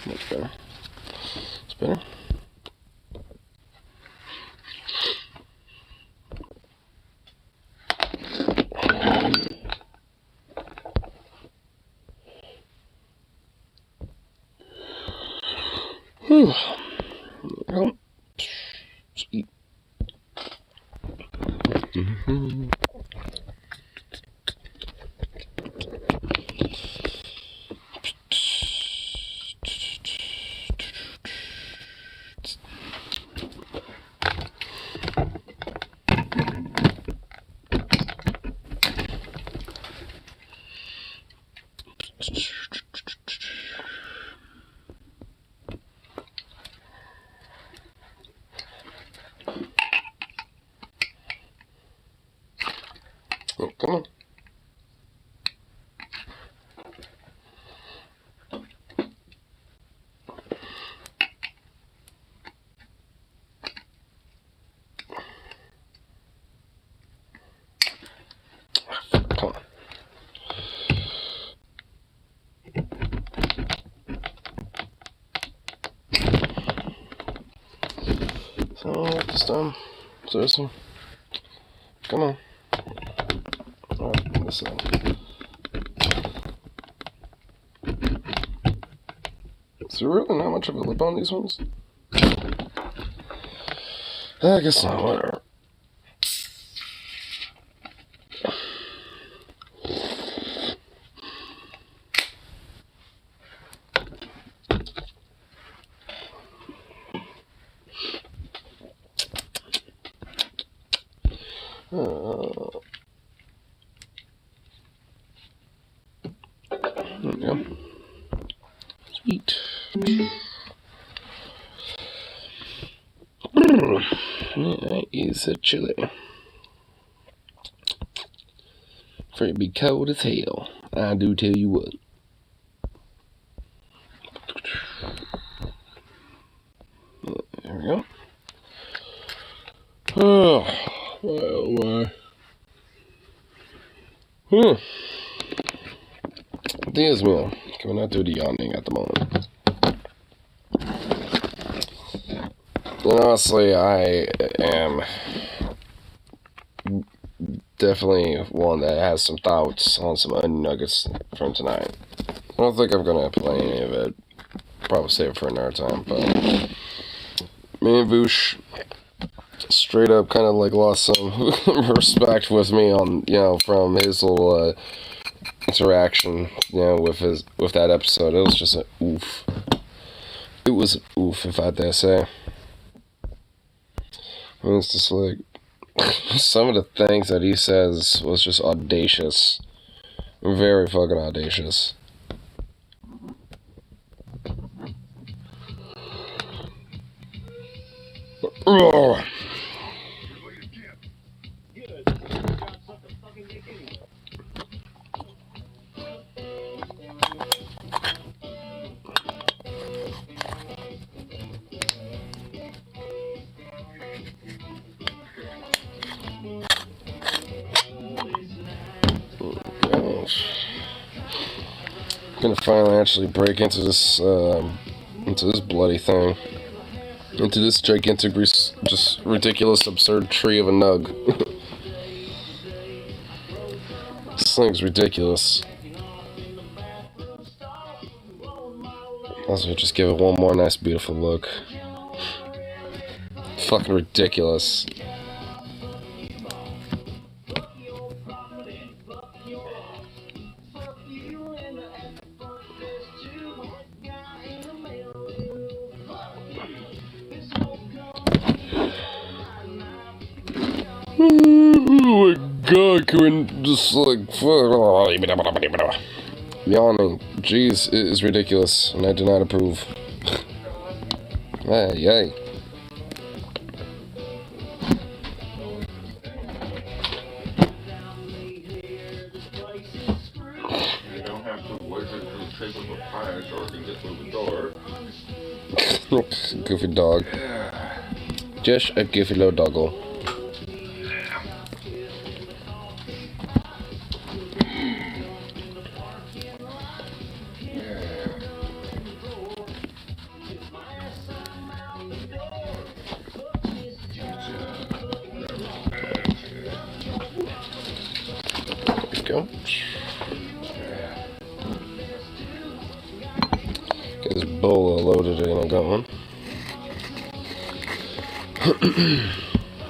Much better. It's better. Whew. Well, let's eat. Oh, come on. Come on. So, this time, seriously. Come on. Alright, this side. Is there really not much of a lip on these ones? I guess not, whatever. There we go. Sweet. Yeah, it's a chili. For it be cold as hell. I do tell you what. There we go. Oh, my. This meal coming out to the yawning at the moment. And honestly, I am definitely one that has some thoughts on some onion nuggets from tonight. I don't think I'm gonna play any of it. Probably save it for another time. But me and Voosh straight up kind of like lost some respect with me on, from his little interaction, with that episode. It was just an oof. It was an oof, if I dare say. I mean, it's just like some of the things that he says was just audacious. Very fucking audacious. Oh. I'm gonna finally actually break into this bloody thing, into this gigantic, just ridiculous, absurd tree of a nug. This thing's ridiculous. Also, just give it one more nice, beautiful look. Fucking ridiculous. Oh my god, can we just yawning? Jeez, it is ridiculous, and I do not approve. Hey, yay. pick up a pie so I can get through the door. Goofy dog. Yeah. Just a goofy little doggo. Go. Get this bowl loaded and going.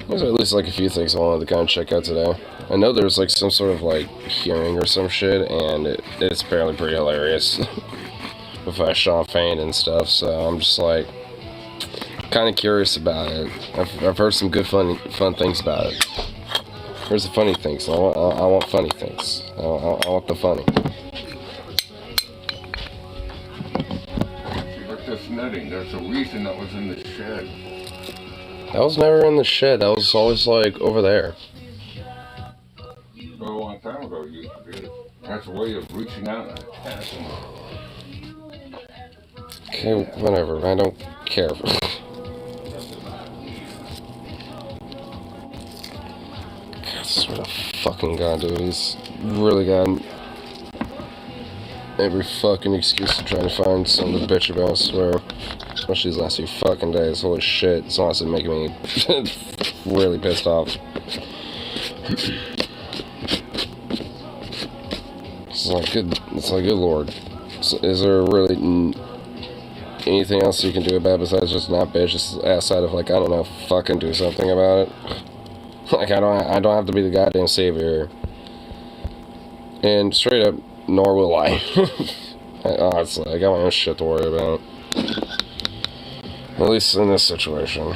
There's at least like a few things I wanted to kind of check out today. I know there's like some sort of like hearing or some shit, and it's apparently pretty hilarious with Sean Fain and stuff. So I'm just like kind of curious about it. I've heard some good fun things about it. Where's the funny things? I want funny things. I want the funny. Look at this netting. There's a reason that was in the shed. That was never in the shed. That was always like over there. A long time ago, you used to do it. That's a way of reaching out and attaching. Okay, whatever. I don't care. I swear to fucking God, dude. He's really got every fucking excuse to try to find something to bitch about, I swear. Especially these last few fucking days. Holy shit. It's honestly making me really pissed off. It's like, good lord. Is there really anything else you can do about it besides just not bitch? Just outside of, like, I don't know, fucking do something about it? Like, I don't have to be the goddamn savior. And straight up, nor will I. Honestly, I got my own shit to worry about. At least in this situation.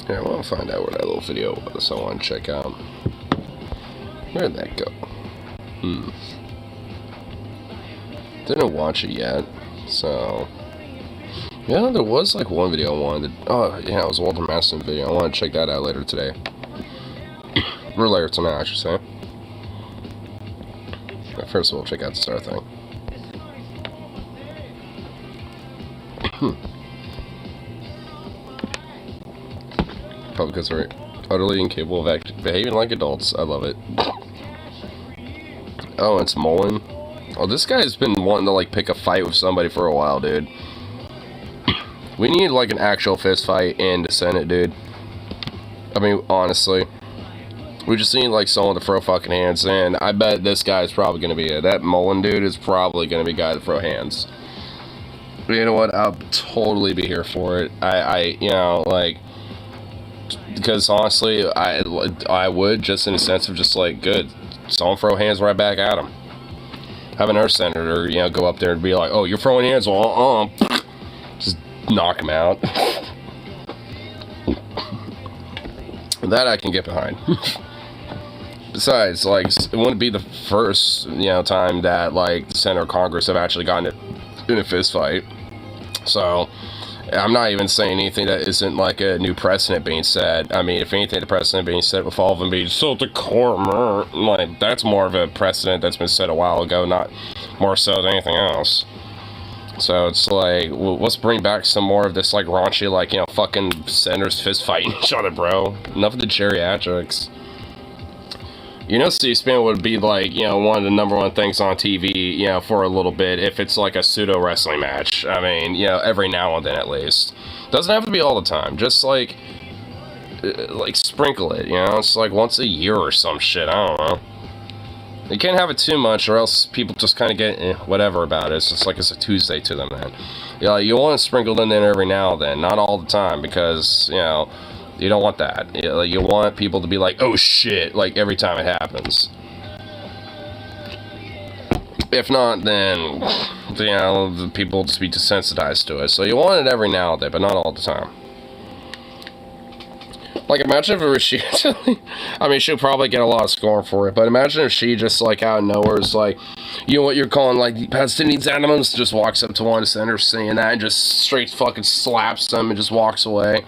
Yeah, I want to find out where that little video was. I want to check out. Where'd that go? Didn't watch it yet, so... Yeah, there was like one video I wanted to... Oh, yeah, it was a Walter Maston video. I want to check that out later today. Or later tonight, I should say. But first of all, check out the Star thing. Probably because we're utterly incapable of behaving like adults. I love it. Oh, it's Mullen. Oh, this guy's been wanting to like pick a fight with somebody for a while, dude. We need like an actual fist fight in the Senate, dude. I mean, honestly. We just need like someone to throw fucking hands, and I bet this guy is probably gonna be it. That Mullen dude is probably gonna be a guy to throw hands. But you know what? I'll totally be here for it. You know, like, because honestly, I would, just in a sense of just like, good, someone throw hands right back at him. Have another senator, you know, go up there and be like, oh, you're throwing hands, well, just knock him out. That I can get behind. Besides, like, it wouldn't be the first, you know, time that, like, the Senate or Congress have actually gotten in a fist fight. So, I'm not even saying anything that isn't, like, a new precedent being set. I mean, if anything, the precedent being set with all of them being so decorum, like, that's more of a precedent that's been set a while ago, not more so than anything else. So, it's like, well, let's bring back some more of this, like, raunchy, like, you know, fucking senators fist fighting each other, bro. Enough of the geriatrics. You know, C-SPAN would be, like, you know, one of the number one things on TV, you know, for a little bit, if it's, like, a pseudo-wrestling match. I mean, you know, every now and then, at least. Doesn't have to be all the time. Just, like, sprinkle it, you know? It's, like, once a year or some shit. I don't know. You can't have it too much, or else people just kind of get whatever about it. It's just like it's a Tuesday to them, then. You want it sprinkled in there every now and then, not all the time, because, you know, you don't want that. You want people to be like, oh shit, like every time it happens. If not, then, you know, the people will just be desensitized to it. So you want it every now and then, but not all the time. Like, imagine if it was she. I mean, she'll probably get a lot of scorn for it, but imagine if she just, like, out of nowhere is like, you know what you're calling, like, Palestinian animals, just walks up to one center saying that and just straight fucking slaps them and just walks away.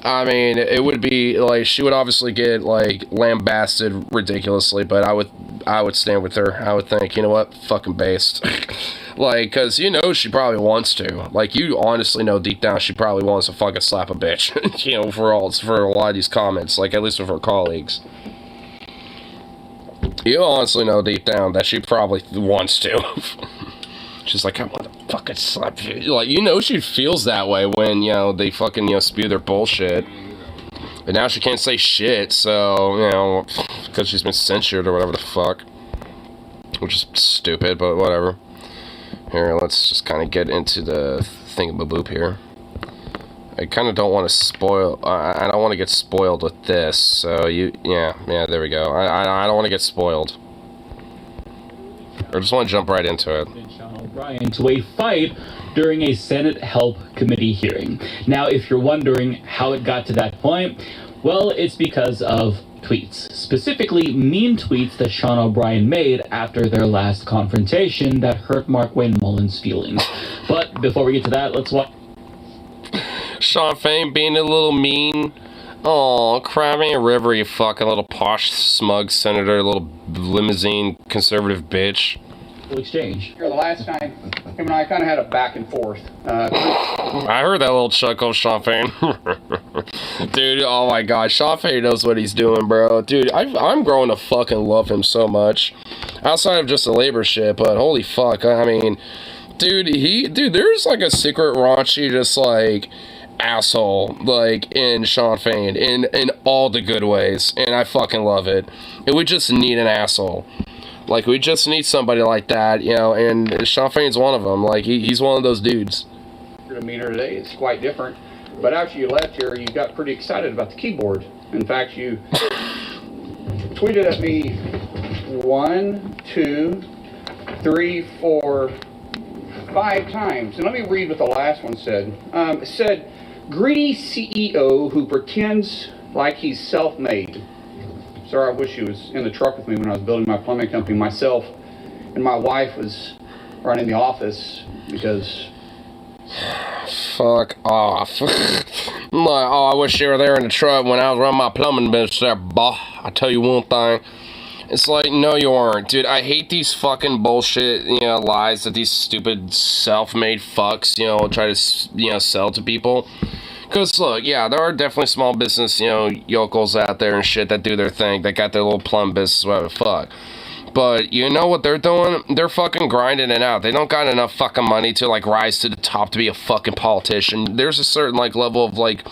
I mean, it would be, like, she would obviously get, like, lambasted ridiculously, but I would stand with her. I would think, you know what, fucking based. Like, because you know she probably wants to. Like, you honestly know deep down she probably wants to fucking slap a bitch. You know, for a lot of these comments, like, at least with her colleagues. You honestly know deep down that she probably wants to. She's like, I want to fucking slap you. Like, you know she feels that way when, you know, they fucking, you know, spew their bullshit. And now she can't say shit, so, you know, because she's been censored or whatever the fuck. Which is stupid, but whatever. Here, let's just kind of get into the thingamaboop here. I kind of don't want to spoil, I don't want to get spoiled with this, so yeah, there we go. I don't want to get spoiled. I just want to jump right into it. O'Brien to a fight during a Senate Help Committee hearing. Now, if you're wondering how it got to that point, well, it's because of tweets, specifically mean tweets that Sean O'Brien made after their last confrontation that hurt Mark Wayne Mullen's feelings. But before we get to that, let's watch. Sean Fain being a little mean. Oh, cry me a river, you fucking little posh, smug senator, little limousine conservative bitch. Exchange. The last time, him and I kind of had a back and forth. I heard that little chuckle, Sean Fain. Dude, oh my god, Sean Fain knows what he's doing, bro. Dude, I'm growing to fucking love him so much. Outside of just the labor shit, but holy fuck, I mean, dude, there's like a secret raunchy, just like, asshole, like, in Sean Fain, in all the good ways, and I fucking love it. And we just need an asshole. Like, we just need somebody like that, you know, and Sean Fain's one of them. Like, he's one of those dudes. Your demeanor today is quite different. But after you left here, you got pretty excited about the keyboard. In fact, you tweeted at me 1, 2, 3, 4, 5 times. And let me read what the last one said. It said, greedy CEO who pretends like he's self-made. Sir, I wish he was in the truck with me when I was building my plumbing company myself, and my wife was running the office because... Fuck off. I'm like, oh, I wish you were there in the truck when I was running my plumbing business there, boh. I tell you one thing. It's like, no, you weren't. Dude, I hate these fucking bullshit, you know, lies that these stupid self-made fucks, you know, try to, you know, sell to people. Because, look, yeah, there are definitely small business, you know, yokels out there and shit that do their thing, that got their little plum business, whatever the fuck. But you know what they're doing? They're fucking grinding it out. They don't got enough fucking money to, like, rise to the top to be a fucking politician. There's a certain, like, level of, like,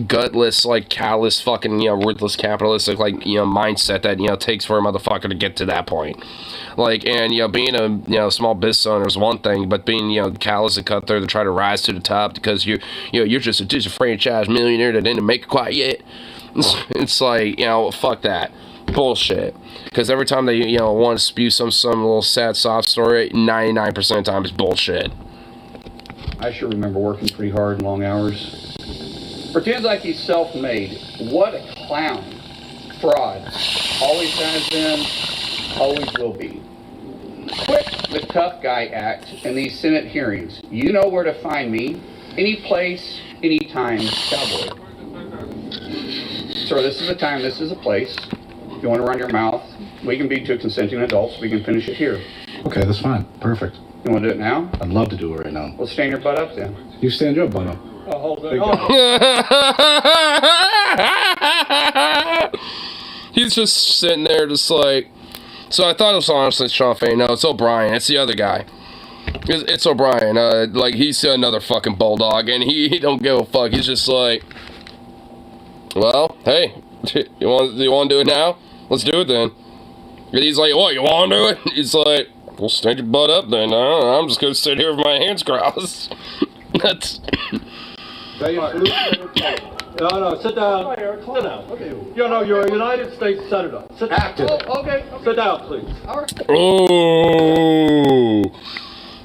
gutless, like, callous, fucking, you know, ruthless capitalistic, like, you know, mindset that, you know, takes for a motherfucker to get to that point. Like, and, you know, being a, you know, small business owner is one thing, but being, you know, callous and cut through to try to rise to the top because you're just a disenfranchised millionaire that didn't make it quite yet. It's like, you know, fuck that. Bullshit. Because every time they, you know, want to spew some little sad sob story, 99% of the time it's bullshit. I sure remember working pretty hard and long hours. Pretends like he's self-made. What a clown. Fraud. Always has been, always will be. Quit the tough guy act in these Senate hearings. You know where to find me. Any place, anytime, cowboy. Sir, this is a time, this is a place. If you want to run your mouth, we can be two consenting adults. We can finish it here. Okay, that's fine. Perfect. You want to do it now? I'd love to do it right now. Well, stand your butt up then. You stand your butt up. Oh, hold Big on. He's just sitting there just like... So I thought it was honestly Sean Fain. No, it's O'Brien. It's the other guy. It's O'Brien. Like, he's another fucking bulldog, and he don't give a fuck. He's just like... Well, hey, you want to do it now? Let's do it then. And he's like, what, you want to do it? He's like, well, stand your butt up then. I'm just going to sit here with my hands crossed. That's... No, sit down. Sit down. Okay. You're a United States Senator. Sit down. Okay. Sit down, please. Oh.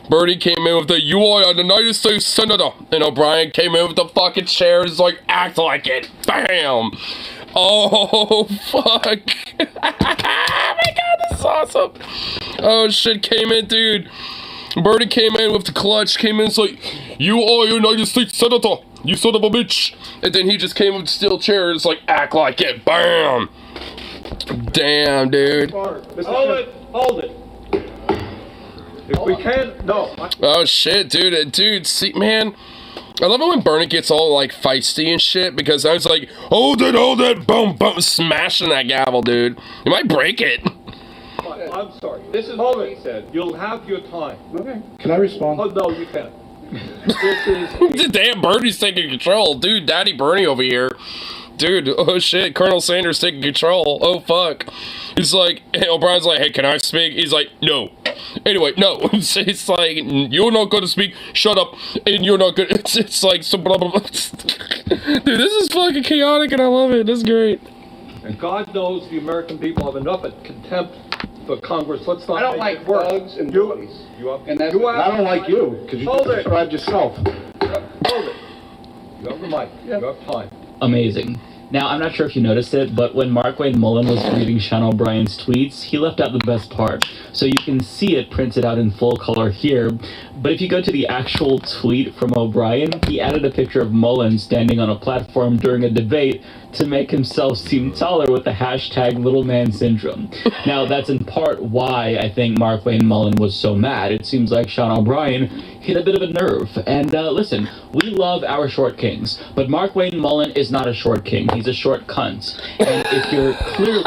Bernie came in with the, you are a United States Senator. And O'Brien came in with the fucking chairs, like, act like it. Bam. Oh, fuck. Oh my god, this is awesome. Oh, shit, came in, dude. Bernie came in with the clutch, came in, it's like, you are a United States Senator, you son of a bitch. And then he just came with steel chairs, like, act like it. Bam. Damn, dude. Hold it. If we can't, no. Oh, shit, dude. Dude, see, man. I love it when Bernie gets all, like, feisty and shit, because I was like, hold it, boom, boom, smashing that gavel, dude. You might break it. I'm sorry. This is what he said. You'll have your time. Okay. Can I respond? Oh, no, you can't. This is... Damn, Bernie's taking control. Dude, Daddy Bernie over here. Dude, oh shit, Colonel Sanders taking control. Oh fuck. He's like, hey, O'Brien's like, hey, can I speak? He's like, no. Anyway, no. It's like, you're not going to speak. Shut up. And you're not good. It's like, so blah, blah, blah. Dude, this is fucking chaotic and I love it. This is great. And God knows the American people have enough contempt for Congress. Let's not I don't make like it worse. thugs and bullies. And that's I don't like you, because you Hold it. described yourself. Hold it. You have the mic. You have time. Amazing. Now, I'm not sure if you noticed it, but when Mark Wayne Mullen was reading Sean O'Brien's tweets, he left out the best part. So you can see it printed out in full color here. But if you go to the actual tweet from O'Brien, he added a picture of Mullen standing on a platform during a debate to make himself seem taller with the hashtag little man syndrome. Now, that's in part why I think Mark Wayne Mullen was so mad. It seems like Sean O'Brien hit a bit of a nerve. And listen, we love our short kings, but Mark Wayne Mullen is not a short king. He's a short cunt. And if you're clear...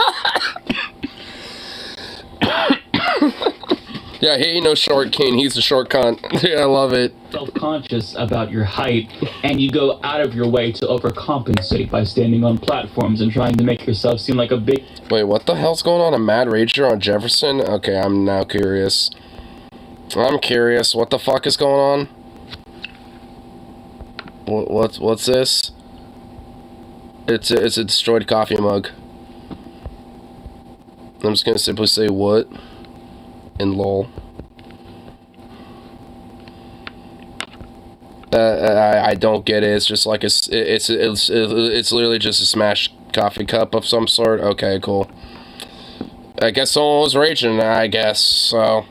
Yeah, he ain't no short king. He's a short cunt. Yeah, I love it. Self-conscious about your height, and you go out of your way to overcompensate by standing on platforms and trying to make yourself seem like a big... Wait, what the hell's going on? A Mad Rager on Jefferson? Okay, I'm now curious. I'm curious. What the fuck is going on? What's this? It's a destroyed coffee mug. I'm just gonna simply say what and lol. I don't get it. It's just like it's literally just a smashed coffee cup of some sort. Okay, cool. I guess someone was raging. I guess so.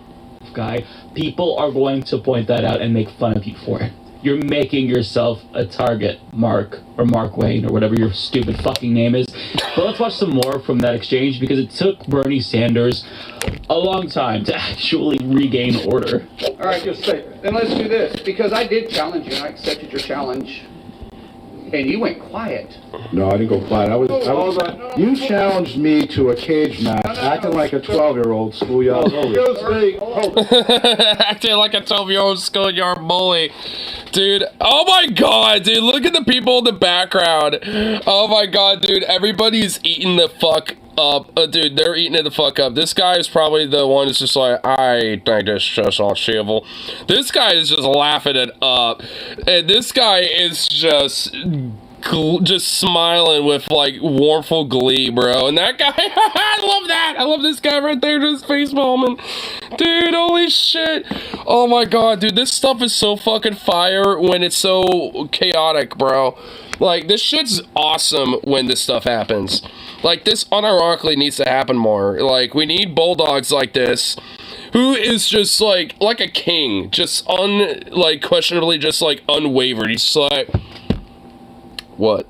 Guy, people are going to point that out and make fun of you for it. You're making yourself a target, Mark, or Mark Wayne, or whatever your stupid fucking name is. But let's watch some more from that exchange, because it took Bernie Sanders a long time to actually regain order. All right, just say, then let's do this, because I did challenge you, and I accepted your challenge, and you went quiet. No, I didn't go quiet. You challenged me to a cage match, acting like a 12-year-old schoolyard bully. Acting like a 12-year-old schoolyard bully. Dude, oh my god, dude, look at the people in the background. Oh my god, dude, everybody's eating the fuck up. Dude, they're eating it the fuck up. This guy is probably the one that's just like, I think this is just unachievable. This guy is just laughing it up. And this guy is just smiling with like warmful glee, bro. And that guy, I love that. I love this guy right there, just face palming. Dude, holy shit. Oh my god, dude, this stuff is so fucking fire when it's so chaotic, bro. Like, this shit's awesome when this stuff happens. Like, this unironically needs to happen more. Like, we need bulldogs like this, who is just like a king, just questionably just like unwavered. He's just like, what?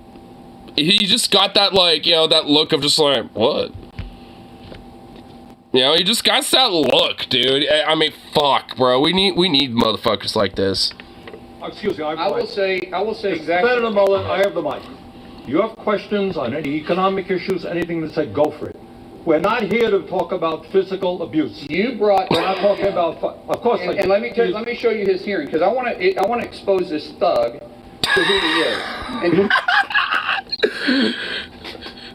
He just got that, like, you know, that look of just like, what? You know, he just got that look, dude. I mean, fuck, bro. We need motherfuckers like this. Excuse me, I will say exactly. Senator Mullen, I have the mic. You have questions on any economic issues, anything to say, go for it. We're not here to talk about physical abuse. You brought. We're not talking about. Of course. And let me show you his hearing, because I want to expose this thug to who he is. And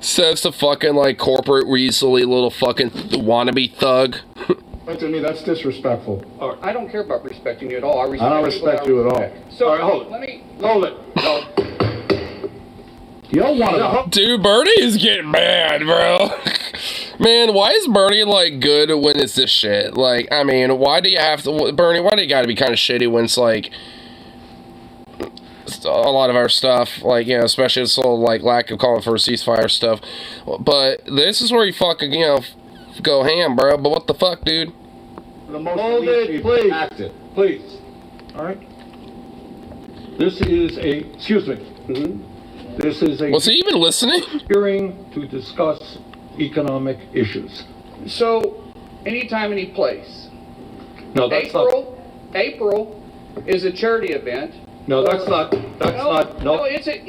Says the fucking, like, corporate weaselly little fucking wannabe thug. To me, that's disrespectful. I don't care about respecting you at all. I don't respect you at all. So, All right, hold it. Hold it. No. You don't want to... Dude, Bernie is getting mad, bro. Man, why is Bernie, like, good when it's this shit? Like, I mean, why do you have to... Bernie, why do you gotta be kind of shitty when it's, like... a lot of our stuff, like, you know, especially this whole, like, lack of calling for a ceasefire stuff. But this is where you fucking, you know, go ham, bro. But what the fuck, dude? Hold it, please. Please. All right? This is a... Excuse me. This is a... Was he even listening? Hearing to discuss economic issues. So, anytime, any place. No, that's April is a charity event. No, that's not. No, it's a,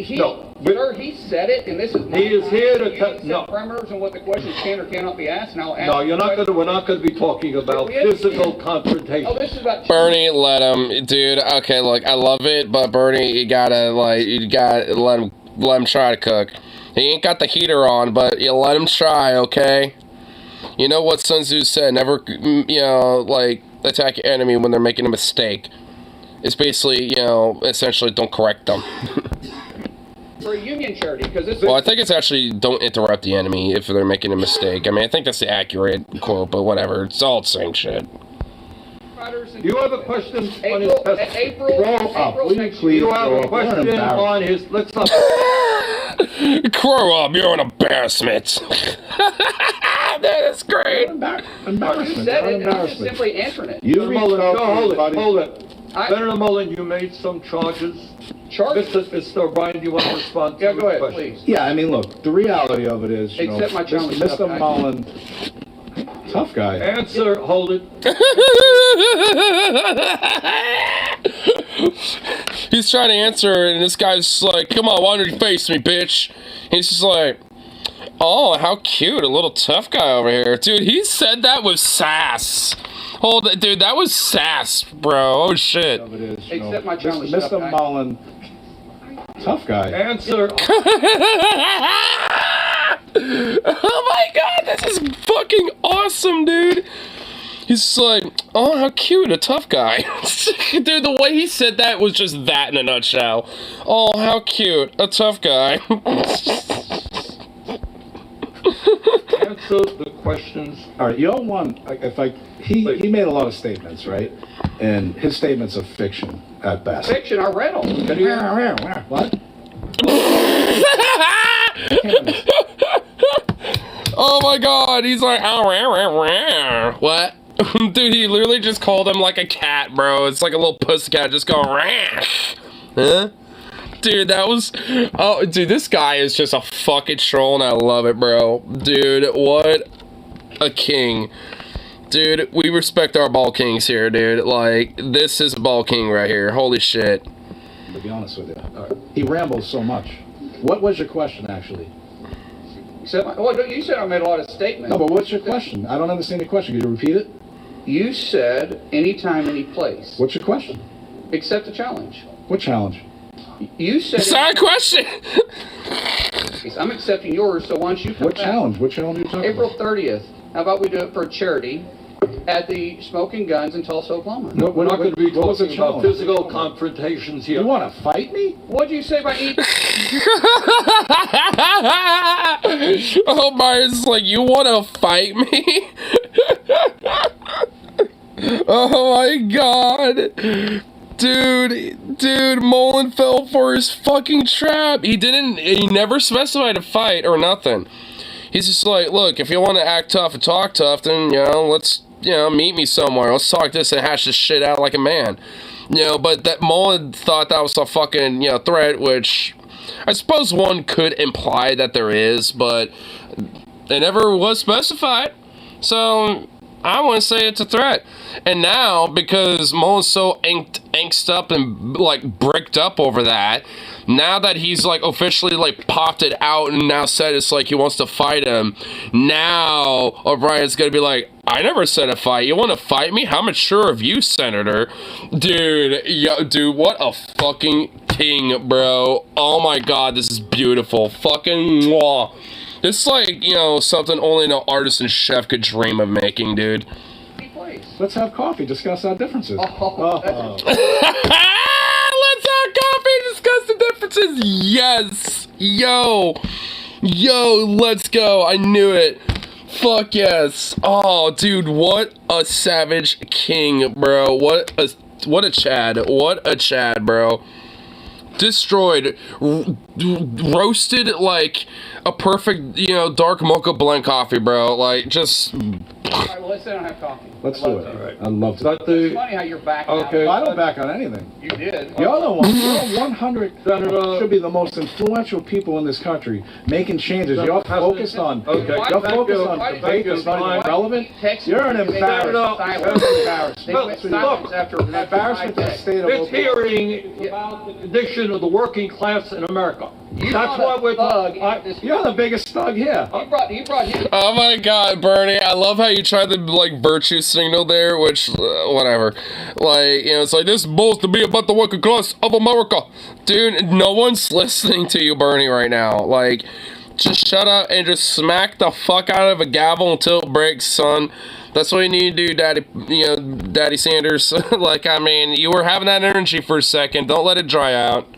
sir, he said it, and this is He is here to no parameters and what the questions can or cannot be asked. And I'll ask. No, we're not going to be talking about physical confrontation. Oh, this is about Bernie, let him, dude. Okay, look, I love it, but Bernie, you gotta let him try to cook. He ain't got the heater on, but you let him try, okay? You know what Sun Tzu said? Never, you know, like, attack your enemy when they're making a mistake. It's basically, you know, essentially don't correct them. for a union charity, because this. Well, I think it's actually don't interrupt the enemy if they're making a mistake. I mean, I think that's the accurate quote, but whatever. It's all the same shit. You have a question on his April. You have a question on his. Let's not. Grow up, you're an embarrassment. That is great. Embarrassment. You said it, I'm just simply answering it. You Mullen, hold it. I- Senator Mullen, you made some charges. Mr. O'Brien, do you want to respond to Yeah, go ahead, question? please. Yeah, I mean, look, the reality of it is, you Accept know, my challenge, Mr. tough guy. Mullen, tough guy. Answer, hold it. He's trying to answer, and this guy's like, come on, why don't you face me, bitch? He's just like, oh, how cute, a little tough guy over here. Dude, he said that with sass. Hold it, dude, that was sass, bro. Oh, shit. Of it is, you know, Accept my challenge, Mr. tough guy. Mullen, tough guy. Answer. Oh my god, this is fucking awesome, dude. He's just like, oh, how cute, a tough guy. Dude, the way he said that was just that in a nutshell. Oh, how cute, a tough guy. Answer the questions. All right, you don't want, he made a lot of statements, right? And his statements are fiction at best. Fiction, I read them. What? Oh my god, he's like, oh, what? Dude, he literally just called him like a cat, bro. It's like a little pussycat just going, huh? Dude, that was, oh, dude, this guy is just a fucking troll, and I love it, bro. Dude, what a king. Dude, we respect our ball kings here, dude. Like, this is a ball king right here. Holy shit. To be honest with you, he rambles so much. What was your question, actually? You said I made a lot of statements. No, but what's your question? I don't understand your question. Could you repeat it? You said anytime, any place. What's your question? Accept the challenge. What challenge? You said. It's not a question. I'm accepting yours, so why don't you come What back? challenge? What challenge are you talking April about? 30th. How about we do it for a charity at the Smoking Guns in Tulsa, Oklahoma? No, we're not going to be What was the talking about challenge? physical confrontations here. You want to fight me? What'd you say about eating? Oh, Myers, like, you want to fight me? Oh my god. Dude, Mullen fell for his fucking trap. He never specified a fight or nothing. He's just like, look, if you want to act tough and talk tough, then, you know, let's, you know, meet me somewhere. Let's talk this and hash this shit out like a man. You know, but that Mullen thought that was a fucking, you know, threat, which I suppose one could imply that there is, but it never was specified. So I wouldn't say it's a threat. And now, because Mullen's so angst up and, like, bricked up over that, now that he's, like, officially, like, popped it out and now said it's like he wants to fight him, now O'Brien's gonna be like, I never said a fight. You want to fight me? How mature of you, Senator? Dude, what a fucking king, bro. Oh my god, this is beautiful. Fucking mwah. This is like, you know, something only an artisan chef could dream of making, dude. Let's have coffee, discuss our differences. Let's have coffee, discuss the differences. Yes. Yo, let's go. I knew it. Fuck yes. Oh, dude, what a savage king, bro. What a Chad. What a Chad, bro. Destroyed, roasted like a perfect, you know, dark mocha blend coffee, bro. Like, just. All right, well, let's say I don't have coffee. Let's do it. All right. I'd love to. But It's funny how you're backing Okay. out. I don't back on anything. You did. You're the one. You're 100. Senator- Should be the most influential people in this country, making changes. You're focused on. Okay. You're Thank focused you. on Thank debate you. that's not even Fine. relevant. Text You're an me. They embarrassment. Senator- Silence. You're an embarrassment. They went silence after Embarrassment to the state of This Oklahoma. hearing is about the condition of the working class in America. You're That's not what a we're thug talking. in this- You're the biggest thug here. He brought his. Oh my god, Bernie, I love how you tried to, like, virtue signal there, which, whatever. Like, you know, it's like, this is supposed to be about the working class of America. Dude, no one's listening to you, Bernie, right now. Like, just shut up and just smack the fuck out of a gavel until it breaks, son. That's what you need to do, Daddy Sanders. Like, I mean, you were having that energy for a second. Don't let it dry out.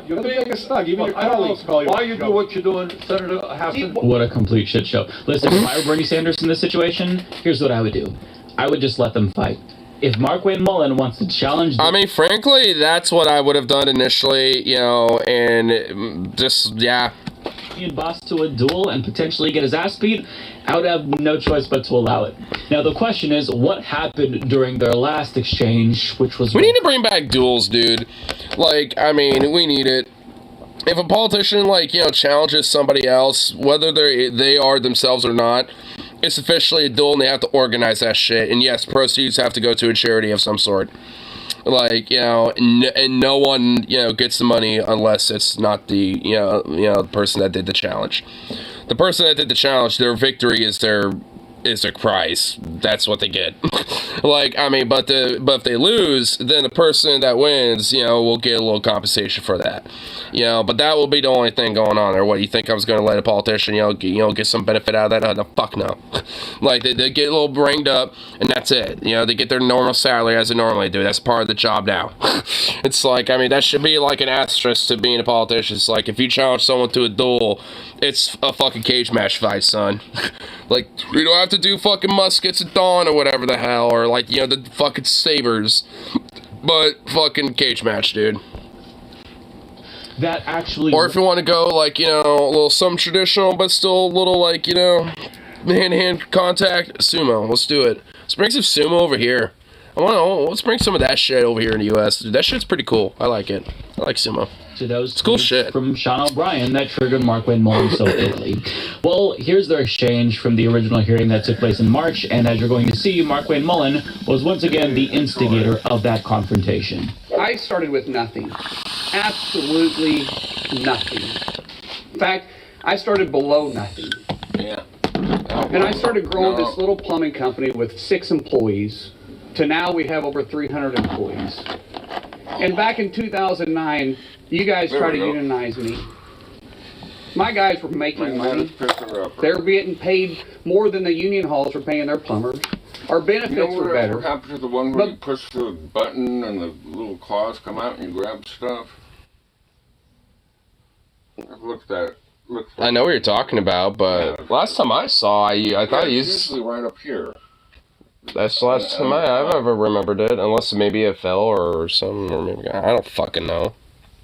You're the biggest thug. Even your I don't know colleagues call you. why you do what you're doing, Senator Hassan. What a complete shit show. Listen, if I were Bernie Sanders in this situation, here's what I would do. I would just let them fight. If Mark Wayne Mullen wants to challenge... I mean, frankly, that's what I would have done initially, you know, and just, yeah. Boss to a duel and potentially get his ass beat, I would have no choice but to allow it. Now the question is, what happened during their last exchange, which was... We need to bring back duels, dude. Like, I mean, we need it. If a politician, like, you know, challenges somebody else, whether they are themselves or not, it's officially a duel and they have to organize that shit. And yes, proceeds have to go to a charity of some sort. Like, you know, and no one, you know, gets the money unless it's not the, the person that did the challenge. The person that did the challenge, their victory is their prize. That's what they get. Like, I mean, but if they lose, then the person that wins, you know, will get a little compensation for that. You know, but that will be the only thing going on there. What, you think I was going to let a politician, get some benefit out of that? No, fuck no. Like, they get a little brained up, and that's it. You know, they get their normal salary as they normally do. That's part of the job now. It's like, I mean, that should be like an asterisk to being a politician. It's like, if you challenge someone to a duel, it's a fucking cage match fight, son. Like, you don't have to do fucking muskets at dawn or whatever the hell, or like, you know, the fucking sabers. But fucking cage match, dude. That actually... Or if you want to go, like, you know, a little some traditional, but still a little, like, you know, hand-to-hand contact, sumo. Let's do it. Let's bring some sumo over here. Let's bring some of that shit over here in the U.S. Dude, that shit's pretty cool. I like it. I like sumo. To those it's cool shit from Sean O'Brien that triggered Mark Wayne Mullen so fatally. Well, here's their exchange from the original hearing that took place in March, and as you're going to see, Mark Wayne Mullen was once again the instigator of that confrontation. I started with nothing. Absolutely nothing. In fact, I started below nothing. Yeah. And I started growing this little plumbing company with 6 employees to now we have over 300 employees. And back in 2009, you guys tried to unionize me. My guys were making money. They were getting paid more than the union halls were paying their plumbers. Our benefits were better. What happened to the one where you push the button and the little claws come out and you grab stuff? I've looked at it. I know what you're talking about, but last time I saw, I thought you... It's usually right up here. That's the last time I've ever remembered it, unless maybe it fell or something, or maybe... I don't fucking know.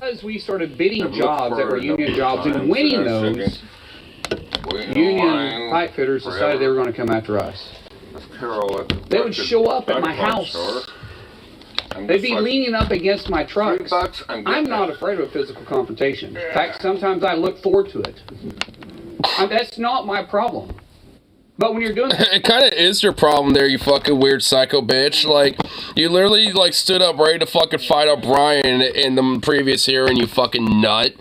As we started bidding jobs that were union jobs and winning those, union pipe fitters decided they were going to come after us. They would show up at my house. They'd be leaning up against my trucks. I'm not afraid of a physical confrontation. In fact, sometimes I look forward to it. That's not my problem. But when you're doing it kind of is your problem there, you fucking weird psycho bitch. Like, you literally, like, stood up ready to fucking fight O'Brien in the previous hearing, you fucking nut.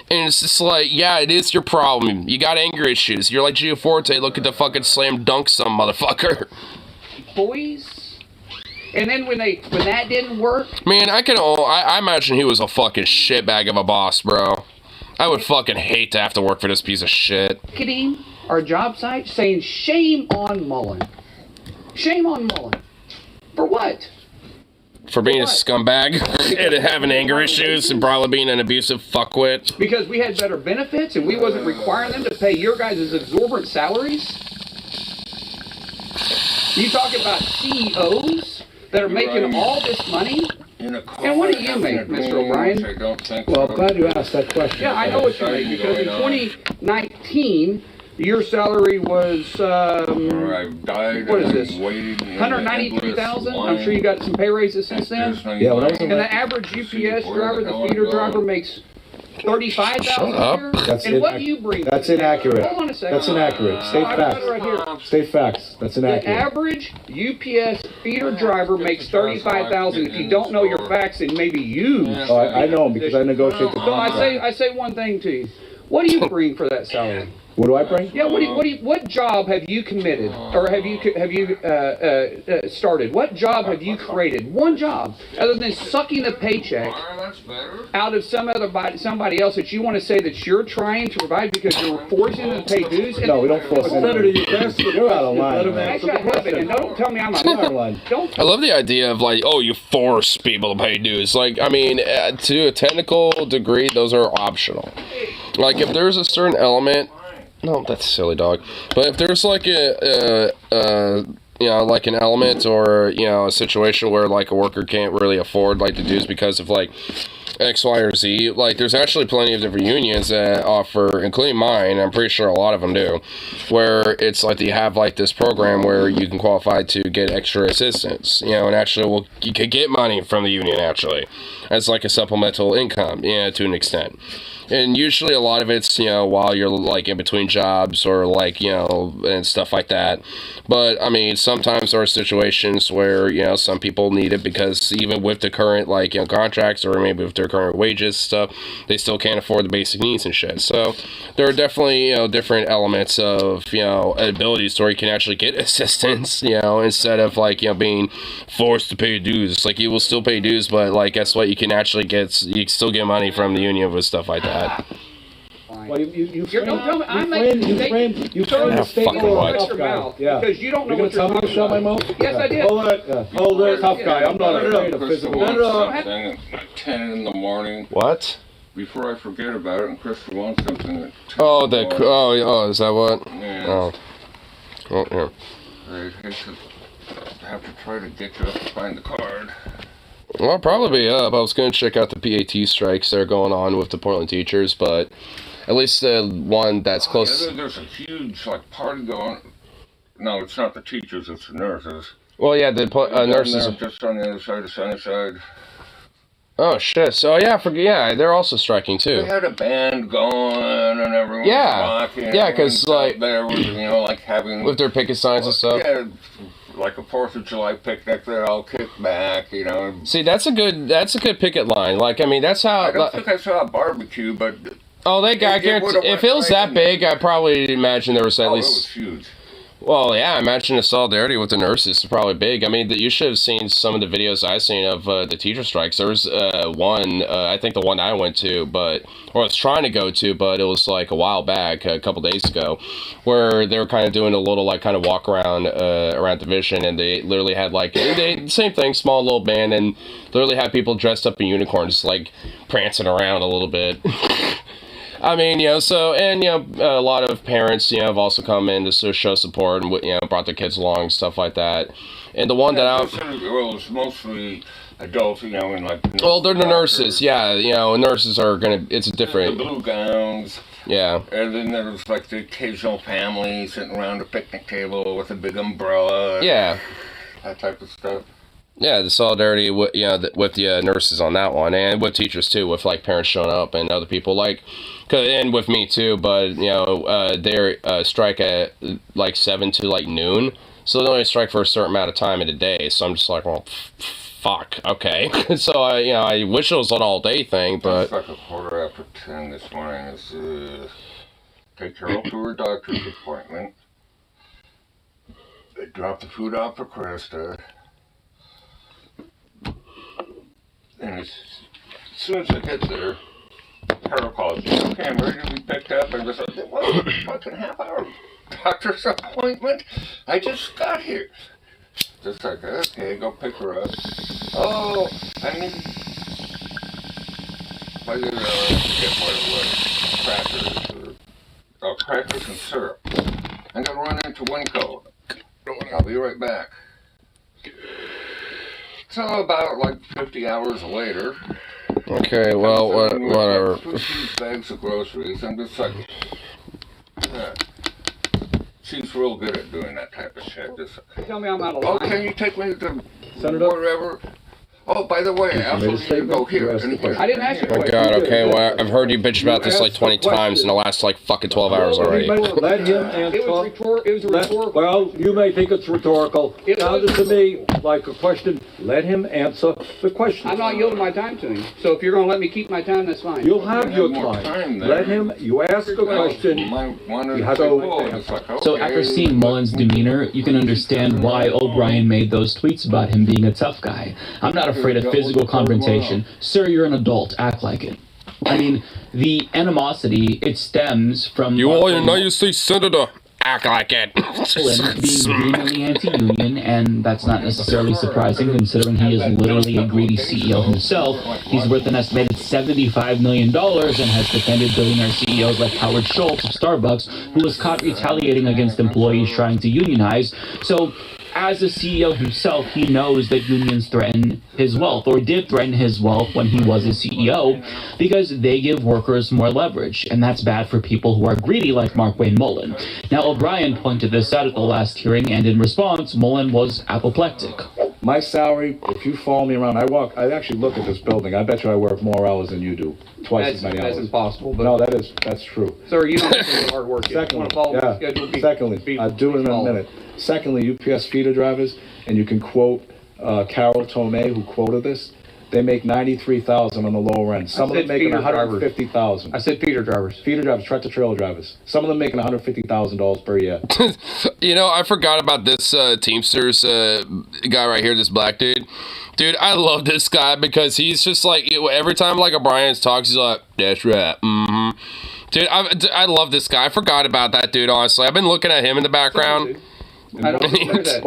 And it's just like, yeah, it is your problem. You got anger issues. You're like Giaforte looking to fucking slam dunk some motherfucker. Boys. And then when that didn't work... Man, I imagine he was a fucking shitbag of a boss, bro. I would fucking hate to have to work for this piece of shit. Marketing our job site saying shame on Mullen. Shame on Mullen. For what? For being a scumbag and having anger issues and probably being an abusive fuckwit. Because we had better benefits and we wasn't requiring them to pay your guys' exorbitant salaries? You talk about CEOs that are making all this money? And what do you make, Mr. O'Brien? Well, I'm glad you asked that question. Yeah, I know what you make, because in 2019, your salary was, what is this? 193,000? I'm sure you got some pay raises since then? Yeah, when I was in And the average UPS driver, the feeder driver, makes $35,000 Shut up. a year? That's And what do you bring? That's inaccurate. Hold on a second. That's inaccurate. State I've got facts. it right here. State facts. That's The inaccurate. average UPS feeder driver makes $35,000. If you don't know your facts, then maybe you. Oh, I know them because I negotiate the So contract. I say one thing to you. What do you bring for that salary? What do I bring? Yeah, what job have you committed, or have you started? What job have you created? One job, other than sucking a paycheck out of somebody else that you want to say that you're trying to provide because you're forcing them to pay dues. No, we don't force Senator, anybody. you asked the You're out of question. line, Let him man. answer the Actually, I have it, question. and don't tell me I'm You're out of a line. don't. I love the idea of like, oh, you force people to pay dues. Like, I mean, to a technical degree, those are optional. Like, if there's a certain element, no, that's a silly dog. But if there's like like an element or, a situation where like a worker can't really afford like the dues because of like X, Y, or Z, like there's actually plenty of different unions that offer, including mine, I'm pretty sure a lot of them do, where it's like you have like this program where you can qualify to get extra assistance, and actually you could get money from the union actually as like a supplemental income, to an extent. And usually a lot of it's, while you're like in between jobs or like, and stuff like that. But I mean, sometimes there are situations where, some people need it because even with the current like, contracts or maybe with their current wages stuff, they still can't afford the basic needs and shit. So there are definitely, different elements of, abilities where you can actually get assistance, instead of like, being forced to pay dues. It's like you will still pay dues, but like, guess what? You can still get money from the union with stuff like that. Well, you Don't tell me. I'm framed making the Ah, statement fucking of what? a tough your guy. mouth Yeah. because you don't know You're what gonna you're tell me to talking shut my about. mouth? Yes, I did. Hold it. Yeah. Hold it. Tough guy. I'm not afraid of First physical. of all, No, no. something at 10 in the morning. What? Before I forget about it, and Chris wants something at 10 Oh, in the morning. oh, is that what? Yeah. Oh. Oh, yeah. I hate to have to try to get you up to find the card. Well, I'll probably be up. I was going to check out the PAT strikes that are going on with the Portland teachers, but at least the one that's close. Yeah, there's a huge party going. No, it's not the teachers, it's the nurses. Well, yeah, the nurses. They're just on the other side of Sunnyside. Oh shit! So yeah, they're also striking too. They had a band going and everyone Yeah. was rocking. Yeah, 'cause, Everyone's out like- there was, having With their picket signs and stuff. Yeah, like a 4th of July picnic. They're all kicked back. See, that's a good picket line. Like, I mean, that's how. I don't think I saw a barbecue, but Oh, I It guarantee would've if went it was right that in- big, I probably imagine there was at it was least. huge. Well, yeah, I imagine the solidarity with the nurses is probably big. I mean, you should have seen some of the videos I've seen of the teacher strikes. There was one, I think the one I went to, or I was trying to go to, but it was like a while back, a couple days ago, where they were kind of doing a little kind of walk around around Division, and they literally had same thing, small little band, and literally had people dressed up in unicorns, like prancing around a little bit. I mean, a lot of parents, have also come in to show support and, brought their kids along, stuff like that. And the one that It's mostly adults, and well, they're the nurses, yeah, nurses are it's a The different, blue gowns. yeah. And then there was the occasional family sitting around a picnic table with a big umbrella. Yeah. That type of stuff. Yeah, the solidarity with with the nurses on that one, and with teachers too, with parents showing up and other people and with me too. But they strike at 7 to noon, so they only strike for a certain amount of time in the day. So I'm just like, well, fuck, okay. So I wish it was an all day thing, but It's like a 10:15 this morning. It's take Carol to her doctor's appointment. They drop the food off for Krista. And as soon as I get there, Carol calls me. Okay, I'm ready to be picked up. And just like, what? Fucking half-hour doctor's appointment? I just got here. Just like, okay, go pick her up. Oh, I need... I did, forget what it was. Crackers. Crackers and syrup. I'm gonna run into Winco. I'll be right back. So about like 50 hours later. Okay, well, whatever. These bags of groceries. I'm just like, yeah. She's real good at doing that type of shit. Just, Tell me I'm out of line. oh, can you take me to Senator? whatever? Oh, by the way, I also need to go here. And here. I didn't ask you a Oh my question. god, okay, well, I've heard you bitch about this like 20 times in the last like fucking 12 hours already. Let him answer. It was rhetorical. Well, you may think it's rhetorical. It sounded to me like a question. Let him answer the question. I'm not yielding my time to him. So if you're going to let me keep my time, that's fine. You'll have your more time. time there. Let him, you ask a question. So after seeing Mullen's demeanor, you can understand why O'Brien made those tweets about him being a tough guy. I'm not afraid of physical confrontation. Sir, you're an adult. Act like it. I mean, the animosity, it stems from... You are a United States Senator. Act like it. Mullen being vehemently anti-union, and that's not necessarily surprising considering he is literally a greedy CEO himself. He's worth an estimated $75 million and has defended billionaire CEOs like Howard Schultz of Starbucks, who was caught retaliating against employees trying to unionize. So, as a CEO himself, he knows that unions threaten his wealth, or did threaten his wealth when he was a CEO, because they give workers more leverage, and that's bad for people who are greedy like Mark Wayne Mullen. Now, O'Brien pointed this out at the last hearing, and in response, Mullen was apoplectic. My salary, if you follow me around, I actually look at this building. I bet you I work more hours than you do. Twice as many hours. That's impossible. But No, that's true. Sir, you don't have to do hard work. If you want to follow the schedule, Secondly, I'll do it in a minute. Secondly, UPS feeder drivers, and you can quote Carol Tomei, who quoted this. They make $93,000 on the lower end. Some of them making $150,000. I said feeder drivers. Feeder drivers, tractor trailer drivers. Some of them making $150,000 per year. You know, I forgot about this Teamsters guy right here, this black dude. Dude, I love this guy because he's just like, every time like O'Brien talks, he's like, that's right, mm-hmm. Dude, I love this guy. I forgot about that dude, honestly. I've been looking at him in the background. I don't consider that.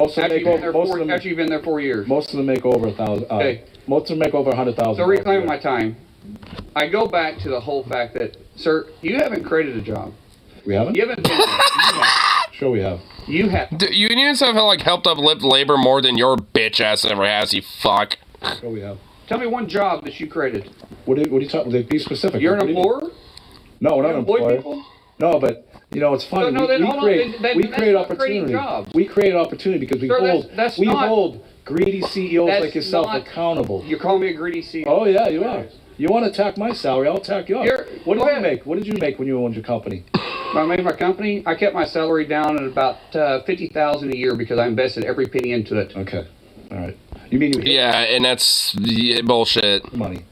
After you've been there 4 years. Most of them make over $1,000. Okay. Most of them make over $100,000. So reclaiming my time, I go back to the whole fact that, sir, you haven't created a job. We haven't? You haven't been there. You have. Sure we have. You have. Dude, unions have like helped uplift labor more than your bitch ass ever has, you fuck. Sure we have. Tell me one job that you created. What are you talking about? Be specific. You're an employer? No, we're not an employer. People? No, but, you know, it's funny. We create opportunity. We create opportunity because we hold greedy CEOs like yourself accountable. You're calling me a greedy CEO? Oh, yeah, you are. You want to attack my salary, I'll attack yours. What did you make? What did you make when you owned your company? When I made my company, I kept my salary down at about $50,000 a year because I invested every penny into it. Okay. All right. You mean you hit and that's bullshit. money?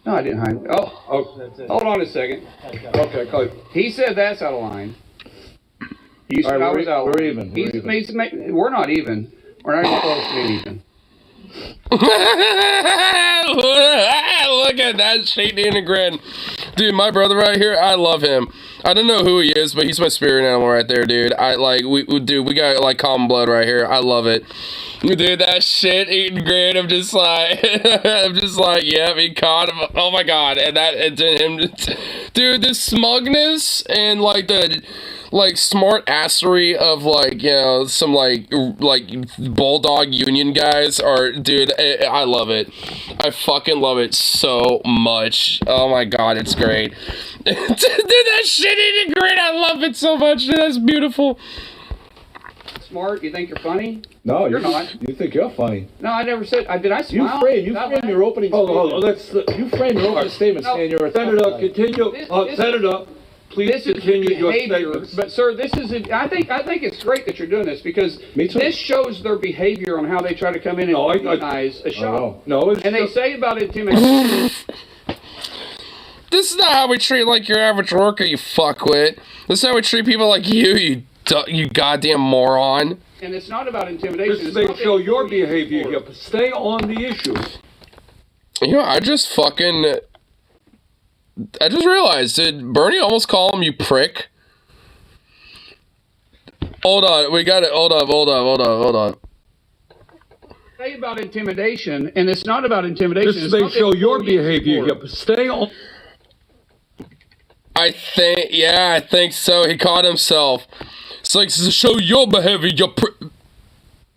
No, I didn't hide. Hold on a second. Okay, he said that's out of line. You said I was out of line. We're even. We're not even. We're not even close to being even. Look at that shaking and grin. Dude, my brother right here, I love him. I don't know who he is, but he's my spirit animal right there, dude. We got like common blood right here. I love it. Dude, that shit eating grin, I'm just like, yeah, he caught him. Oh my god, and him, dude, the smugness and like the smart assery of like, you know, some like bulldog union guys are, dude, I love it. I fucking love it so much. Oh my god, it's great. Dude, that shit eating grin, I love it so much. Dude, that's beautiful. Smart? You think you're funny? No, you're not. You think you're funny? No, I never said. Did I smile? You frame your opening statement. You frame your opening statement saying you're a Senator, continue. Senator, please continue your statements. But sir, this is. I think it's great that you're doing this because this shows their behavior on how they try to come in and organize a show. No, and they say about intimidation. This is not how we treat like your average worker, you fuckwit. This is how we treat people like you goddamn moron. And it's not about intimidation. This may show your behavior here, but stay on the issue. You know, I just fucking I just realized, did Bernie almost call him you prick? Hold on, we got it. Hold on. Say about intimidation, and it's not about intimidation. This may show your behavior. Stay on. I think so. He caught himself. It's like, to show your behavior,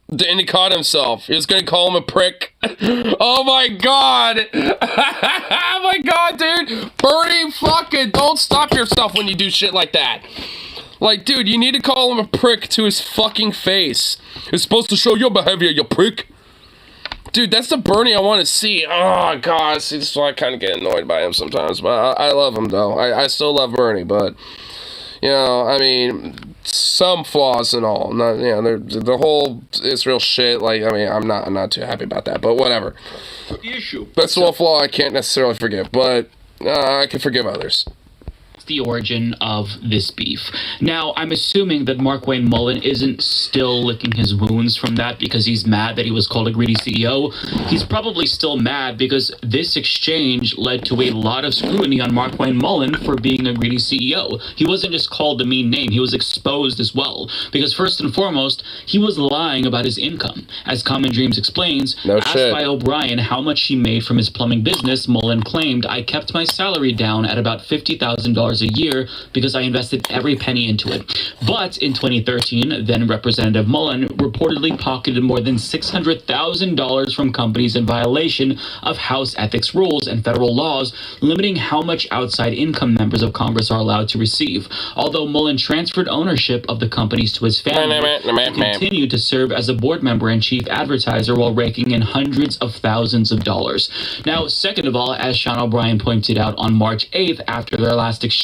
and he caught himself. He was gonna call him a prick. Oh my god. Oh my god, dude. Bernie, fucking don't stop yourself when you do shit like that. Like, dude, you need to call him a prick to his fucking face. It's supposed to show your behavior, you prick. Dude, that's the Bernie I want to see. Oh, God. See, this is why I kind of get annoyed by him sometimes. But I love him, though. I still love Bernie, but, you know, I mean, some flaws and all. Not, you know, the whole Israel shit, like, I mean, I'm not too happy about that, but whatever. Issue. That's the one flaw I can't necessarily forgive, but I can forgive others. The origin of this beef. Now, I'm assuming that Mark Wayne Mullen isn't still licking his wounds from that because he's mad that he was called a greedy CEO. He's probably still mad because this exchange led to a lot of scrutiny on Mark Wayne Mullen for being a greedy CEO. He wasn't just called a mean name, he was exposed as well. Because first and foremost, he was lying about his income. As Common Dreams explains, asked by O'Brien how much he made from his plumbing business, Mullen claimed, "I kept my salary down at about $50,000 a year because I invested every penny into it." But in 2013, then Representative Mullen reportedly pocketed more than $600,000 from companies in violation of House ethics rules and federal laws limiting how much outside income members of Congress are allowed to receive. Although Mullen transferred ownership of the companies to his family, he continued to serve as a board member and chief advertiser while raking in hundreds of thousands of dollars. Now, second of all, as Sean O'Brien pointed out on March 8th after their last exchange,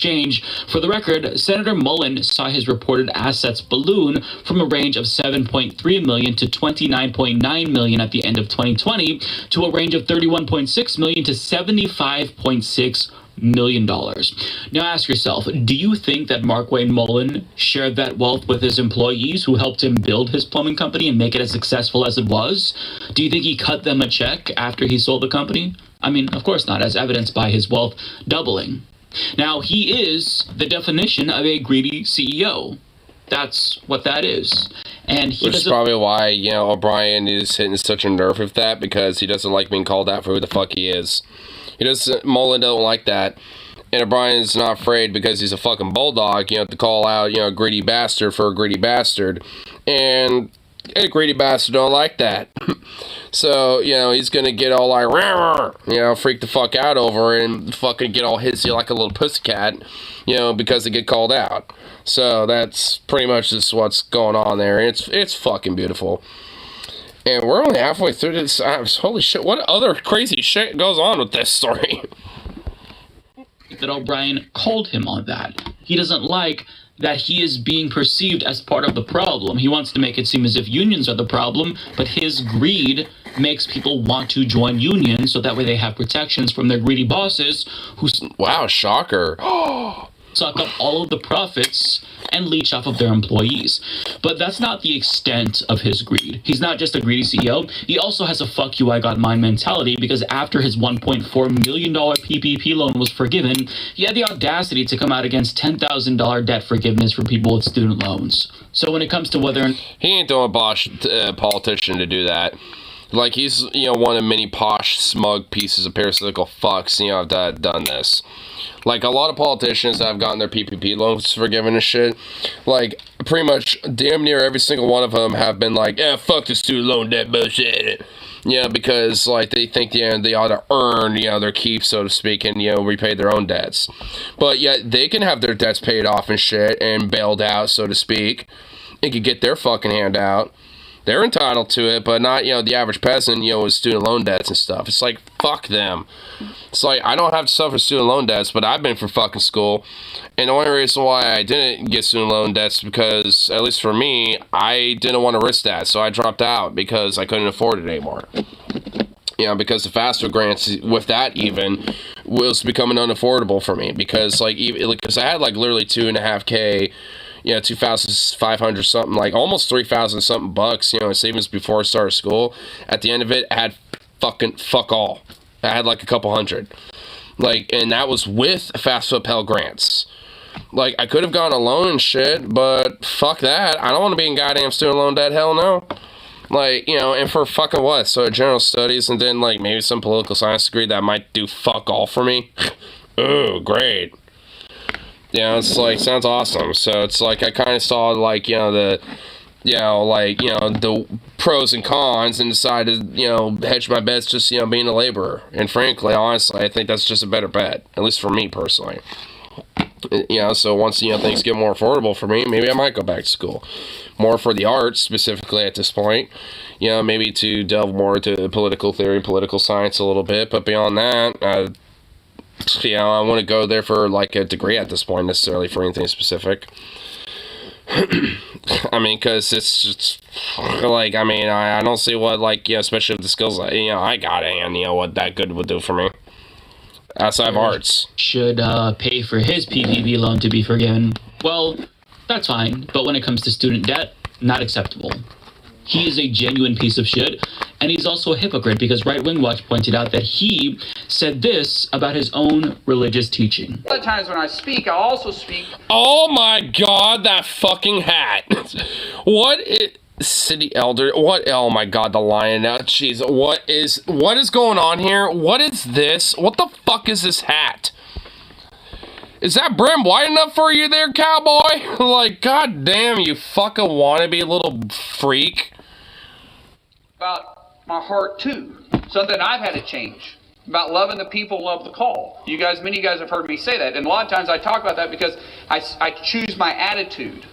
for the record, Senator Mullen saw his reported assets balloon from a range of $7.3 million to $29.9 million at the end of 2020 to a range of $31.6 million to $75.6 million. Now ask yourself, do you think that Mark Wayne Mullen shared that wealth with his employees who helped him build his plumbing company and make it as successful as it was? Do you think he cut them a check after he sold the company? I mean, of course not, as evidenced by his wealth doubling. Now, he is the definition of a greedy CEO. That's what that is. And he Which is probably why, you know, O'Brien is hitting such a nerve with that, because he doesn't like being called out for who the fuck he is. Mullen don't like that. And O'Brien's not afraid because he's a fucking bulldog, you know, to call out, you know, a greedy bastard for a greedy bastard. And a greedy bastard don't like that. So, you know, he's gonna get all like, you know, freak the fuck out over it and fucking get all hissy like a little pussycat, you know, because they get called out. So that's pretty much just what's going on there. It's fucking beautiful. And we're only halfway through this. Holy shit, what other crazy shit goes on with this story? That O'Brien called him on that. He doesn't like that he is being perceived as part of the problem. He wants to make it seem as if unions are the problem, but his greed makes people want to join unions so that way they have protections from their greedy bosses who... Wow, shocker. suck up all of the profits and leech off of their employees. But that's not the extent of his greed. He's not just a greedy CEO. He also has a fuck you, I got mine mentality, because after his $1.4 million PPP loan was forgiven, he had the audacity to come out against $10,000 debt forgiveness for people with student loans. So when it comes to whether... He ain't doing a politician to do that. Like, he's, you know, one of many posh, smug pieces of parasitical fucks, you know, have done this. Like, a lot of politicians that have gotten their PPP loans forgiven and shit, like, pretty much damn near every single one of them have been like, yeah, fuck the student loan debt bullshit. Yeah, because, like, they think, you know, they ought to earn, you know, their keep, so to speak, and, you know, repay their own debts. But yet, they can have their debts paid off and shit, and bailed out, so to speak, and can get their fucking handout. They're entitled to it, but not, you know, the average peasant, you know, with student loan debts and stuff. It's like, fuck them. It's like, I don't have to suffer student loan debts, but I've been for fucking school. And the only reason why I didn't get student loan debts because, at least for me, I didn't want to risk that. So I dropped out because I couldn't afford it anymore. You know, because the FAFSA grants with that even was becoming unaffordable for me. Because, like, because I had, like, literally $2.5K, you know, 2,500 something, like almost 3,000 something bucks, you know, in savings before I started school. At the end of it, I had fuck all. I had like a couple hundred. Like, and that was with FAFSA Pell Grants. Like, I could have gone alone and shit, but fuck that. I don't want to be in goddamn student loan debt, hell no. Like, you know, and for fucking what? So general studies and then, like, maybe some political science degree that might do fuck all for me. Ooh, great. You know, it's like, sounds awesome. So it's like, I kind of saw, like, you know, the pros and cons and decided, you know, hedge my bets just, you know, being a laborer. And frankly, honestly, I think that's just a better bet, at least for me personally. You know, so once, you know, things get more affordable for me, maybe I might go back to school. More for the arts, specifically at this point. You know, maybe to delve more into political theory and political science a little bit. But beyond that, you know, I want to go there for, like, a degree at this point, necessarily for anything specific. I mean, because it's just, like, I mean, I don't see what, like, you know, especially with the skills, you know, I got it, and, you know, what that good would do for me. Outside of arts. Should pay for his PPP loan to be forgiven. Well, that's fine, but when it comes to student debt, not acceptable. He is a genuine piece of shit, and he's also a hypocrite because Right Wing Watch pointed out that he said this about his own religious teaching. A lot of times when I speak, I also speak... Oh my god, that fucking hat. What is... City elder, what? Oh my god, the lion now. Jeez, what is going on here? What is this? What the fuck is this hat? Is that brim wide enough for you there, cowboy? Like, god damn, you fucking wannabe little freak. About my heart too. Something I've had to change. About loving the people, love the call. Many of you guys have heard me say that. And a lot of times I talk about that because I choose my attitude.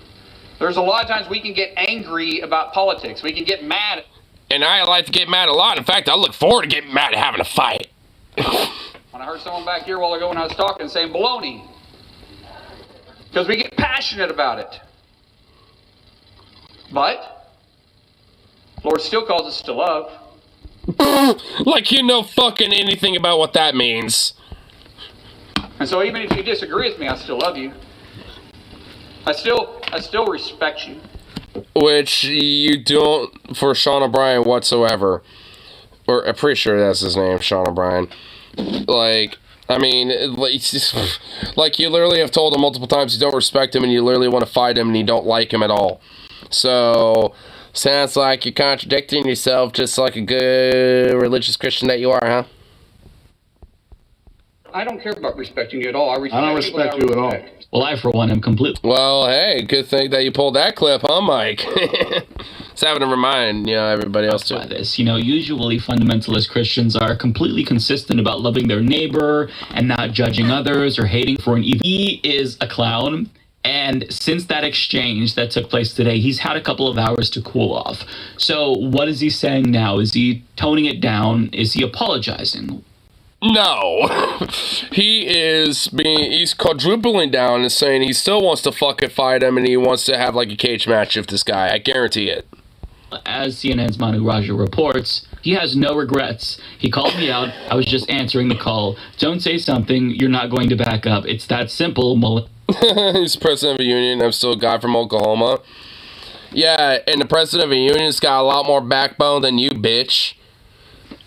There's a lot of times we can get angry about politics. We can get mad. And I like to get mad a lot. In fact, I look forward to getting mad at having a fight. When I heard someone back here a while ago when I was talking saying baloney. Because we get passionate about it. But Lord still calls us to love. Like you know fucking anything about what that means. And so even if you disagree with me, I still love you. I still respect you. Which you don't for Sean O'Brien whatsoever. Or I'm pretty sure that's his name, Sean O'Brien. Like, I mean, like you literally have told him multiple times you don't respect him and you literally want to fight him and you don't like him at all. So, sounds like you're contradicting yourself just like a good religious Christian that you are, huh? I don't care about respecting you at all. I don't respect you at all. Well, I, for one, am completely... Well, hey, good thing that you pulled that clip, huh, Mike? It's having to remind, you know, everybody else, too. By this. You know, usually fundamentalist Christians are completely consistent about loving their neighbor and not judging others or hating for an evil. He is a clown, and since that exchange that took place today, he's had a couple of hours to cool off. So what is he saying now? Is he toning it down? Is he apologizing? No. He's quadrupling down and saying he still wants to fucking fight him and he wants to have like a cage match with this guy. I guarantee it. As CNN's Manu Raja reports, he has no regrets. He called me out. I was just answering the call. Don't say something you're not going to back up. It's that simple. He's president of a union. I'm still a guy from Oklahoma. Yeah, and the president of a union's got a lot more backbone than you, bitch.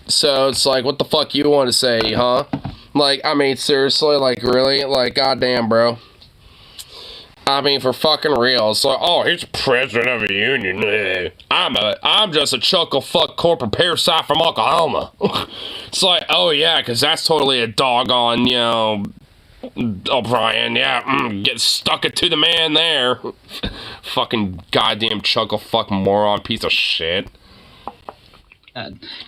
So it's like, what the fuck you want to say, huh? Like, I mean, seriously, like, really? Like, goddamn, bro. I mean, for fucking real. It's like, oh, he's president of a union. I'm just a chuckle fuck corporate parasite from Oklahoma. It's like, oh yeah, because that's totally a doggone, you know, O'Brien, yeah, get stuck it to the man there. Fucking goddamn chuckle fuck moron piece of shit.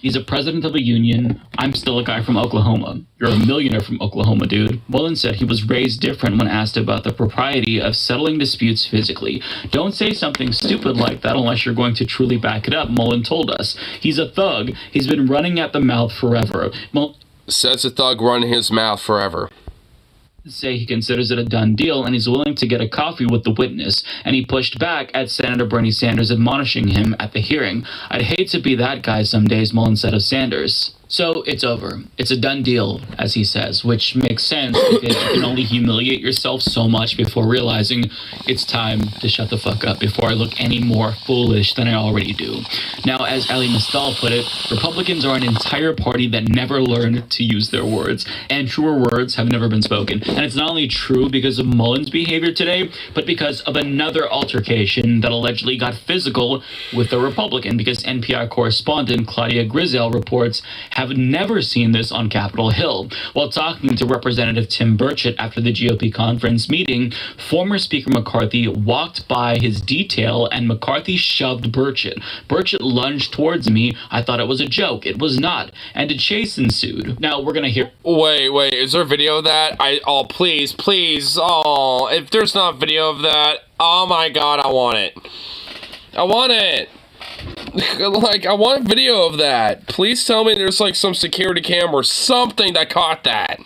He's a president of a union. I'm still a guy from Oklahoma. You're a millionaire from Oklahoma, dude. Mullen said he was raised different when asked about the propriety of settling disputes physically. Don't say something stupid like that unless you're going to truly back it up, Mullen told us. He's a thug. He's been running at the mouth forever. Says a thug running his mouth forever. Say he considers it a done deal and he's willing to get a coffee with the witness, and he pushed back at Senator Bernie Sanders admonishing him at the hearing. I'd hate to be that guy some days, Mullen said of Sanders. So it's over. It's a done deal, as he says, which makes sense because you can only humiliate yourself so much before realizing it's time to shut the fuck up before I look any more foolish than I already do. Now, as Ali Mistal put it, Republicans are an entire party that never learned to use their words, and truer words have never been spoken. And it's not only true because of Mullen's behavior today, but because of another altercation that allegedly got physical with the Republican, because NPR correspondent Claudia Grisel reports have never seen this on Capitol Hill. While talking to Representative Tim Burchett after the GOP conference meeting, former Speaker McCarthy walked by his detail and McCarthy shoved Burchett. Burchett lunged towards me. I thought it was a joke. It was not. And a chase ensued. Now, we're going to hear... Wait, is there video of that? Oh, please, oh, if there's not video of that, oh my god, I want it. I want it. Like, I want a video of that. Please tell me there's, like, some security camera or something that caught that.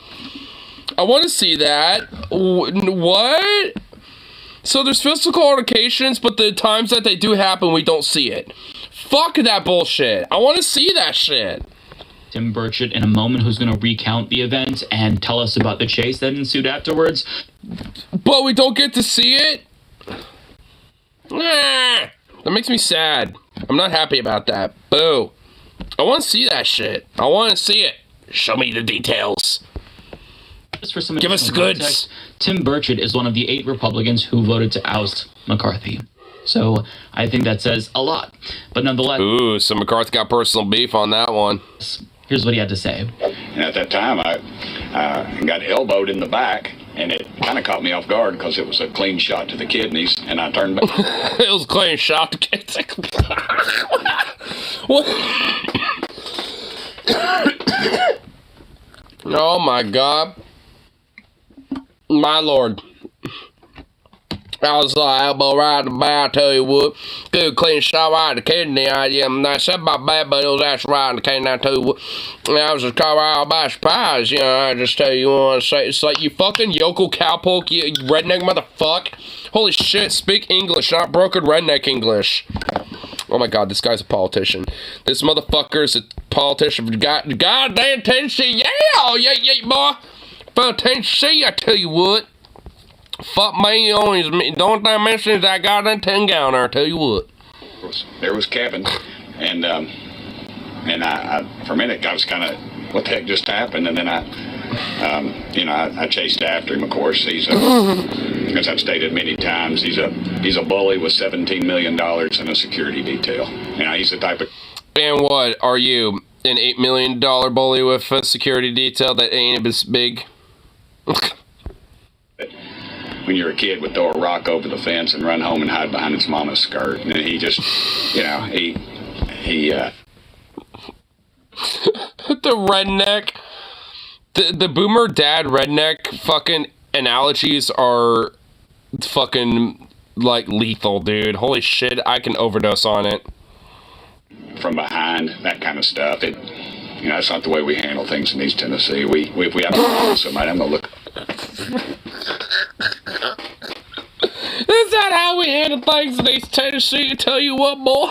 I want to see that. What? So there's physical altercations, but the times that they do happen, we don't see it. Fuck that bullshit. I want to see that shit. Tim Burchett in a moment, who's going to recount the event and tell us about the chase that ensued afterwards. But we don't get to see it? Nah, that makes me sad. I'm not happy about that. Boo. I want to see that shit. I want to see it. Show me the details. Just for some Give us the goods. Context, Tim Burchett is one of the 8 Republicans who voted to oust McCarthy. So I think that says a lot. But nonetheless... Ooh, so McCarthy got personal beef on that one. Here's what he had to say. And at that time, I got elbowed in the back, and it kind of caught me off guard because it was a clean shot to the kidneys, and I turned back. It was a clean shot to kidneys. What? Oh my god. My lord. I was like, elbow right in the back, I tell you what. Good clean shot right in the kidney. I said my bad, but it was actually right in the kidney, I tell you what. And I was just caught right by surprise, you know. I just tell you what I say. It's like, you fucking yokel cowpoke, you redneck motherfucker. Holy shit, speak English, not broken redneck English. Oh my god, this guy's a politician. This motherfucker is a politician from goddamn Tennessee. Yeah, boy. From Tennessee, I tell you what. Fuck me, the only thing I mention is that goddamn 10 gallon, I tell you what. There was Kevin, and I for a minute I was kind of, what the heck just happened? And then I chased after him. Of course, he's as I've stated many times, he's a bully with $17 million in a security detail. You know, he's the type of. And what are you, an $8 million bully with a security detail that ain't as big? When you're a kid, would throw a rock over the fence and run home and hide behind his mama's skirt. And he just, you know, he the redneck, the boomer dad redneck fucking analogies are fucking, like, lethal, dude. Holy shit, I can overdose on it. From behind, that kind of stuff. You know, that's not the way we handle things in East Tennessee. If we have a problem with somebody, I'm gonna look. Is that how we handle things in East Tennessee? I tell you what, boy.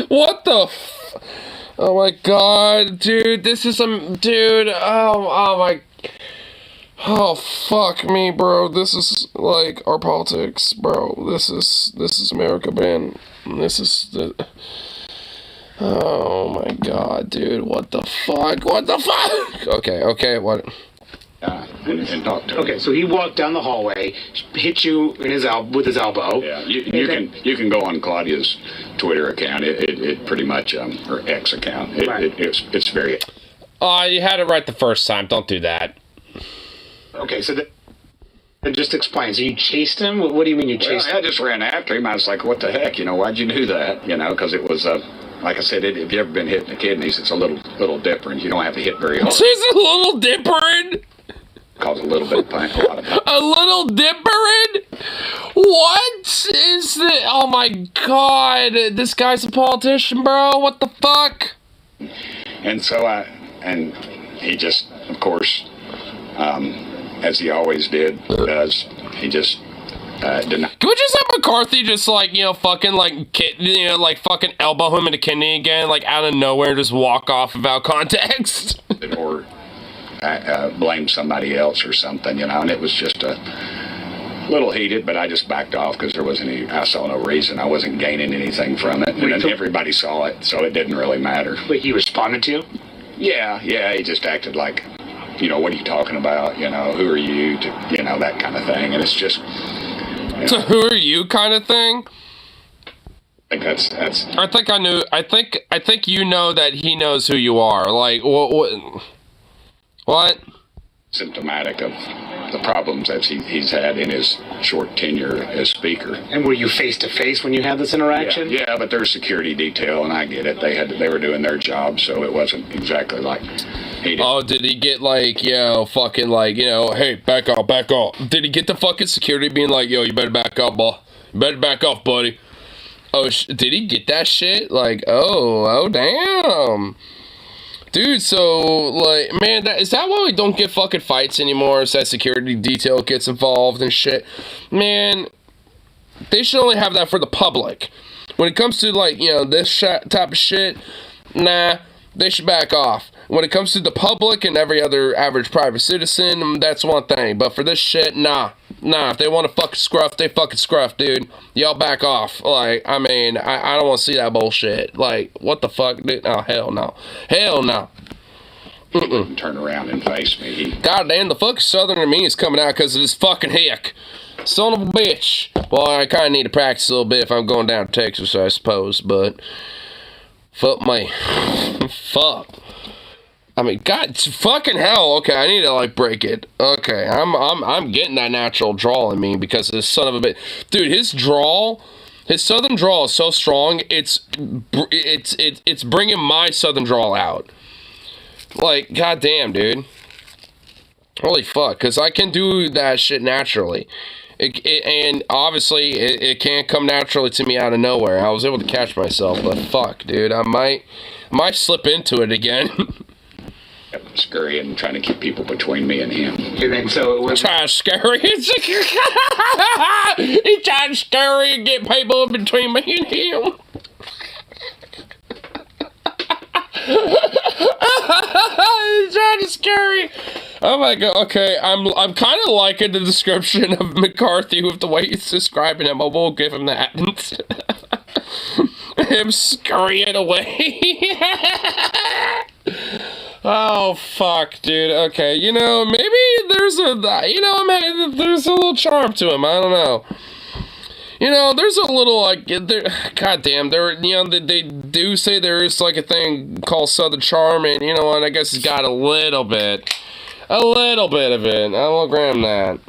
What the oh my god, dude. This is some dude. Oh my. Oh fuck me, bro. This is like our politics, bro. This is America, man. This is the. Oh my god, dude. What the fuck? What the fuck? Okay, what? And talk to him. Okay, so he walked down the hallway, hit you in with his elbow. Yeah, you can go on Claudia's Twitter account. It pretty much her X account. It's very. You had it right the first time. Don't do that. Okay, so just explain. So you chased him? What do you mean you chased him? I just ran after him. I was like, what the heck? You know, why'd you do that? You know, because it was like I said, if you've ever been hit in the kidneys, it's a little different. You don't have to hit very hard. She's a little different. Cause a little bit of pain, a lot of pain. A little different? What is the? Oh my god! This guy's a politician, bro. What the fuck? And so he just, of course, as he always does, he just denied. Can we just have McCarthy just like, fucking like, like fucking elbow him in the kidney again, like out of nowhere, just walk off without context? Or blame somebody else or something, and it was just a little heated, but I just backed off because I saw no reason. I wasn't gaining anything from it, and then everybody saw it, so it didn't really matter. But he responded to you? Yeah, he just acted like, what are you talking about? Who are you? That kind of thing, and it's just. So who are you kind of thing? I think that's. I think I knew. I think you know that he knows who you are. Like what? Symptomatic of the problems that he's had in his short tenure as speaker. And were you face to face when you had this interaction? Yeah, but there's security detail, and I get it. They were doing their job, so it wasn't exactly like he did. Oh, did he get like, fucking like, hey, back off. Did he get the fucking security being like, yo, you better back up, boy. You better back off, buddy. Oh, did he get that shit? Like, oh, damn. Dude, so, like, man, is that why we don't get fucking fights anymore? Is that security detail gets involved and shit? Man, they should only have that for the public. When it comes to, like, this type of shit, nah, they should back off. When it comes to the public and every other average private citizen, that's one thing. But for this shit, nah. If they want to fucking scruff, they fucking scruff, dude. Y'all back off. Like, I mean, I don't want to see that bullshit. Like, what the fuck, dude? Oh, hell no. Hell no. Mm-mm. Turn around and face me. God damn, the fucking Southern in me is coming out because of this fucking hick. Son of a bitch. Well, I kind of need to practice a little bit if I'm going down to Texas, I suppose, but fuck me. Fuck. I mean, God, fucking hell. Okay, I need to like break it. Okay, I'm getting that natural drawl in me because of this son of a bitch. Dude, his Southern drawl is so strong. It's bringing my Southern drawl out. Like, goddamn, dude. Holy fuck, because I can do that shit naturally. And obviously, it can't come naturally to me out of nowhere. I was able to catch myself, but fuck, dude, I might slip into it again. Scurrying and trying to keep people between me and him. And then so it was trying to scurry. He tried to scurry and get people between me and him. He's trying to scurry. Oh my god. Okay, I'm kind of liking the description of McCarthy with the way he's describing him. I will give him that. Him scurrying away. Oh, fuck, dude. Okay, maybe there's there's a little charm to him. I don't know. There's a little, like, goddamn, they do say there is, like, a thing called Southern Charm, and, and I guess it's got a little bit of it. I will grant him that.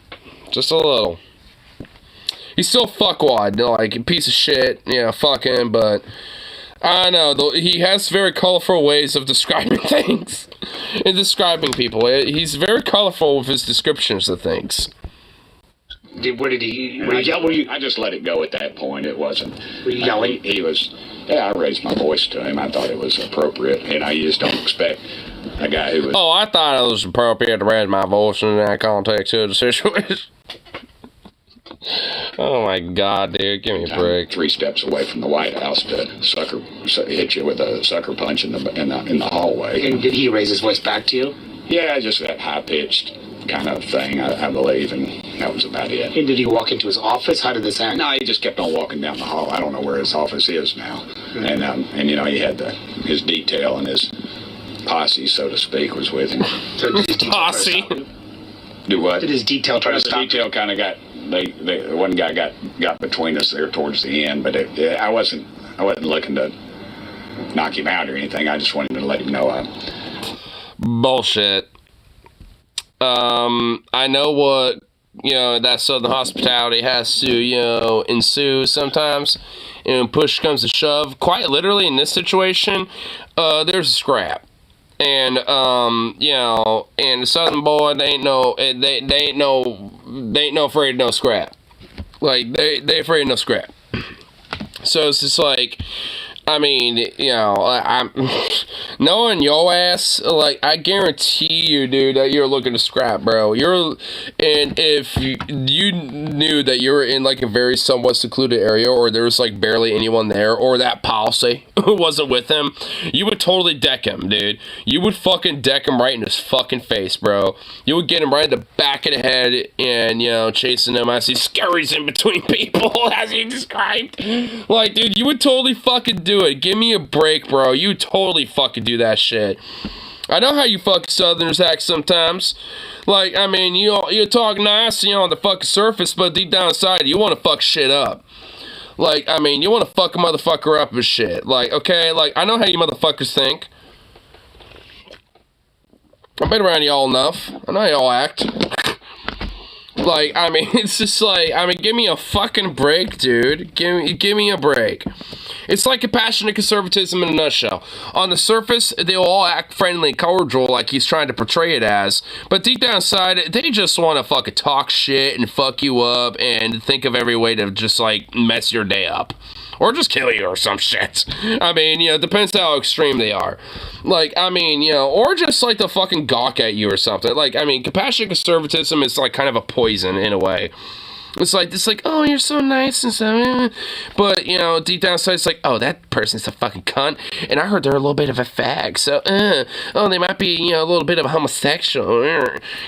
Just a little. He's still fuckwad, like, a piece of shit, fuck him, but I don't know, he has very colorful ways of describing things and describing people. He's very colorful with his descriptions of things. I just let it go at that point. It wasn't. Were you yelling? I raised my voice to him. I thought it was appropriate, and I just don't expect a guy who was. Oh, I thought it was appropriate to raise my voice in that context of the situation. Oh my god, dude, give me a break. 3 steps away from the White House to hit you with a sucker punch in the hallway. And did he raise his voice back to you? Yeah, just that high-pitched kind of thing, I believe, and that was about it. And did he walk into his office? How did this happen? No, he just kept on walking down the hall. I don't know where his office is now. Mm-hmm. And he had his detail and his posse, so to speak, was with him. So did his posse? Do what? Did his detail try to stop? The detail kind of got. One guy got between us there towards the end, but I wasn't looking to knock him out or anything. I just wanted to let him know. Bullshit. I know what that Southern hospitality has to ensue sometimes. And push comes to shove. Quite literally in this situation, there's a scrap. And and the Southern boy, they ain't no afraid of no scrap. Like they afraid of no scrap. So it's just like, I mean, knowing your ass, like, I guarantee you, dude, that you're looking to scrap, bro. And if you knew that you were in, like, a very somewhat secluded area, or there was, like, barely anyone there, or that policy wasn't with him, you would totally deck him, dude. You would fucking deck him right in his fucking face, bro. You would get him right in the back of the head and, you know, chasing him as he scurries in between people, as he described. Like, dude, you would totally fucking do it. Give me a break, bro. You would totally fucking do that shit. I know how you fucking Southerners act sometimes. Like, I mean, you talk nice, you know, on the fucking surface, but deep down inside, you want to fuck shit up. Like, I mean, you want to fuck a motherfucker up and shit. Like, okay, like, I know how you motherfuckers think. I've been around y'all enough. I know how y'all act. Like, I mean, it's just like, I mean, give me a fucking break, dude. Give me a break. It's like compassionate conservatism in a nutshell. On the surface, they'll all act friendly and cordial like he's trying to portray it as, but deep down inside, they just want to fucking talk shit and fuck you up and think of every way to just, like, mess your day up. Or just kill you or some shit. I mean, you know, depends how extreme they are. Like, I mean, you know, or just like to fucking gawk at you or something. Like, I mean, compassionate conservatism is like kind of a poison in a way. It's like, oh, you're so nice and so, but, you know, deep down inside, it's like, oh, that person's a fucking cunt, and I heard they're a little bit of a fag, so, oh, they might be, you know, a little bit of a homosexual,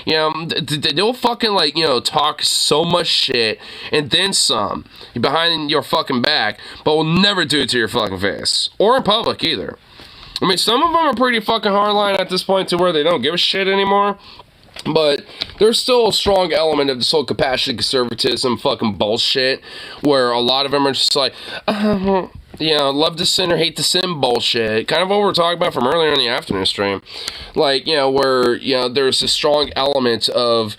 you know, they'll fucking, like, you know, talk so much shit, and then some, behind your fucking back, but will never do it to your fucking face, or in public, either. I mean, some of them are pretty fucking hardline at this point to where they don't give a shit anymore. But there's still a strong element of this whole compassionate conservatism fucking bullshit, where a lot of them are just like, you know, love to sin or hate to sin bullshit. Kind of what we were talking about from earlier in the afternoon stream. Like, you know, where, you know, there's a strong element of,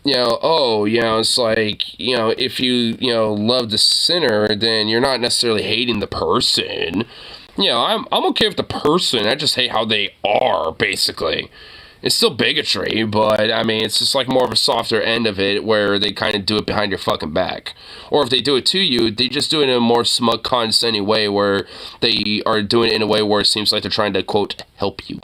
you know, oh, you know, it's like, you know, if you know, love the sinner, then you're not necessarily hating the person. You know, I'm okay with the person, I just hate how they are, basically. It's still bigotry, but, I mean, it's just like more of a softer end of it where they kind of do it behind your fucking back. Or if they do it to you, they just do it in a more smug, condescending way where they are doing it in a way where it seems like they're trying to, quote, help you.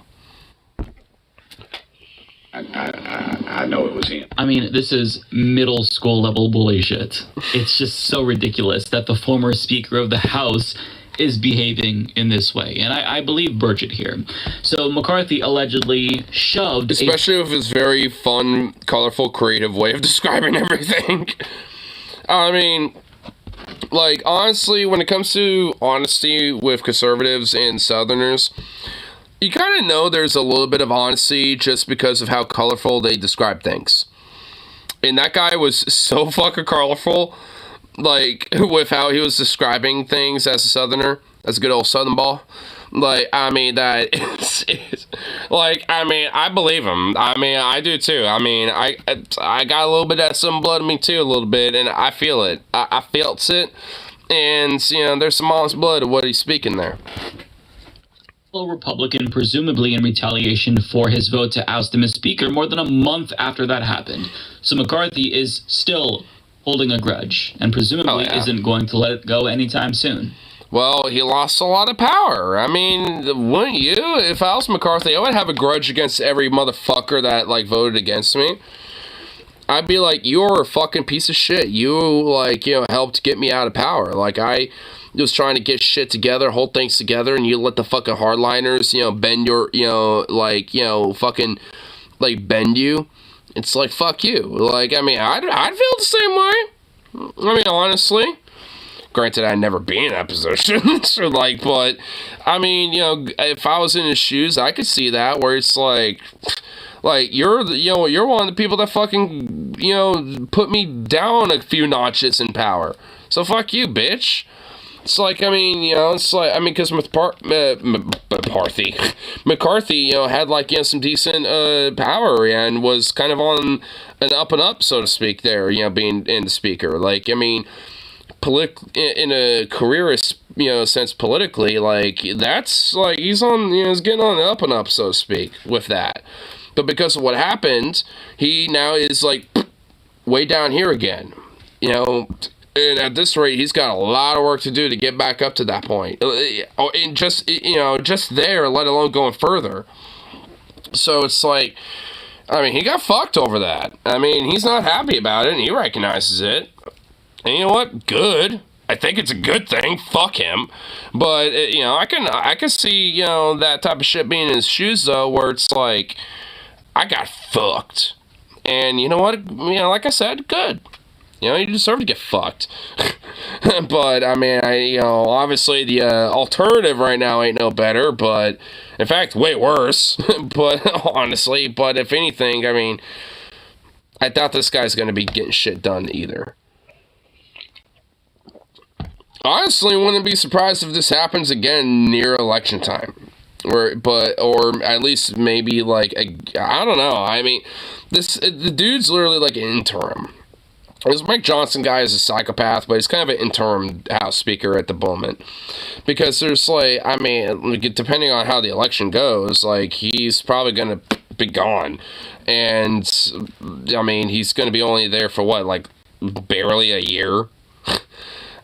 I know it was him. I mean, this is middle school level bully shit. It's just so ridiculous that the former Speaker of the House is behaving in this way, and I believe Burchett here. So McCarthy allegedly shoved, especially with his very fun, colorful, creative way of describing everything. I mean, like, honestly, when it comes to honesty with conservatives and Southerners, you kind of know there's a little bit of honesty just because of how colorful they describe things. And that guy was so fucking colorful, like, with how he was describing things as a Southerner, as a good old Southern ball. Like, I mean, that is like, I mean, I believe him. I mean, I do too. I mean, I got a little bit of that Southern blood in me too, a little bit, and I feel it. I felt it, and, you know, there's some honest blood of what he's speaking there. Republican, presumably in retaliation for his vote to oust him as Speaker more than a month after that happened. So McCarthy is still holding a grudge, and presumably isn't going to let it go anytime soon. Well, he lost a lot of power. I mean, wouldn't you? If I was McCarthy, I would have a grudge against every motherfucker that, like, voted against me. I'd be like, you're a fucking piece of shit. You, like, you know, helped get me out of power. Like, I was trying to get shit together, hold things together, and you let the fucking hardliners, you know, bend your, you know, like, you know, fucking, like, bend you. It's like, fuck you. Like, I mean, I'd feel the same way. I mean, honestly. Granted, I'd never be in that position. So, like, but, I mean, you know, if I was in his shoes, I could see that, where it's like, you're one of the people that fucking, you know, put me down a few notches in power. So, fuck you, bitch. It's like, I mean, you know, it's like, I mean, because McCarthy, you know, had, like, you know, some decent power and was kind of on an up and up, so to speak, there, you know, being in the Speaker. Like, I mean, in a careerist, you know, sense politically, like, that's, like, he's on, you know, he's getting on the up and up, so to speak, with that. But because of what happened, he now is, like, way down here again. You know, And at this rate, he's got a lot of work to do to get back up to that point. And just, just there, let alone going further. So it's like, I mean, he got fucked over that. I mean, he's not happy about it, and he recognizes it. And you know what? Good. I think it's a good thing. Fuck him. But, I can see, that type of shit being in his shoes, though, where it's like, I got fucked. And you know what? Like I said, good. You deserve to get fucked. But, I mean, obviously the alternative right now ain't no better, but, in fact, way worse. But, honestly, if anything, I mean, I doubt this guy's going to be getting shit done either. Honestly, wouldn't be surprised if this happens again near election time. Or at least maybe, like, I don't know. I mean, the dude's literally like an interim. This Mike Johnson guy is a psychopath, but he's kind of an interim House Speaker at the moment. Because there's, like, I mean, depending on how the election goes, like, he's probably going to be gone. And, I mean, he's going to be only there for, what, like, barely a year?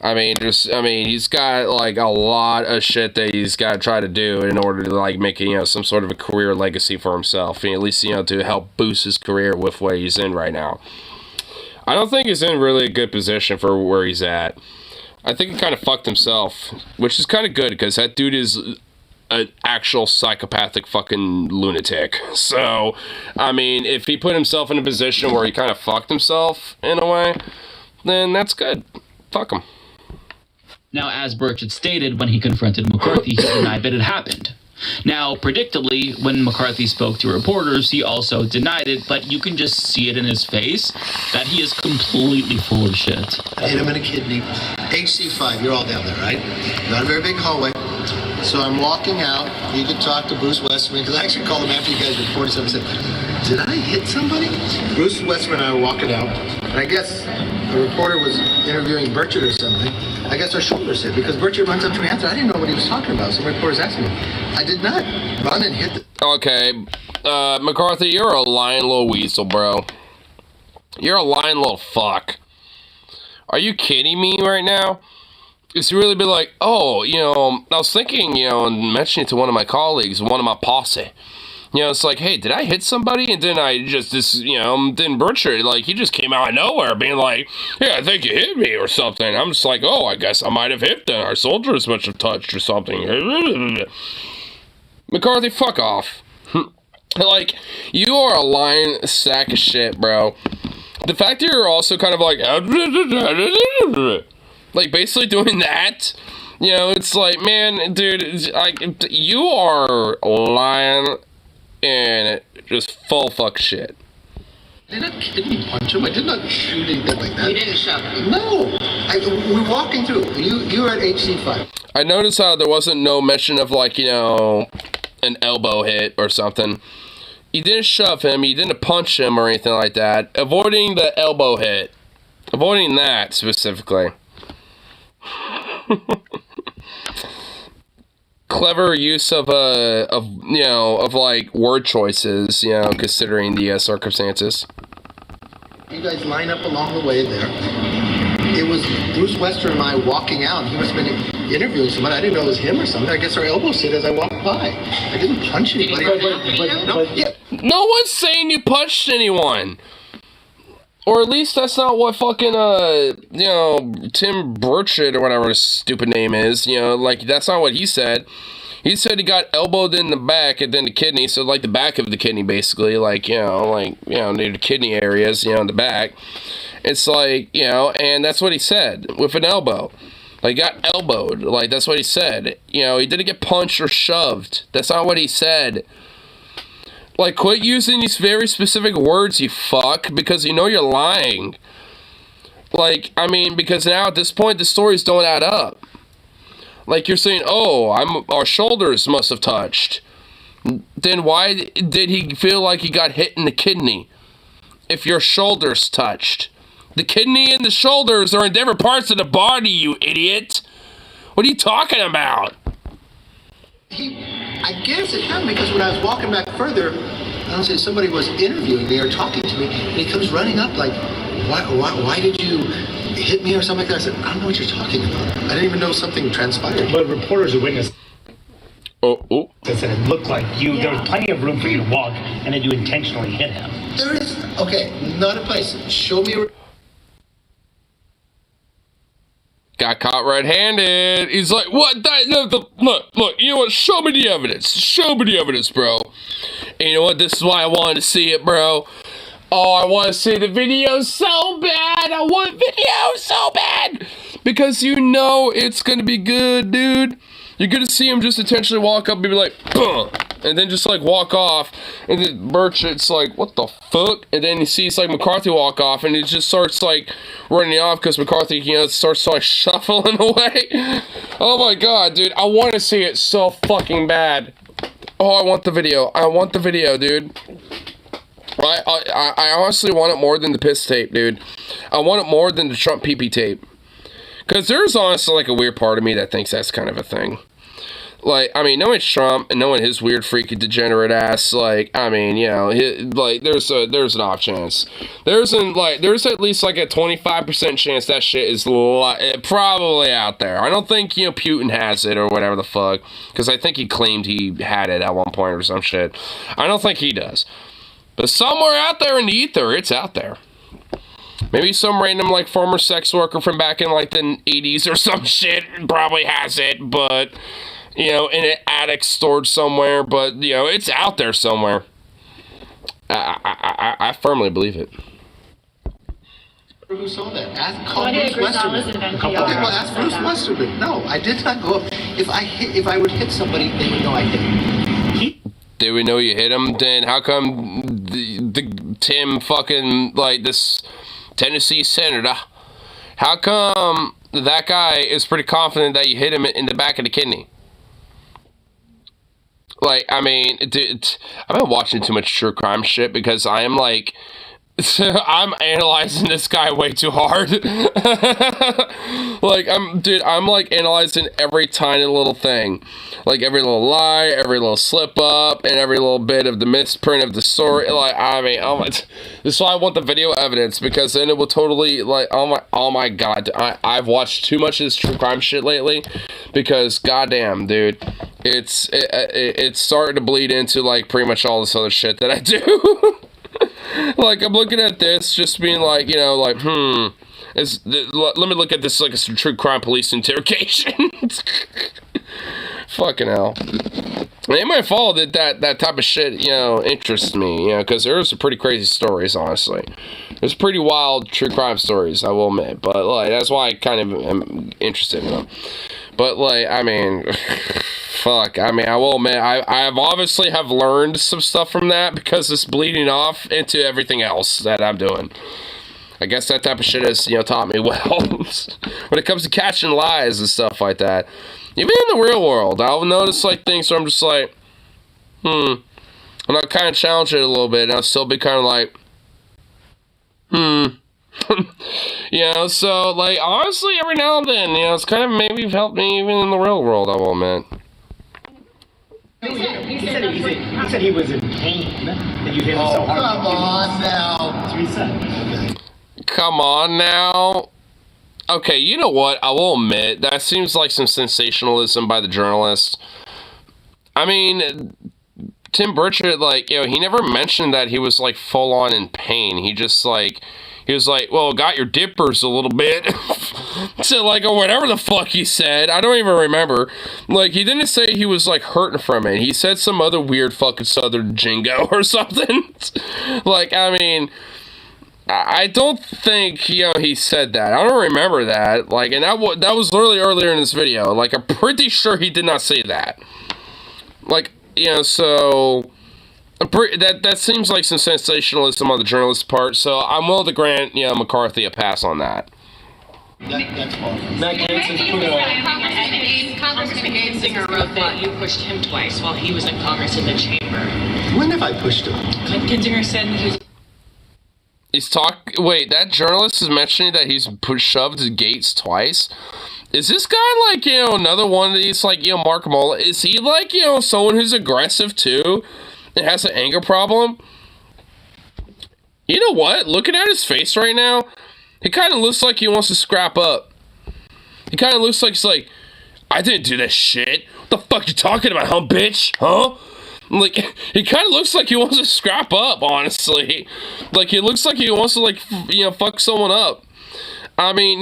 I mean, he's got, like, a lot of shit that he's got to try to do in order to, like, make, some sort of a career legacy for himself. And at least, to help boost his career with what he's in right now. I don't think he's in really a good position for where he's at. I think he kind of fucked himself, which is kind of good, because that dude is an actual psychopathic fucking lunatic. So, I mean, if he put himself in a position where he kind of fucked himself, in a way, then that's good. Fuck him. Now, as Birch had stated, when he confronted McCarthy, he denied that it happened. Now, predictably, when McCarthy spoke to reporters, he also denied it, but you can just see it in his face that he is completely full of shit. I hit him in the kidney. HC5, you're all down there, right? Not a very big hallway. So I'm walking out. You can talk to Bruce Westerman, because I actually called him after you guys reported something. I said, did I hit somebody? Bruce Westerman and I were walking out, and I guess the reporter was interviewing Burchett or something. I guess our shoulders hit, because Burchett runs up to me after. I didn't know what he was talking about. Some reporters asked me. I did not run and hit the... Okay, McCarthy, you're a lying little weasel, bro. You're a lying little fuck. Are you kidding me right now? It's really be like, oh, I was thinking, and mentioning it to one of my colleagues, one of my posse. It's like, hey, did I hit somebody? And then then Burchett, like, he just came out of nowhere being like, yeah, I think you hit me or something. I'm just like, oh, I guess I might have hit them. Our soldiers must have touched or something. McCarthy, fuck off. Like, you are a lying sack of shit, bro. The fact that you're also kind of like basically doing that, it's like, man, dude, you are lying and just full fuck shit. I did not kidney punch him. I did not shoot anything like that. You didn't shove him? No. We're walking through. You were at HC5. I noticed how there wasn't no mention of, like, an elbow hit or something. You didn't shove him. You didn't punch him or anything like that. Avoiding the elbow hit. Avoiding that specifically. Clever use of like word choices, considering the circumstances. You guys line up along the way there. It was Bruce Wester and I walking out. He must have been interviewing somebody. I didn't know it was him or something. I guess our elbows hit as I walked by. I didn't punch anybody. No one's saying you punched anyone. Or at least that's not what fucking, Tim Burchett or whatever his stupid name is, that's not what he said. He said he got elbowed in the back and then the kidney, so like the back of the kidney basically, near the kidney areas, in the back. It's like, and that's what he said, with an elbow. Like, got elbowed, like, that's what he said. He didn't get punched or shoved. That's not what he said. Like, quit using these very specific words, you fuck, because you're lying. Like, I mean, because now at this point, the stories don't add up. Like, you're saying, oh, our shoulders must have touched. Then why did he feel like he got hit in the kidney? If your shoulders touched. The kidney and the shoulders are in different parts of the body, you idiot. What are you talking about? I guess it happened because when I was walking back further, I don't say somebody was interviewing me or talking to me, and he comes running up like, why did you hit me or something like that? I said, I don't know what you're talking about. I didn't even know something transpired. But reporters are witnesses. Oh. Said it looked like you. There was plenty of room for you to walk, and then you intentionally hit him. There is, okay, not a place. Show me a... Got caught red-handed. He's like, what? Look, you know what? Show me the evidence. Show me the evidence, bro. And you know what? This is why I wanted to see it, bro. Oh, I want to see the video so bad. I want video so bad. Because you know it's going to be good, dude. You're going to see him just intentionally walk up and be like, "Ugh," and then just like walk off. And then Birch, it's like, what the fuck? And then he sees like McCarthy walk off and he just starts like running off because McCarthy, you know, starts like shuffling away. Oh my god, dude. I want to see it so fucking bad. Oh, I want the video. I want the video, dude. I honestly want it more than the piss tape, dude. I want it more than the Trump pee-pee tape. Because there's honestly like a weird part of me that thinks that's kind of a thing. Like, I mean, knowing Trump and knowing his weird, freaky, degenerate ass, like, I mean, you know, like, there's an off chance. There's at least like a 25% chance that shit is probably out there. I don't think, you know, Putin has it or whatever the fuck. Because I think he claimed he had it at one point or some shit. I don't think he does. But somewhere out there in the ether, it's out there. Maybe some random, like, former sex worker from back in, like, the 80s or some shit probably has it, but, you know, in an attic stored somewhere, but, you know, it's out there somewhere. I firmly believe it. Who saw that? Call Bruce Westerman. Okay, well, ask Bruce Westerman. No, I did not go up. If I would hit somebody, they would know I hit them. They would know you hit him, then how come the Tim fucking, like, this Tennessee senator, how come that guy is pretty confident that you hit him in the back of the kidney? Like, I mean, dude, I've been watching too much true crime shit because I am like, I'm analyzing this guy way too hard. Like, I'm like analyzing every tiny little thing. Like every little lie, every little slip up, and every little bit of the misprint of the story. Like, I mean, oh my, this is why I want the video evidence, because then it will totally, like, oh my god, I've watched too much of this true crime shit lately, because goddamn, dude, it's starting to bleed into, like, pretty much all this other shit that I do. Like, I'm looking at this, just being like, you know, like, let me look at this like a true crime police interrogation. Fucking hell. It ain't my fault that type of shit, you know, interests me, you know, because there's some pretty crazy stories, honestly. There's pretty wild true crime stories, I will admit, but, like, that's why I kind of am interested in them. But, like, I mean, fuck, I mean, I will admit, I've obviously have learned some stuff from that, because it's bleeding off into everything else that I'm doing. I guess that type of shit has, you know, taught me well. When it comes to catching lies and stuff like that. Even in the real world, I'll notice, like, things where I'm just like, and I'll kind of challenge it a little bit, and I'll still be kind of like, you know, so, like, honestly, every now and then, you know, it's kind of maybe helped me even in the real world, I will admit. He said he was in pain, that you hit him so hard. Come on now. That's what he said. Come on now. Okay, you know what? I will admit, that seems like some sensationalism by the journalist. I mean, Tim Burchett, like, you know, he never mentioned that he was, like, full-on in pain. He just, like, he was like, well, got your dippers a little bit. So, like, or whatever the fuck he said. I don't even remember. Like, he didn't say he was, like, hurting from it. He said some other weird fucking southern jingo or something. Like, I mean, I don't think, you know, he said that. I don't remember that. Like, and that was literally earlier in this video. Like, I'm pretty sure he did not say that. Like, you know, so that seems like some sensationalism on the journalist's part. So I'm willing to grant, you know, McCarthy a pass on that. That's awful. Congressman Gansinger wrote that you pushed him twice while he was in Congress in the chamber. When have I pushed him? Gansinger said he was... Wait, that journalist is mentioning that he's shoved Gates twice? Is this guy, like, you know, another one of these, like, you know, Mark Muller? Is he, like, you know, someone who's aggressive, too? And has an anger problem? You know what? Looking at his face right now, He kind of looks like he wants to scrap up. He kind of looks like he's like, I didn't do this shit. What the fuck you talking about, huh, bitch? Huh? Like, he kind of looks like he wants to scrap up, honestly. Like, he looks like he wants to, like, fuck someone up. I mean,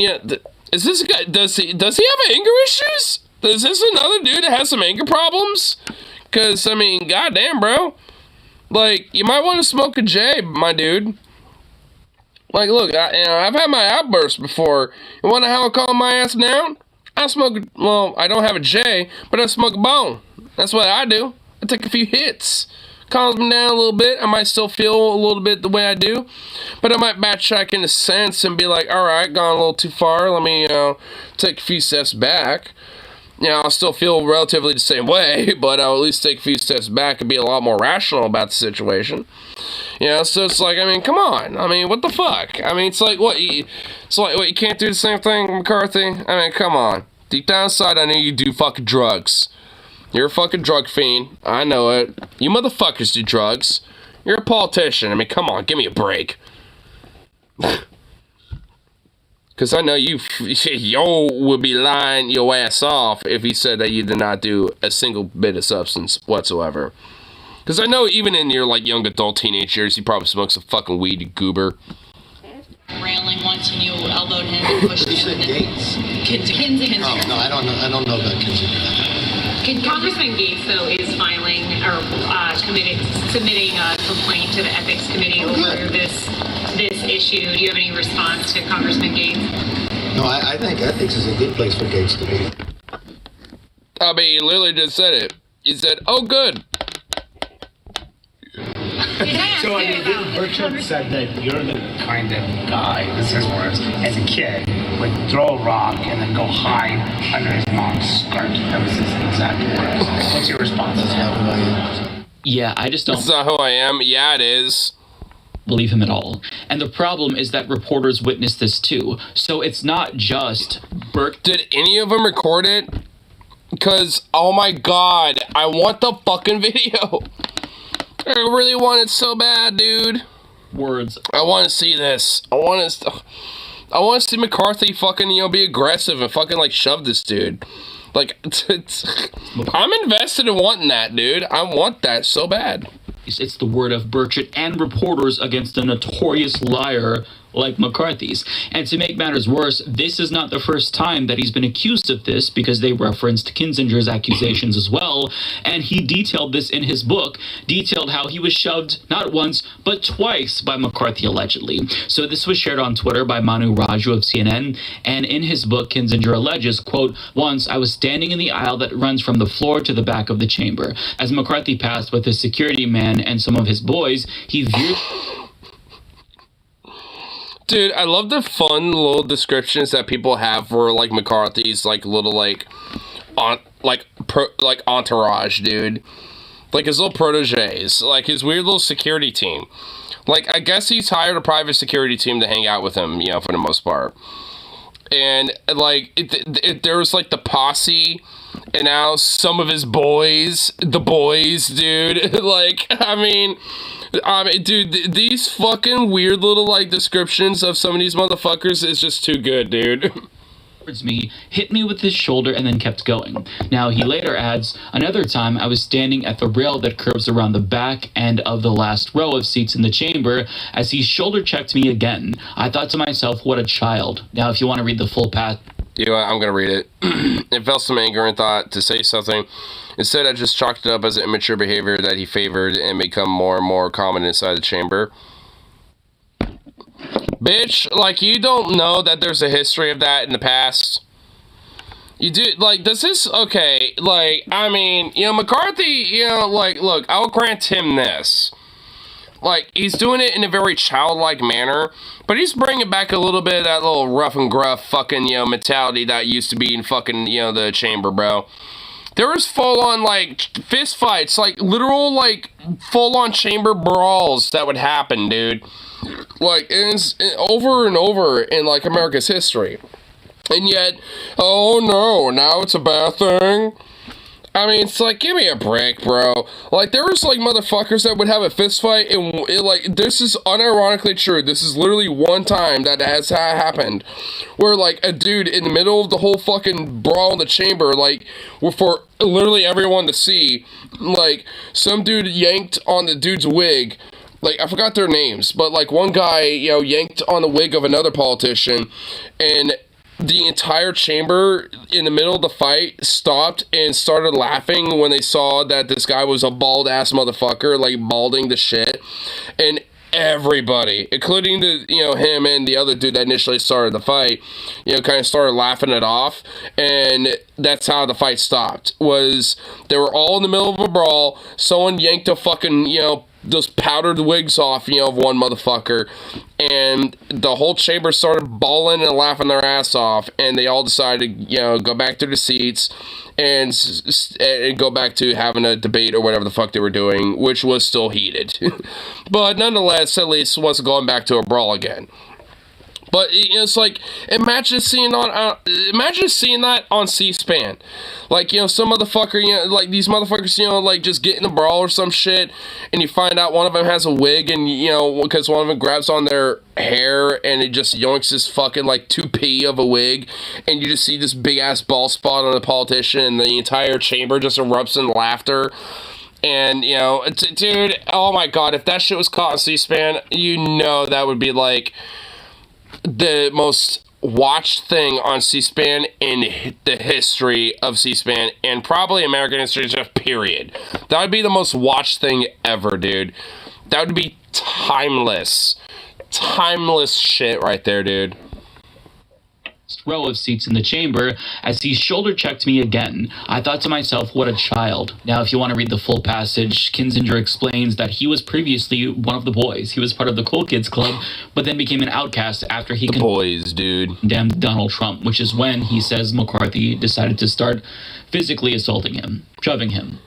is this a guy, does he have anger issues? Is this another dude that has some anger problems? Because, I mean, goddamn, bro. Like, you might want to smoke a J, my dude. Like, look, I've had my outbursts before. You want to how I calm my ass down? I don't have a J, but I smoke a bone. That's what I do. I take a few hits. Calms me down a little bit. I might still feel a little bit the way I do, but I might backtrack into sense and be like, alright, gone a little too far. Let me, take a few steps back. I'll still feel relatively the same way, but I'll at least take a few steps back and be a lot more rational about the situation. So it's like, I mean, come on. I mean, what the fuck? I mean, it's like, what, you can't do the same thing, McCarthy? I mean, come on. Deep down inside, I know you do fucking drugs. You're a fucking drug fiend. I know it. You motherfuckers do drugs. You're a politician. I mean, come on, give me a break. Because I know you would be lying your ass off if he said that you did not do a single bit of substance whatsoever. Because I know even in your, like, young adult teenage years, he probably smokes some fucking weed, you goober. Railing once and you elbowed him and pushed him. You said Gates? Kinzinger. Oh, no, I don't know about Kinzinger. Congressman Gates, though, is filing or submitting a complaint to the Ethics Committee over this issue. Do you have any response to Congressman Gates? No, I think ethics is a good place for Gates to be. I mean, he literally just said it. He said, oh, good. So, I mean, Burchett said that you're the kind of guy, this is his words, as a kid, would throw a rock and then go hide under his mom's skirt. That was his exact words. What's your response to that? Yeah, I just don't... That's not who I am. Yeah, it is. Believe him at all. And the problem is that reporters witnessed this too. So it's not just Burke. Did any of them record it? Because, oh my god, I want the fucking video. I really want it so bad, dude. Words. I want to see this. I want to see McCarthy fucking, be aggressive and fucking, like, shove this dude. Like, I'm invested in wanting that, dude. I want that so bad. It's the word of Burchett and reporters against a notorious liar like McCarthy's. And to make matters worse, this is not the first time that he's been accused of this, because they referenced Kinzinger's accusations as well, and he detailed this in his book, detailed how he was shoved not once, but twice by McCarthy allegedly. So this was shared on Twitter by Manu Raju of CNN, and in his book, Kinzinger alleges, quote, once I was standing in the aisle that runs from the floor to the back of the chamber. As McCarthy passed with his security man and some of his boys, he viewed... Dude, I love the fun little descriptions that people have for, like, McCarthy's, like, little, like, entourage, dude. Like, his little proteges. Like, his weird little security team. Like, I guess he's hired a private security team to hang out with him, for the most part. And, like, there was, like, the posse, and now some of his boys, dude. Like, I mean, dude, these fucking weird little, like, descriptions of some of these motherfuckers is just too good, dude. Towards me, hit me with his shoulder, and then kept going. Now, he later adds, another time I was standing at the rail that curves around the back end of the last row of seats in the chamber as he shoulder checked me again. I thought to myself, what a child. Now, if you want to read the full path... You know what, I'm gonna read it. It felt some anger and thought to say something. Instead, I just chalked it up as an immature behavior that he favored and become more and more common inside the chamber. Bitch, like, you don't know that there's a history of that in the past? You do, like, does this, okay, like, I mean, McCarthy, like, look, I'll grant him this. Like, he's doing it in a very childlike manner, but he's bringing back a little bit of that little rough and gruff fucking, mentality that used to be in fucking, the chamber, bro. There was full-on, like, fist fights, like, literal, like, full-on chamber brawls that would happen, dude. Like, it's over and over in, like, America's history. And yet, oh no, now it's a bad thing? I mean, it's like, give me a break, bro. Like, there was, like, motherfuckers that would have a fist fight, and, like, this is unironically true. This is literally one time that has happened, where, like, a dude in the middle of the whole fucking brawl in the chamber, like, for literally everyone to see, like, some dude yanked on the dude's wig. Like, I forgot their names, but, like, one guy, you know, yanked on the wig of another politician, and the entire chamber in the middle of the fight stopped and started laughing when they saw that this guy was a bald-ass motherfucker, like, balding the shit. And everybody, including the, you know, him and the other dude that initially started the fight, you know, kind of started laughing it off. And that's how the fight stopped, was they were all in the middle of a brawl, someone yanked a fucking, you know, those powdered wigs off, you know, of one motherfucker, and the whole chamber started bawling and laughing their ass off, and they all decided to, you know, go back to the seats and go back to having a debate or whatever the fuck they were doing, which was still heated. But nonetheless, at least wasn't going back to a brawl again. But it's like, imagine seeing that on C-SPAN. Like, you know, some motherfucker, you know, like these motherfuckers, you know, like just get in a brawl or some shit, and you find out one of them has a wig, and, you know, because one of them grabs on their hair and it just yoinks this fucking like toupee of a wig, and you just see this big ass bald spot on the politician, and the entire chamber just erupts in laughter. And, you know, dude, oh my god, if that shit was caught on C-SPAN, you know that would be like the most watched thing on C-SPAN in the history of C-SPAN, and probably American history, just period. That would be the most watched thing ever, dude. That would be timeless. Timeless shit right there, dude. Row of seats in the chamber as he shoulder checked me again. I thought to myself, what a child. Now, if you want to read the full passage, Kinzinger explains that he was previously one of the boys. He was part of the Cool Kids Club, but then became an outcast after he condemned Donald Trump, which is when he says McCarthy decided to start physically assaulting him, shoving him.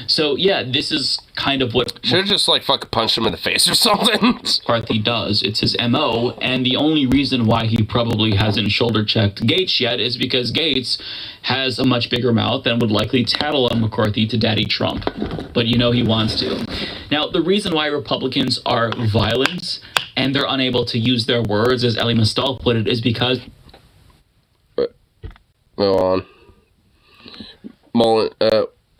So, yeah, this is kind of what... Should have just, like, fucking punched him in the face or something. McCarthy does. It's his MO, and the only reason why he probably hasn't shoulder-checked Gates yet is because Gates has a much bigger mouth and would likely tattle on McCarthy to Daddy Trump. But you know he wants to. Now, the reason why Republicans are violent and they're unable to use their words, as Elie Mystal put it, is because... Go on. Mullen,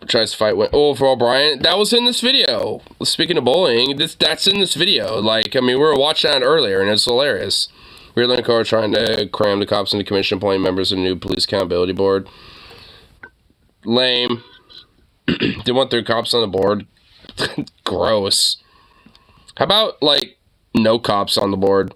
tries to fight for O'Brien. That was in this video. Speaking of bullying, that's in this video. Like, I mean, we were watching that earlier, and it's hilarious. Rear car trying to cram the cops into commission, appointing members of the new police accountability board. Lame. They want their cops on the board. Gross. How about, like, no cops on the board?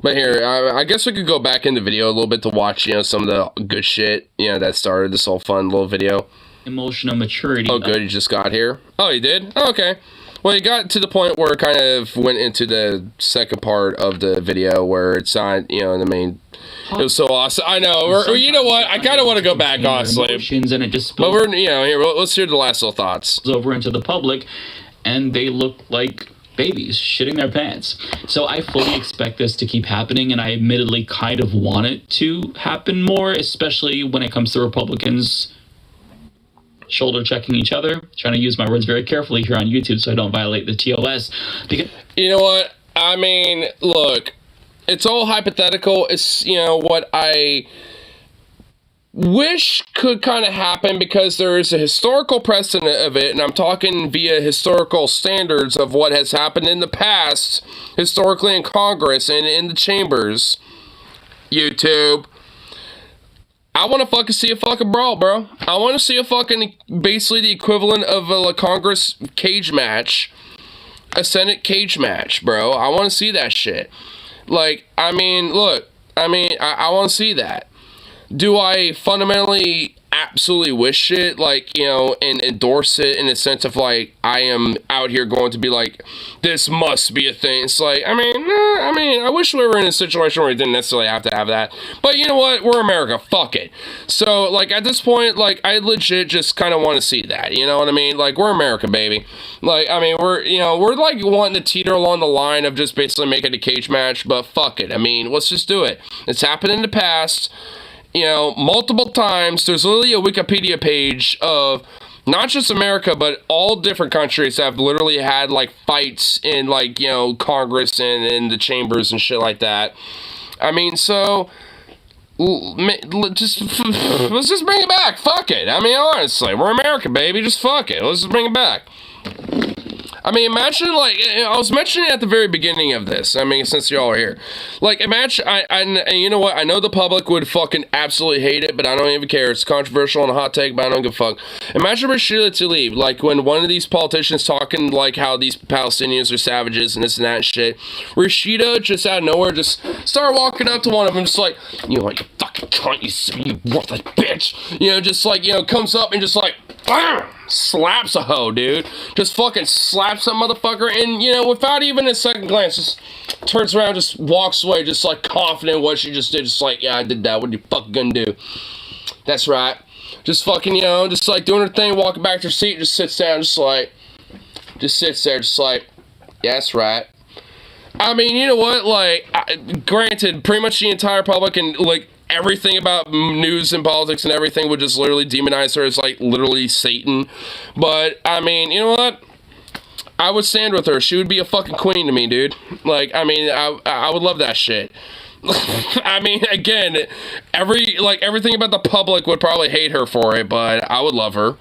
But here, I guess we could go back in the video a little bit to watch, you know, some of the good shit, you know, that started this whole fun little video. Emotional maturity. Oh, good, he just got here. Oh, he did? Oh, okay. Well, he got to the point where it kind of went into the second part of the video where it's not, you know, the main... It was so awesome. I know. Or you know what? I kind of want to go back, honestly. And it just but we're, you know, here, let's hear the last little thoughts. Over into the public, and they look like babies shitting their pants. So I fully expect this to keep happening, and I admittedly kind of want it to happen more, especially when it comes to Republicans shoulder checking each other. Trying to use my words very carefully here on YouTube so I don't violate the TOS. Because you know what? I mean, look, it's all hypothetical. It's, you know, what I wish could kind of happen because there is a historical precedent of it, and I'm talking via historical standards of what has happened in the past, historically in Congress and in the chambers. YouTube. I want to fucking see a fucking brawl, bro. I want to see a fucking, basically the equivalent of a Congress cage match. A Senate cage match, bro. I want to see that shit. Like, I mean, look. I mean, I want to see that. Do I fundamentally absolutely wish it, like, you know, and endorse it in the sense of, like, I am out here going to be like, this must be a thing. It's like, I mean, I wish we were in a situation where we didn't necessarily have to have that. But you know what? We're America. Fuck it. So, like, at this point, like, I legit just kind of want to see that. You know what I mean? Like, we're America, baby. Like, I mean, we're, like, wanting to teeter along the line of just basically making a cage match, but fuck it. I mean, let's just do it. It's happened in the past. multiple times. There's literally a Wikipedia page of not just America, but all different countries that have literally had, like, fights in, like, Congress and in the chambers and shit like that. I mean, so, let's just bring it back. Fuck it. I mean, honestly, we're America, baby. Just fuck it. Let's just bring it back. I mean, imagine, like, I was mentioning at the very beginning of this, I mean, since y'all are here, like, imagine, and you know what, I know the public would fucking absolutely hate it, but I don't even care, it's controversial and a hot take, but I don't give a fuck. Imagine Rashida Tlaib, like, when one of these politicians talking, like, how these Palestinians are savages and this and that and shit, Rashida, just out of nowhere, just started walking up to one of them, just like, you fucking cunt, you worthless bitch, just like, comes up and just like, slaps a hoe, dude. Just fucking slaps that motherfucker, and, without even a second glance, just turns around, just walks away, just, like, confident in what she just did, just like, yeah, I did that, what are you fucking gonna do? That's right. Just fucking, just, like, doing her thing, walking back to her seat, just sits down, just sits there, just like, yeah, that's right. I mean, you know what, like, granted, pretty much the entire public and, like, everything about news and politics and everything would just literally demonize her as, like, literally Satan. But, I mean, you know what? I would stand with her. She would be a fucking queen to me, dude. Like, I mean, I would love that shit. I mean, again, everything about the public would probably hate her for it, but I would love her.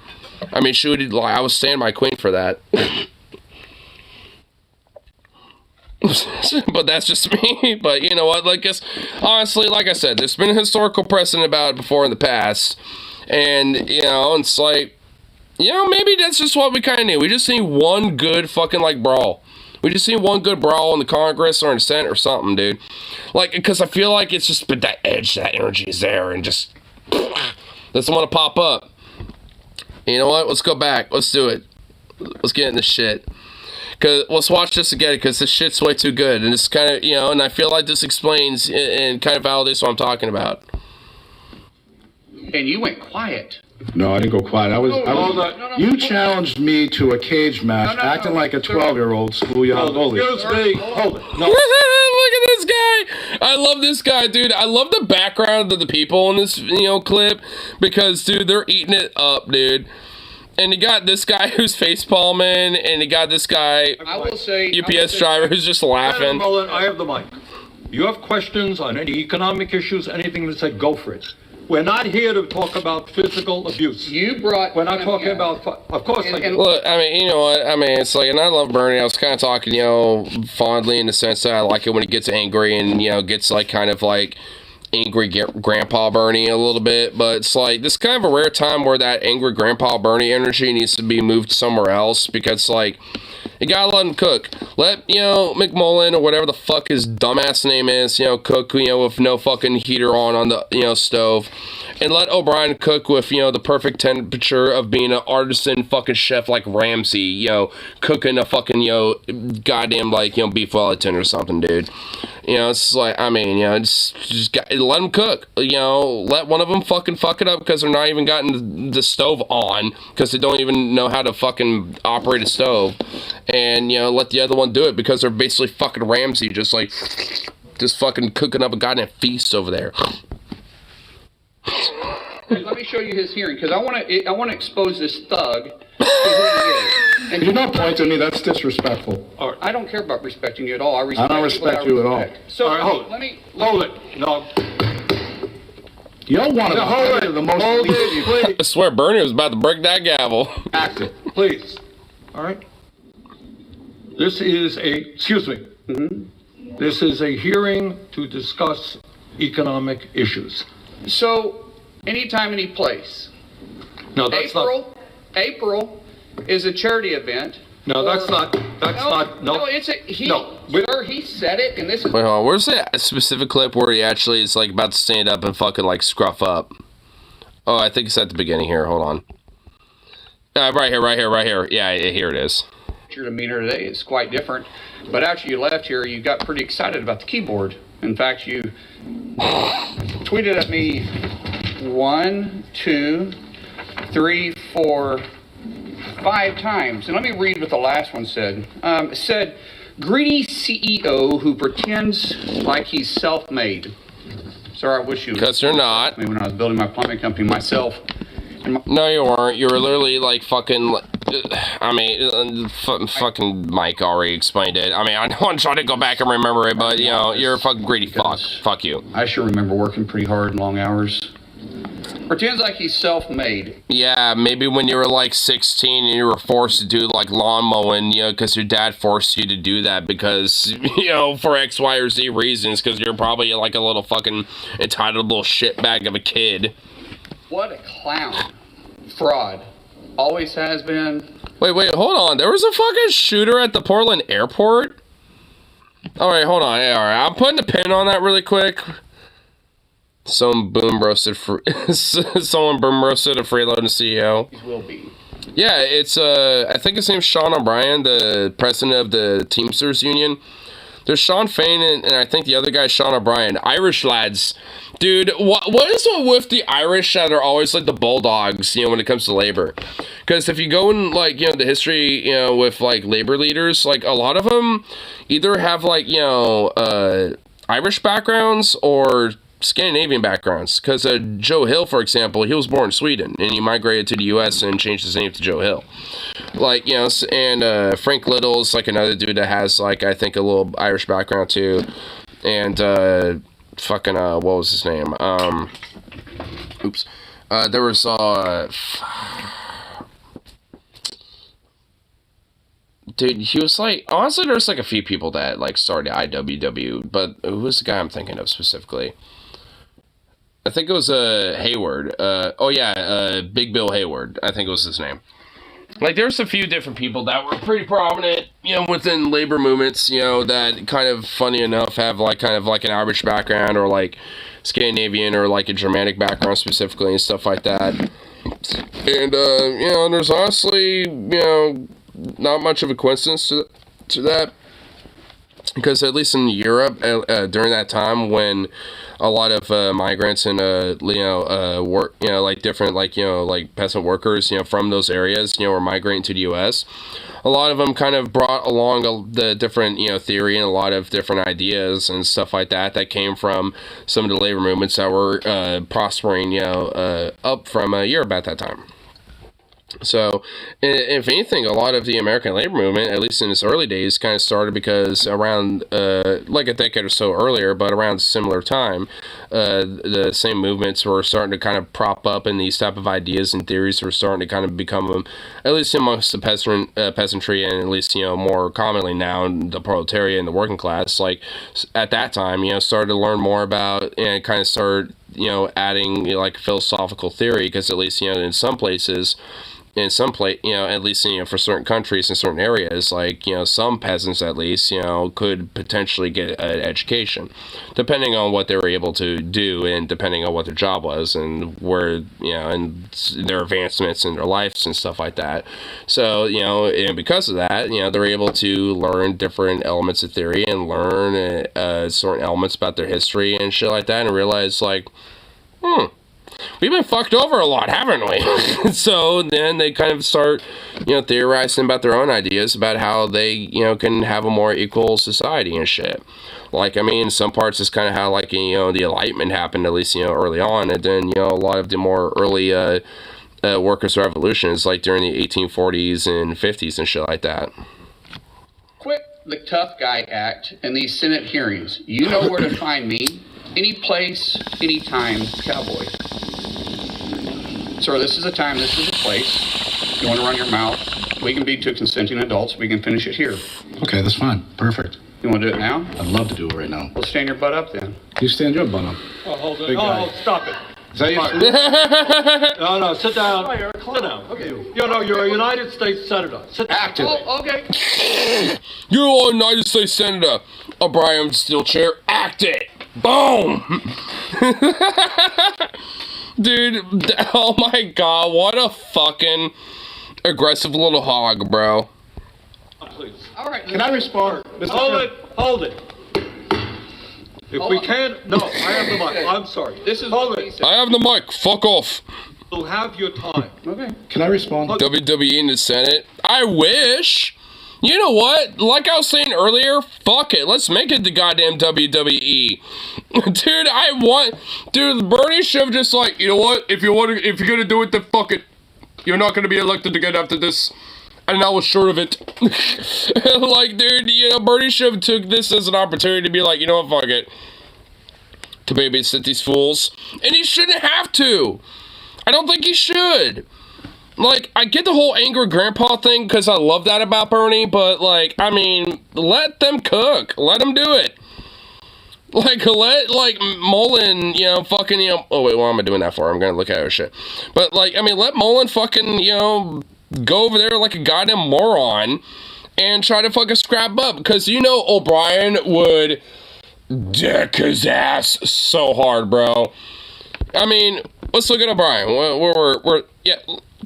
I mean, I would stand my queen for that. But that's just me. But you know what, like, honestly, like I said, there's been a historical precedent about it before in the past, and it's like, maybe that's just what we kind of need. We just need one good fucking, like, brawl. We just need one good brawl in the Congress or in the Senate or something, dude. Like, because I feel like it's just, but that edge, that energy is there, and just doesn't want to pop up. You know what, let's go back, let's do it, let's get in this shit. Cause let's watch this again, because this shit's way too good, and it's kind of, and I feel like this explains and kind of validates what I'm talking about. And you went quiet. No, I didn't go quiet. You challenged me to a cage match, acting like a 12-year-old schoolyard bully. Excuse me. Hold it. No. Look at this guy. I love this guy, dude. I love the background of the people in this, clip, because, dude, they're eating it up, dude. And you got this guy who's face palming, and you got this guy, UPS driver, who's just laughing. Mullen, I have the mic. You have questions on any economic issues, anything that said, go for it. We're not here to talk about physical abuse. We're not talking about, of course. Look, I mean, you know what? I mean, it's like, and I love Bernie. I was kind of talking, fondly in the sense that I like it when he gets angry and, gets, like, kind of like angry grandpa Bernie a little bit, but it's like this kind of a rare time where that angry grandpa Bernie energy needs to be moved somewhere else, because, like, you gotta let him cook. Let, McMullen or whatever the fuck his dumbass name is, cook, with no fucking heater on the, stove. And let O'Brien cook with, the perfect temperature of being an artisan fucking chef like Ramsay, cooking a fucking, goddamn, like, beef Wellington or something, dude. It's like, I mean, just let them cook. Let one of them fucking fuck it up because they're not even gotten the stove on, because they don't even know how to fucking operate a stove. And, let the other one do it because they're basically fucking Ramsay, just fucking cooking up a goddamn feast over there. Let me show you his hearing, because I want to expose this thug to who he is. And you're not pointing at me. That's disrespectful. I don't care about respecting you at all. I don't respect you at all. So, all right, hold it. No. You're one of the most. Hold it, please. I swear, Bernie was about to break that gavel. Active, please. All right. This is excuse me. Mm-hmm. This is a hearing to discuss economic issues. So, anytime, any place. No, that's not. April is a charity event. No, that's not. No, it's a. Sir, he said it, and this is. Wait, hold on. Where's that specific clip where he actually is, like, about to stand up and fucking, like, scruff up? Oh, I think it's at the beginning here. Hold on. Right here. Yeah, here it is. Your demeanor today is quite different. But after you left here, you got pretty excited about the keyboard. In fact, you tweeted at me 1, 2, 3, 4, 5 times. And let me read what the last one said. It said, greedy CEO who pretends like he's self-made. Sir, I wish you. Because you're not. When I was building my plumbing company myself. No, you weren't. You were literally like fucking. I mean, fucking Mike already explained it. I mean, I don't want to try to go back and remember it, but you know, you're a fucking greedy fuck. Fuck you. I sure remember working pretty hard and long hours. Pretends like he's self-made. Yeah, maybe when you were like 16 and you were forced to do like lawn mowing, you know, because your dad forced you to do that because, you know, for X, Y, or Z reasons, because you're probably like a little fucking entitled little shitbag of a kid. What a clown. Fraud. Always has been. Wait, hold on. There was a fucking shooter at the Portland airport? Alright, hold on. Yeah, alright. I'm putting a pin on that really quick. Someone boom roasted a freeloading CEO. He will be. Yeah, it's I think his name's Sean O'Brien, the president of the Teamsters Union. There's Sean Fain and I think the other guy, Sean O'Brien. Irish lads. Dude, what is it with the Irish that are always like the bulldogs, you know, when it comes to labor? Because if you go in, like, you know, the history, you know, with, like, labor leaders, like, a lot of them either have, like, you know, Irish backgrounds or Scandinavian backgrounds. Because Joe Hill, for example, he was born in Sweden, and he migrated to the U.S. and changed his name to Joe Hill. Like, you know, and Frank Little's, like, another dude that has, like, I think a little Irish background, too. And, fucking, what was his name? There was, dude, he was like, honestly, there's like a few people that like started IWW, but who was the guy I'm thinking of specifically? I think it was Hayward. Big Bill Hayward, I think it was his name. Like, there's a few different people that were pretty prominent, you know, within labor movements, you know, that kind of, funny enough, have like kind of like an Irish background or like Scandinavian or like a Germanic background specifically and stuff like that. And you know, there's honestly, you know, not much of a coincidence to that, because at least in Europe during that time when a lot of migrants and work, you know, like different, like, you know, like peasant workers, you know, from those areas, you know, were migrating to the U.S., a lot of them kind of brought along the different, you know, theory and a lot of different ideas and stuff like that came from some of the labor movements that were prospering, you know, up from Europe at that time. So, if anything, a lot of the American labor movement, at least in its early days, kind of started because around, like a decade or so earlier, but around similar time, the same movements were starting to kind of prop up, and these type of ideas and theories were starting to kind of become, at least amongst the peasantry, and at least, you know, more commonly now, the proletariat and the working class, like, at that time, you know, started to learn more about, and kind of started, you know, adding, you know, like, philosophical theory, because at least, you know, in some places, you know, at least, you know, for certain countries and certain areas, like, you know, some peasants at least, you know, could potentially get an education, depending on what they were able to do and depending on what their job was and where, you know, and their advancements in their lives and stuff like that. So, you know, and because of that, you know, they're able to learn different elements of theory and learn certain elements about their history and shit like that, and realize, like, we've been fucked over a lot, haven't we? So then they kind of start, you know, theorizing about their own ideas about how they, you know, can have a more equal society and shit. Like, I mean, in some parts it's kind of how, like, you know, the Enlightenment happened, at least, you know, early on, and then, you know, a lot of the more early workers' revolutions, like during the 1840s and 50s and shit like that. Quit the tough guy act in these Senate hearings. You know where to find me. Any place, anytime, cowboy. Sir, this is a time, this is a place. If you want to run your mouth, we can be two consenting adults. We can finish it here. Okay, that's fine. Perfect. You want to do it now? I'd love to do it right now. Well, stand your butt up then. You stand your butt up. Oh, hold it. Big guy. Stop it. Is that your No, sit down. Oh, you're a clown. Sit down. Okay. You know, you're a United States Senator. Sit down. Active. Oh, okay. You're a United States Senator. O'Brien Steel Chair. Act it. Boom. Dude, oh my god, what a fucking aggressive little hog, bro. Please. All right. Can I respond? Hold it. If we can't, no, I have the mic. I'm sorry. This is hold it. I have the mic. Fuck off. You'll have your time. Okay. Can I respond? WWE in the Senate. I wish. You know what? Like I was saying earlier, fuck it. Let's make it the goddamn WWE. Dude, Bernie should have just like, you know what? If you're gonna do it, then fuck it. You're not gonna be elected again after this. And I was sure of it. Like, dude, you know, Bernie should have took this as an opportunity to be like, you know what, fuck it. To babysit these fools. And he shouldn't have to. I don't think he should. Like, I get the whole angry grandpa thing because I love that about Bernie, but, like, I mean, let them cook. Let them do it. Like, let, like, Mullen, you know, fucking, you know, oh, wait, what am I doing that for? I'm gonna look at her shit. But, like, I mean, let Mullen fucking, you know, go over there like a goddamn moron and try to fucking scrap up. Because, you know, O'Brien would deck his ass so hard, bro. I mean, let's look at O'Brien. Yeah,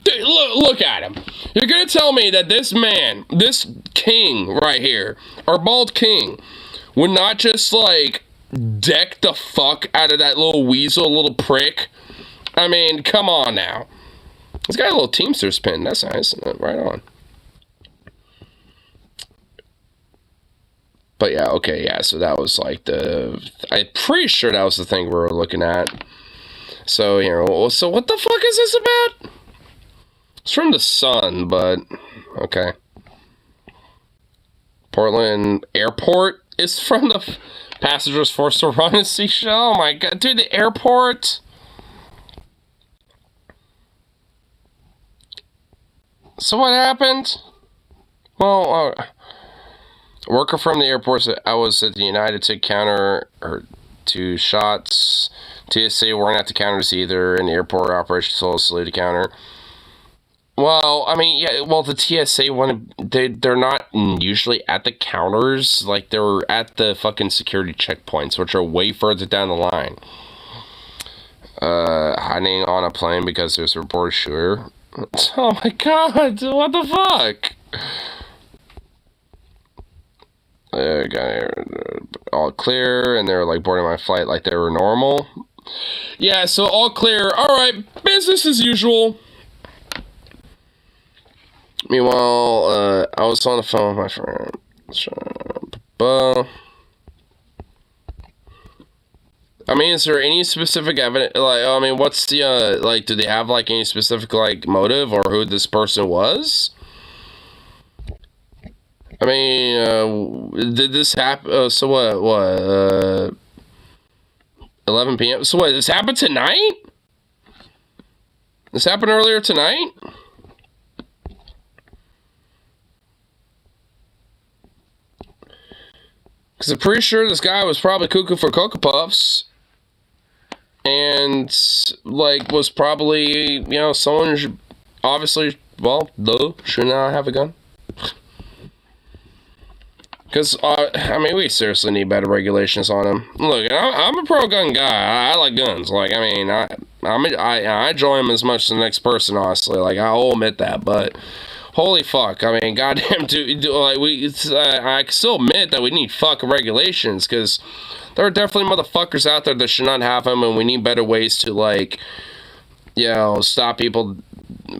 dude, look at him. You're gonna tell me that this man, this king right here, our bald king, would not just, like, deck the fuck out of that little weasel, little prick? I mean, come on now. He's got a little Teamsters pin. That's nice. Right on. But yeah, okay, yeah. So that was like I'm pretty sure that was the thing we were looking at. So, you know, so what the fuck is this about? It's from the Sun, but okay. Portland Airport is from the passengers forced to run a seashell. Oh my god, dude, the airport. So what happened? Well, a worker from the airport said I was at the United to counter or 2 shots. TSA weren't at the counters either, and the airport operation told us to counter. Well, I mean, yeah, well, the TSA they're not usually at the counters. Like, they're at the fucking security checkpoints, which are way further down the line. Hiding on a plane because there's a reported shooter. Oh my god, what the fuck? Got all clear, and they were like boarding my flight like they were normal. Yeah, so all clear. Alright, business as usual. Meanwhile, I was on the phone with my friend. I mean, is there any specific evidence? Like, I mean, what's the, like, do they have, like, any specific, like, motive or who this person was? I mean, did this happen? So what, 11 p.m.? So what, this happened tonight? This happened earlier tonight? Because I'm pretty sure this guy was probably cuckoo for Cocoa Puffs. And, like, was probably, you know, someone should, obviously, well, should not have a gun. Because, I mean, we seriously need better regulations on them. Look, I'm a pro-gun guy. I like guns. Like, I mean, I enjoy them as much as the next person, honestly. Like, I'll admit that, but holy fuck. I mean, goddamn, dude, like, I can still admit that we need fucking regulations, because there are definitely motherfuckers out there that should not have them, and we need better ways to, like, you know, stop people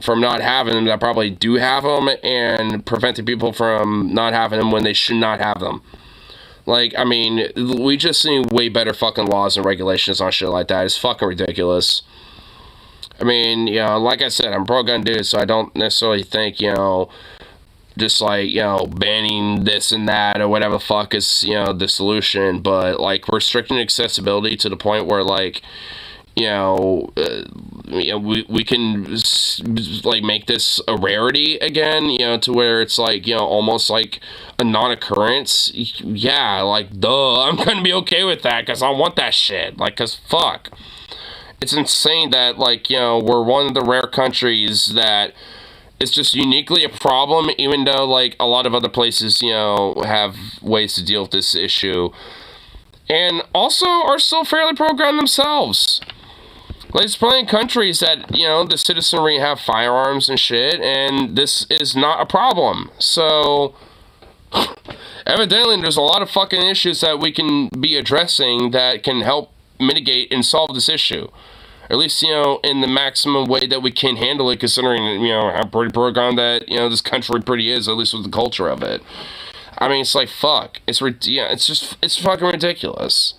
from not having them that probably do have them, and preventing people from not having them when they should not have them. Like, I mean, we just need way better fucking laws and regulations on shit like that. It's fucking ridiculous. I mean, you know, like I said, I'm pro-gun dude, so I don't necessarily think, you know, just like, you know, banning this and that or whatever the fuck is, you know, the solution, but, like, restricting accessibility to the point where, like, you know, we can, like, make this a rarity again, you know, to where it's, like, you know, almost like a non-occurrence. Yeah, like, duh, I'm gonna be okay with that, because I want that shit, like, because fuck. It's insane that, like, you know, we're one of the rare countries that it's just uniquely a problem, even though, like, a lot of other places, you know, have ways to deal with this issue. And also are still fairly pro-gun themselves. Like, there's plenty of countries that, you know, the citizenry have firearms and shit, and this is not a problem. So, evidently, there's a lot of fucking issues that we can be addressing that can help mitigate and solve this issue. Or at least, you know, in the maximum way that we can handle it, considering, you know, how pretty pro-gun that, you know, this country pretty is, at least with the culture of it. I mean, it's like, fuck. It's fucking ridiculous.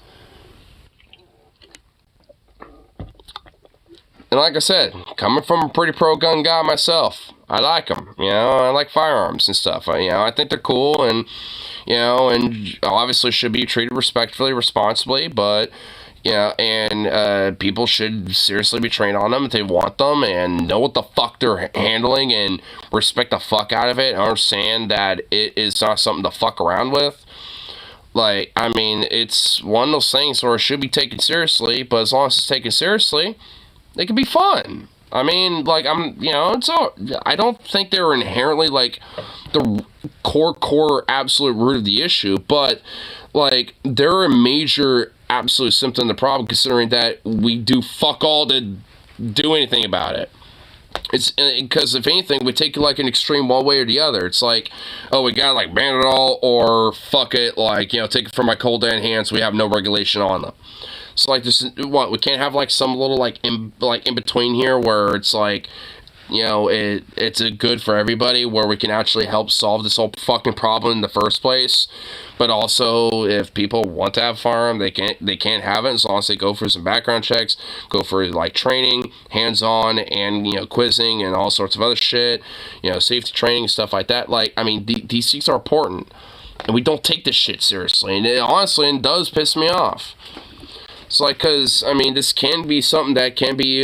And like I said, coming from a pretty pro-gun guy myself, I like them. I like firearms and stuff. I think they're cool, and and obviously should be treated respectfully, responsibly. But people should seriously be trained on them if they want them, and know what the fuck they're handling, and respect the fuck out of it, and understand that it is not something to fuck around with. It's one of those things where it should be taken seriously, but as long as it's taken seriously, it can be fun. it's all, I don't think they're inherently, the core absolute root of the issue, but, they're a major absolute symptom of the problem, considering that we do fuck all to do anything about it. It's because if anything, we take an extreme one way or the other. It's we gotta ban it all, or fuck it, take it from my cold dead hands. We have no regulation on them. So we can't have some little in between here where it's it's a good for everybody, where we can actually help solve this whole fucking problem in the first place. But also, if people want to have a firearm, they can't have it as long as they go for some background checks, go for training, hands-on, and quizzing and all sorts of other shit, safety training, stuff like that. These things are important, and we don't take this shit seriously, and it does piss me off. It's because, this can be something that can be,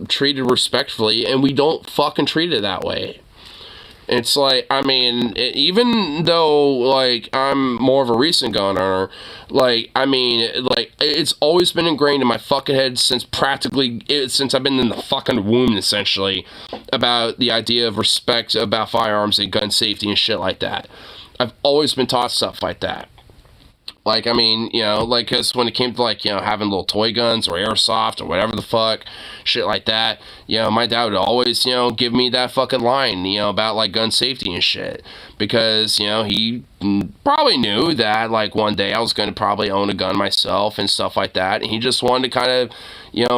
treated respectfully, and we don't fucking treat it that way. It's even though, I'm more of a recent gun owner, it's always been ingrained in my fucking head since I've been in the fucking womb, essentially, about the idea of respect about firearms and gun safety and shit like that. I've always been taught stuff like that. Because when it came to, having little toy guns or airsoft or whatever the fuck, shit like that, my dad would always, give me that fucking line, about, gun safety and shit. Because, he probably knew that, one day I was going to probably own a gun myself and stuff like that. And he just wanted to kind of,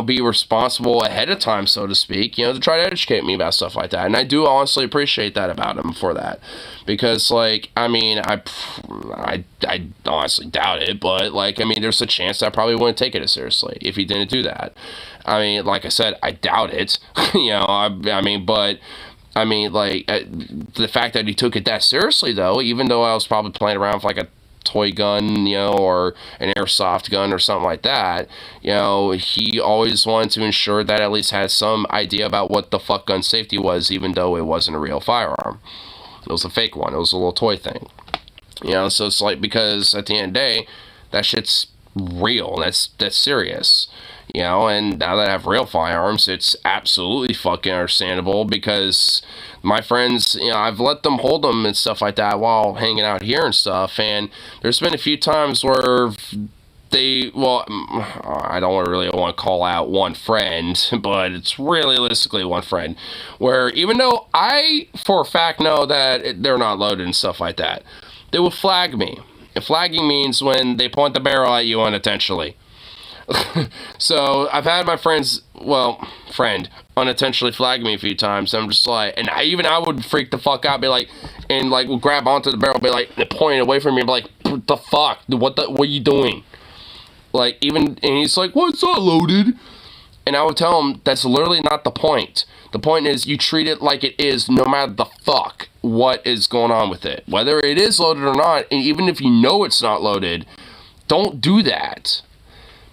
be responsible ahead of time, so to speak, to try to educate me about stuff like that. And I do honestly appreciate that about him for that. Because, I honestly doubt it, but, there's a chance that I probably wouldn't take it as seriously if he didn't do that. Like I said, I doubt it, the fact that he took it that seriously, though, even though I was probably playing around with, a toy gun, or an airsoft gun or something like that, he always wanted to ensure that at least had some idea about what the fuck gun safety was, even though it wasn't a real firearm. It was a fake one. It was a little toy thing. So it's because at the end of the day, that shit's real. That's serious. And now that I have real firearms, it's absolutely fucking understandable, because my friends, I've let them hold them and stuff like that while hanging out here and stuff, and there's been a few times where I don't really want to call out one friend, but it's realistically one friend, where even though I, for a fact, know that they're not loaded and stuff like that, they will flag me. And flagging means when they point the barrel at you unintentionally. So I've had my friend unintentionally flag me a few times. I'm just and I would freak the fuck out, would grab onto the barrel, point away from me, and be like, what the fuck? What are you doing? And he's like, well, it's not loaded. And I would tell him that's literally not the point. The point is you treat it like it is, no matter the fuck what is going on with it. Whether it is loaded or not, and even if you know it's not loaded, don't do that.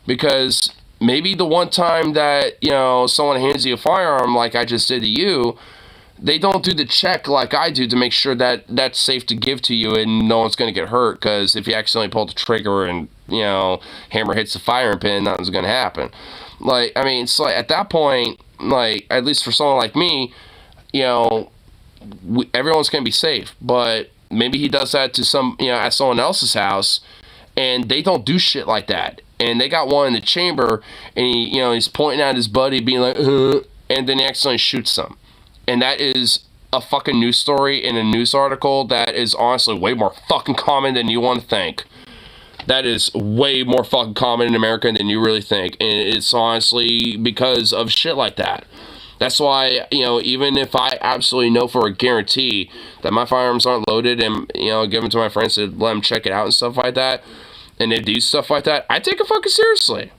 Because maybe the one time that, someone hands you a firearm like I just did to you, they don't do the check like I do to make sure that that's safe to give to you and no one's going to get hurt. Because if you accidentally pull the trigger and, hammer hits the firing pin, nothing's going to happen. It's at that point, at least for someone like me, everyone's going to be safe. But maybe he does that to at someone else's house, and they don't do shit like that. And they got one in the chamber, and he's pointing at his buddy, being like, and then he accidentally shoots them. And that is a fucking news story in a news article that is honestly way more fucking common than you want to think. That is way more fucking common in America than you really think. And it's honestly because of shit like that. That's why, even if I absolutely know for a guarantee that my firearms aren't loaded and, give them to my friends to let them check it out and stuff like that, and they do stuff like that, I take it fucking seriously.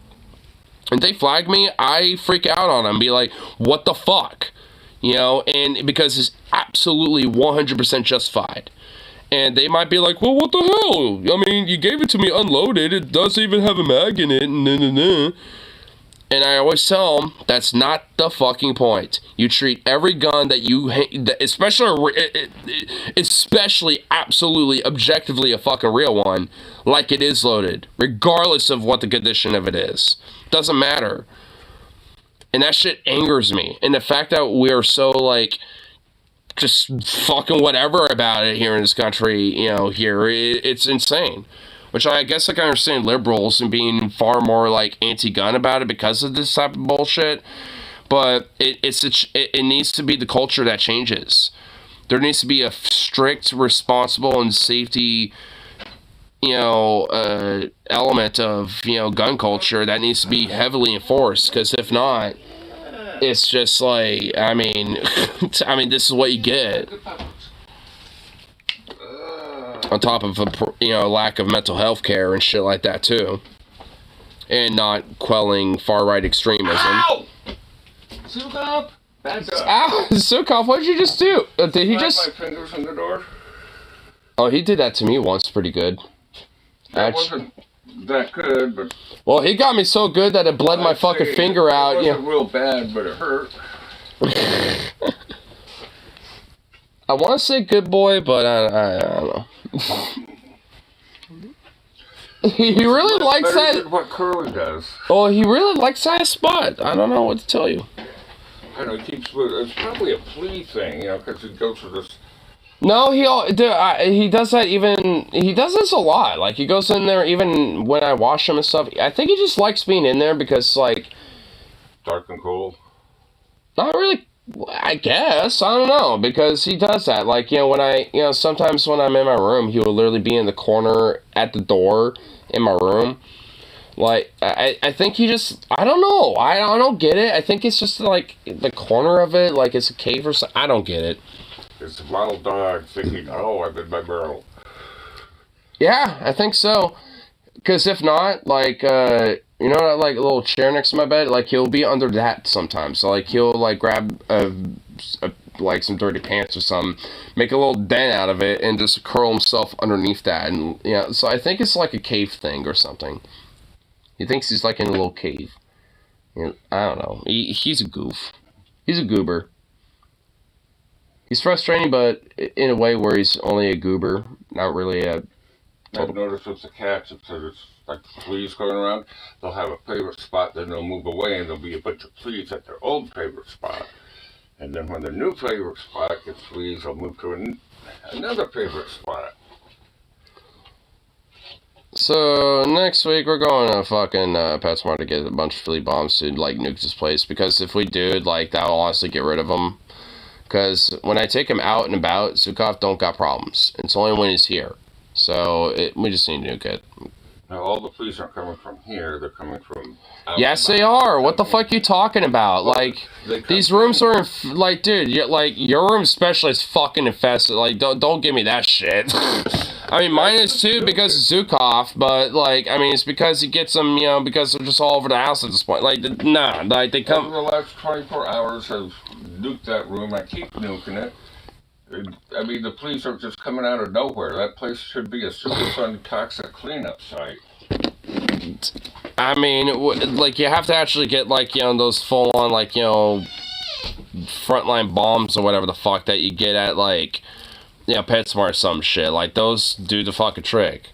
and they flag me, I freak out on them, be like, what the fuck? You know, and because it's absolutely 100% justified. And they might be like, well, what the hell? I mean, you gave it to me unloaded. It doesn't even have a mag in it. And I always tell them, that's not the fucking point. You treat every gun that you hate, especially absolutely objectively a fucking real one, like it is loaded, regardless of what the condition of it is. Doesn't matter. And that shit angers me. And the fact that we are so, like, just fucking whatever about it here in this country, you know, here, it's insane. Which I guess I can understand liberals and being far more, like, anti-gun about it because of this type of bullshit. But it needs to be the culture that changes. There needs to be a strict, responsible, and safety, you know, element of, you know, gun culture that needs to be heavily enforced. Because if not, it's just like, I mean, this is what you get. On top of a, you know, lack of mental health care and shit like that too, and not quelling far right extremism. Ow! Sukov! Ow! Sukov, what did you just do? Did he just? My fingers in the door. Oh, he did that to me once, pretty good. That wasn't that good, but. Well, he got me so good that it bled my fucking finger out. It wasn't real bad, but it hurt. I want to say good boy, but I don't know. he really likes that. What Curly does. Oh, he really likes that spot. I don't know what to tell you. I don't know. It's probably a plea thing, you know, because he goes to this. No, he does that even. He does this a lot. Like, he goes in there even when I wash him and stuff. I think he just likes being in there because, like. Dark and cold. Not really. I guess. I don't know. Because he does that. Like, you know, sometimes when I'm in my room, he will literally be in the corner at the door in my room. Like, I think he just, I don't know. I don't get it. I think it's just, like, the corner of it. Like, it's a cave or something. I don't get it. It's a wild dog thinking, oh, I'm in my barrel. Yeah, I think so. Because if not, like, you know, like a little chair next to my bed, like, he'll be under that sometimes. So, like, he'll, like, grab, like, some dirty pants or something, make a little dent out of it, and just curl himself underneath that. And, you know, so I think it's like a cave thing or something. He thinks he's, like, in a little cave. You know, I don't know. He's a goof. He's a goober. He's frustrating, but in a way where he's only a goober, not really a... I've noticed with the cats, if there's like fleas going around, they'll have a favorite spot, then they'll move away, and there'll be a bunch of fleas at their old favorite spot. And then when their new favorite spot gets fleas, they'll move to another favorite spot. So, next week, we're going to fucking PetSmart to get a bunch of flea bombs to, like, nuke this place. Because if we do, like, that'll honestly get rid of them. Because when I take him out and about, Zukov don't got problems. It's only when he's here. So, we just need to nuke it. Now, all the fleas aren't coming from here, they're coming from... Yes, they are. What the fuck are you talking about? Like, these rooms are, like, dude, your room especially is fucking infested. Like, don't give me that shit. I mean, mine is too because of Zukov, but, like, I mean, it's because he gets them, you know, because they're just all over the house at this point. Like, nah, like, they come... Over the last 24 hours, I've nuked that room. I keep nuking it. I mean, the police are just coming out of nowhere. That place should be a Superfund toxic cleanup site. I mean, like, you have to actually get, like, you know, those full-on, like, you know, frontline bombs or whatever the fuck that you get at, like, you know, PetSmart or some shit. Like, those do the fucking trick.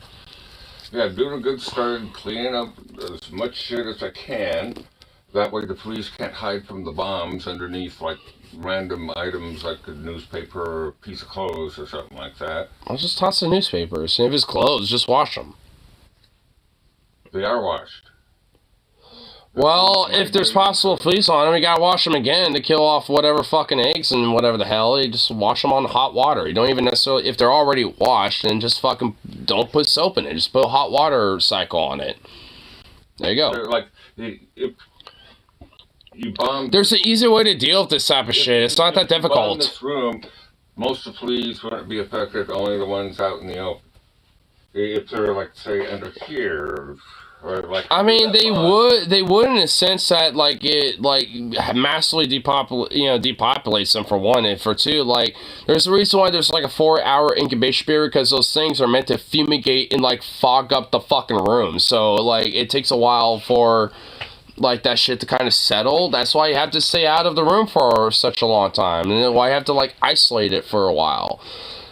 Yeah, doing a good start and cleaning up as much shit as I can. That way the police can't hide from the bombs underneath, like, random items like a newspaper or a piece of clothes or something like that. I'll just toss the newspapers. And if it's clothes, just wash them. They are washed. Well, if there's possible fleas on them, you gotta wash them again to kill off whatever fucking eggs and whatever the hell. You just wash them on hot water. You don't even necessarily, if they're already washed, then just fucking don't put soap in it. Just put a hot water cycle on it. There you go. They're like, if you bomb... There's an easier way to deal with this type of shit. It's not that difficult. In this room, most of the fleas wouldn't be affected, only the ones out in the open. If they're, like, say, under here, Or like, I mean, they would in a sense that like it like massively depopulates them for one, and for two, like there's a reason why there's like a 4-hour incubation period, because those things are meant to fumigate and like fog up the fucking room. So like it takes a while for like that shit to kind of settle. That's why you have to stay out of the room for such a long time, and then why you have to like isolate it for a while.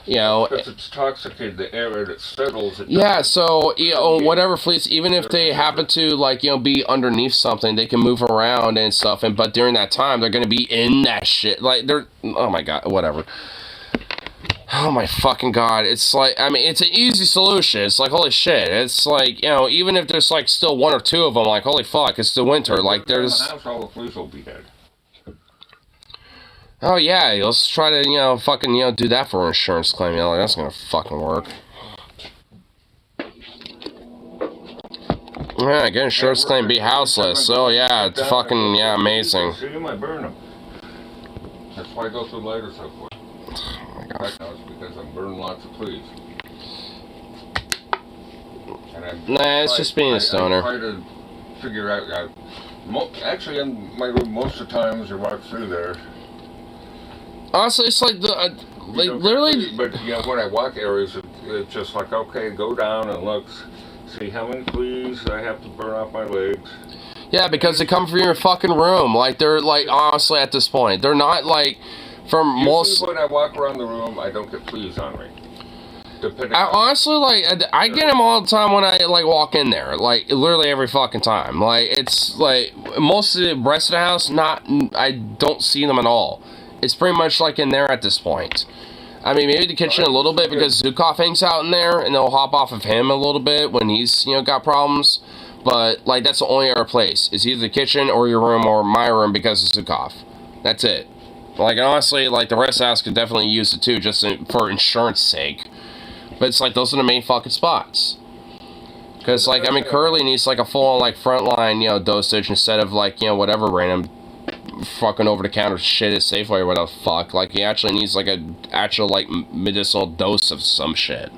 You know, because it's toxic in the air and it settles. Yeah, so, you know, whatever fleets, even if they happen to, like, you know, be underneath something, they can move around and stuff, but during that time, they're going to be in that shit. Like, oh my god, whatever. Oh my fucking god, it's like, I mean, it's an easy solution. It's like, holy shit, it's like, you know, even if there's, like, still 1 or 2 of them, like, holy fuck, it's the winter, like, there's... All the fleas will be dead. Oh yeah, let's try to, you know, fucking, you know, do that for an insurance claim. You know, like, that's gonna fucking work. Yeah, get an insurance claim, be houseless. Oh yeah, it's fucking, yeah, amazing. See, you might burn them. That's why I go through lighter so quick. Oh my god. Right now it's because I'm burning lots of fleas. Nah, it's just being a stoner. I try to figure out, actually in my room most of the time as you walk through there, honestly, it's like literally. But you know, when I walk areas, it's just like, okay, go down and look, see how many fleas I have to burn off my legs. Yeah, because they come from your fucking room. Like they're like, honestly, at this point, they're not like from most. When I walk around the room, I don't get fleas on me. Honestly, like, I get them all the time when I, like, walk in there. Like, literally every fucking time. Like, it's, like, most of the rest of the house, I don't see them at all. It's pretty much, like, in there at this point. I mean, maybe the kitchen a little bit, because Zukov hangs out in there, and they'll hop off of him a little bit when he's, you know, got problems. But, like, that's the only other place. It's either the kitchen, or your room, or my room, because of Zukov. That's it. Like, honestly, like, the rest of the house could definitely use it, too, just for insurance sake. But it's like, those are the main fucking spots. Because, like, I mean, Curly needs, like, a full-on, like, frontline, you know, dosage instead of, like, you know, whatever random fucking over-the-counter shit at Safeway or whatever the fuck. Like, he actually needs, like, a actual, like, medicinal dose of some shit.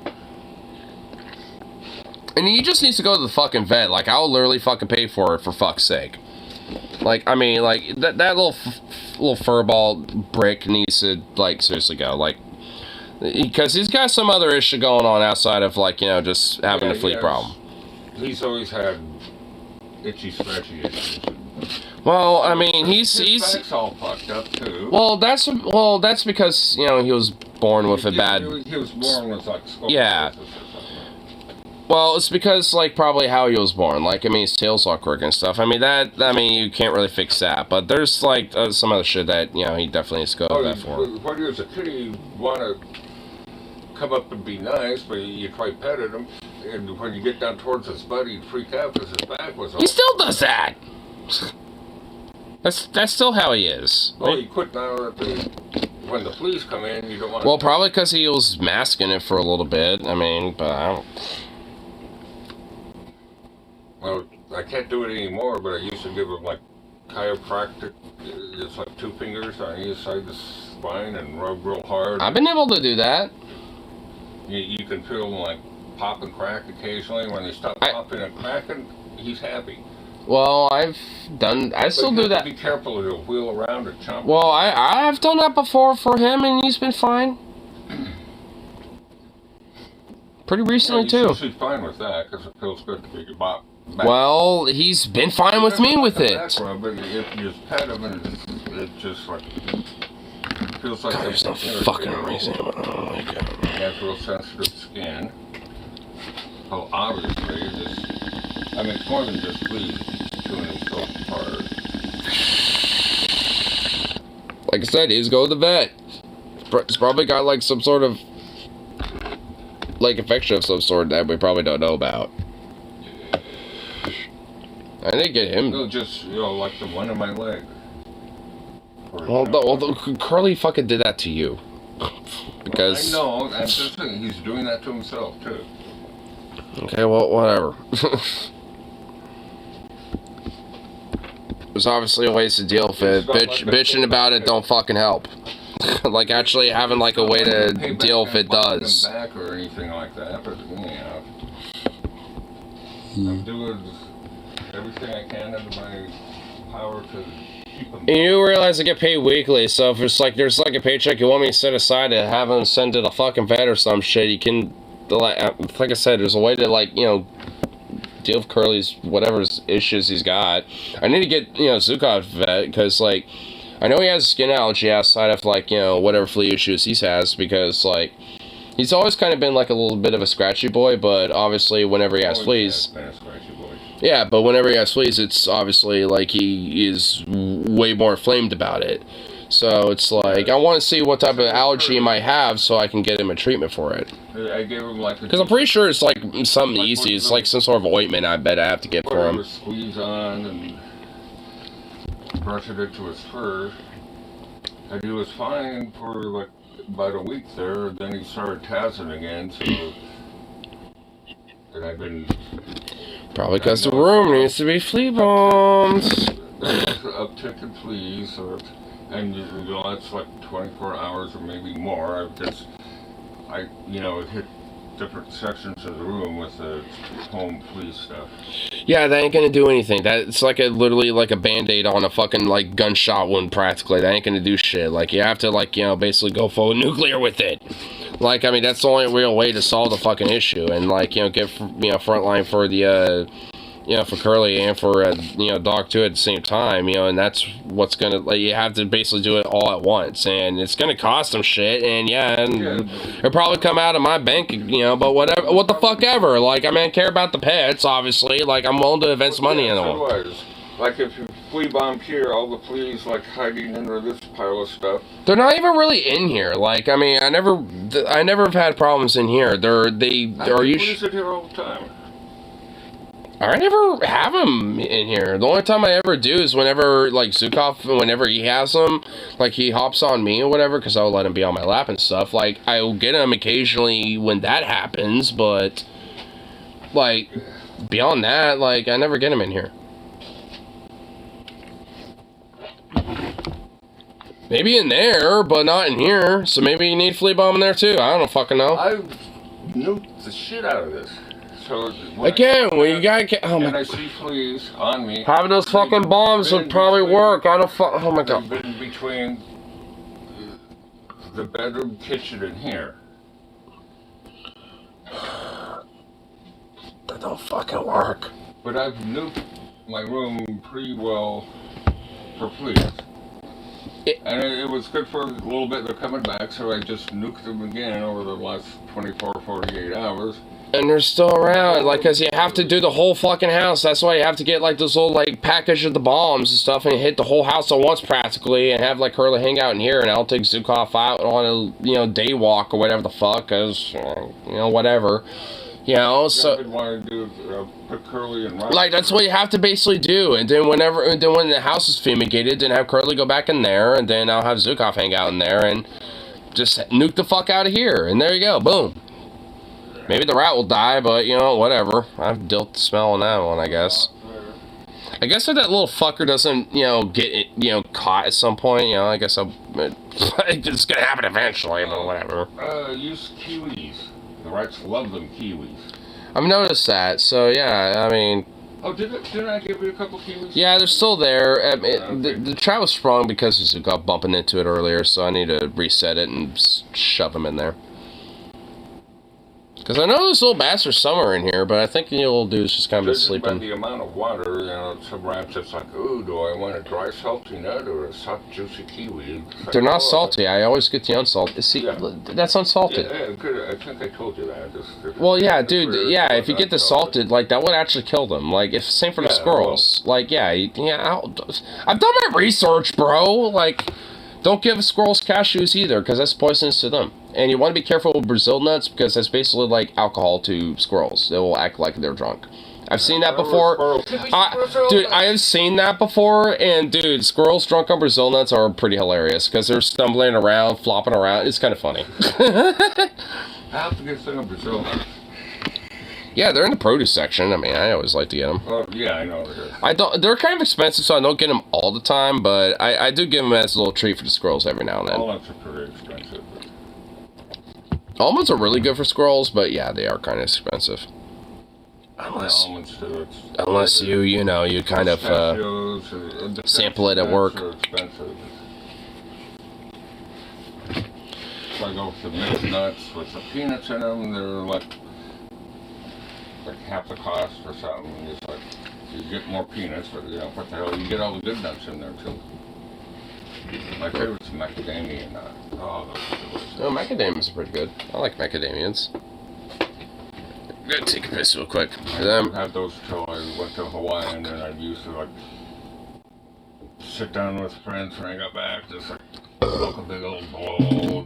And he just needs to go to the fucking vet. Like, I'll literally fucking pay for it, for fuck's sake. Like, I mean, like, that little furball brick needs to, like, seriously go. Like, because he's got some other issue going on outside of, like, you know, just having a flea problem. He's always had itchy, scratchy issues. Well, I mean, his back's all fucked up too. Well, that's because, you know, he was born with a bad. He was born with like. Yeah. Well, it's because, like, probably how he was born. Like, I mean, his tail's all crooked and stuff. I mean, you can't really fix that. But there's, like, some other shit that, you know, he definitely needs to go that for. When he was a kid, you want to come up and be nice, but you try petting him, and when you get down towards his butt, he'd freak out because his back was all... He still does that! That's still how he is. Well, he quit now that when the fleas come in, you don't want to... Well, probably because he was masking it for a little bit. I mean, but I don't... Well, I can't do it anymore, but I used to give him, like, chiropractic, just like 2 fingers on either side of the spine and rub real hard. I've been able to do that. You can feel them, like, pop and crack occasionally. When they stop popping and cracking, he's happy. Well, I still do that. Be careful, he'll wheel around and chomp. Well, I've done that before for him, and he's been fine. Pretty recently, too. He's usually fine with that, because it feels good to be your back. Well, he's been fine with me with it. But if you just pet him, and it just, like, feels like... There's no fucking reason. Oh, my God. He has real sensitive skin. Oh, obviously, I mean, it's more than just fleas chewing himself apart. Like I said, he's going to the vet. He's probably got, like, some sort of, like, infection of some sort that we probably don't know about. I didn't get him. No, just, you know, like the one in my leg. Well, Curly fucking did that to you. Because... I know, I'm just saying, he's doing that to himself, too. Okay, well, whatever. There's obviously a ways to deal with it. Bitching about it don't fucking help. Like, actually having, like, a way to deal with it does. Back or anything like that, but, you know, I'm doing... everything I can under my power to keep them. And you realize I get paid weekly, so if it's like there's like a paycheck you want me to set aside to have them send to the fucking vet or some shit, you can, like I said, there's a way to, like, you know, deal with Curly's whatever issues he's got. I need to get, you know, Zukov vet, because, like, I know he has a skin allergy outside of, like, you know, whatever flea issues he has, because, like, he's always kind of been, like, a little bit of a scratchy boy, but obviously whenever he has fleas... Yeah, but whenever he has fleas, it's obviously, like, he is way more inflamed about it. So it's like, I want to see what type of allergy he might have so I can get him a treatment for it. I gave him, like... Because I'm pretty sure it's, like, something easy. It's, like, some sort of ointment I bet I have to get for him. Squeeze on and brush it into his fur. And he was fine for, like, about a week there. Then he started tazzing again, so... And I've been... Probably because the room needs to be flea bombed. Uptick in fleas, and you know, that's like 24 hours or maybe more, because I, you know, hit different sections of the room with the home flea stuff. Yeah, that ain't gonna do anything. That's like literally like a band-aid on a fucking, like, gunshot wound practically. That ain't gonna do shit. Like, you have to, like, you know, basically go full nuclear with it. Like, I mean, that's the only real way to solve the fucking issue. And, like, you know, get, you know, frontline for the, you know, for Curly and for, you know, Doc too at the same time, you know, and that's what's gonna, like, you have to basically do it all at once. And it's gonna cost them shit, and yeah, and it'll probably come out of my bank, you know, but whatever, what the fuck ever. Like, I mean, I care about the pets, obviously. Like, I'm willing to invest money in them. Otherwise, like, if you flea bomb here, all the fleas, like, hiding under this pile of stuff. They're not even really in here. Like, I mean, I never have had problems in here. They are you? Fleas in here all the time. I never have them in here. The only time I ever do is whenever, like, Zukov, whenever he has them, like, he hops on me or whatever, because I'll let him be on my lap and stuff. Like, I'll get him occasionally when that happens, but, like, beyond that, like, I never get him in here. Maybe in there, but not in here. So maybe you need flea bomb in there too. I don't fucking know. I nuked the shit out of this. So again, you gotta get. Oh my. And I see fleas on me. Having those fucking bombs would probably work. I don't fuck. Oh my god. They've been between the bedroom, kitchen, and here. That don't fucking work. But I've nuked my room pretty well for fleas. And it was good for a little bit. They're coming back, so I just nuked them again over the last 24, 48 hours. And they're still around, like, because you have to do the whole fucking house. That's why you have to get, like, this little, like, package of the bombs and stuff and hit the whole house at once, practically, and have, like, Curly hang out in here, and I'll take Zukov out on a, you know, day walk or whatever the fuck, because, you know, whatever. You know, so... I want to do, put Curly and Rob. Like, that's what you have to basically do, and then when the house is fumigated, then have Curly go back in there, and then I'll have Zukov hang out in there, and just nuke the fuck out of here, and there you go, boom. Maybe the rat will die, but, you know, whatever. I've dealt the smell on that one, I guess. I guess if that little fucker doesn't, you know, get it, you know, caught at some point, you know, I guess it's gonna happen eventually, but whatever. Use kiwis. The rats love them kiwis. I've noticed that, so yeah, I mean... Oh, didn't I give you a couple kiwis? Yeah, they're still there. I mean, the trap was sprung because of Zukov bumping into it earlier, so I need to reset it and shove them in there. Because I know this little bastard's somewhere in here, but I think the old dude's just kind of sleeping. By the amount of water, you know, some rats, it's like, ooh, do I want a dry salty nut or a soft juicy kiwi? They're not salty. I always get the unsalted. See, that's unsalted. Yeah, good. I think I told you that. Well, yeah, dude. Yeah, if you get the salted, like, that would actually kill them. Like, if same for the squirrels. Well, like, yeah, I've done my research, bro. Like, don't give squirrels cashews either, because that's poisonous to them. And you want to be careful with Brazil nuts, because that's basically like alcohol to squirrels. They will act like they're drunk. I've seen that before. Dude, I have seen that before, and dude, squirrels drunk on Brazil nuts are pretty hilarious, because they're stumbling around, flopping around. It's kind of funny. I have to get some of Brazil nuts. Yeah, they're in the produce section. I mean, I always like to get them. Yeah, I know. They're kind of expensive, so I don't get them all the time, but I do give them as a little treat for the squirrels every now and then. Walnuts are pretty expensive. Almonds are really good for squirrels, but yeah, they are kind of expensive. Unless, almonds too. unless you know, you kind of sample it at work. Expensive. If I go with the mixed nuts with the peanuts in them, they're like half the cost or something. It's like you get more peanuts, but you know what the hell, you get all the good nuts in there too. My favorite's macadamia nut. Oh, those are delicious. Oh, macadamias are pretty good. I like macadamias. I'm gonna take a piss real quick. I had those till I went to Hawaii, and then I used to like sit down with friends when I got back, just like smoke a big old bowl,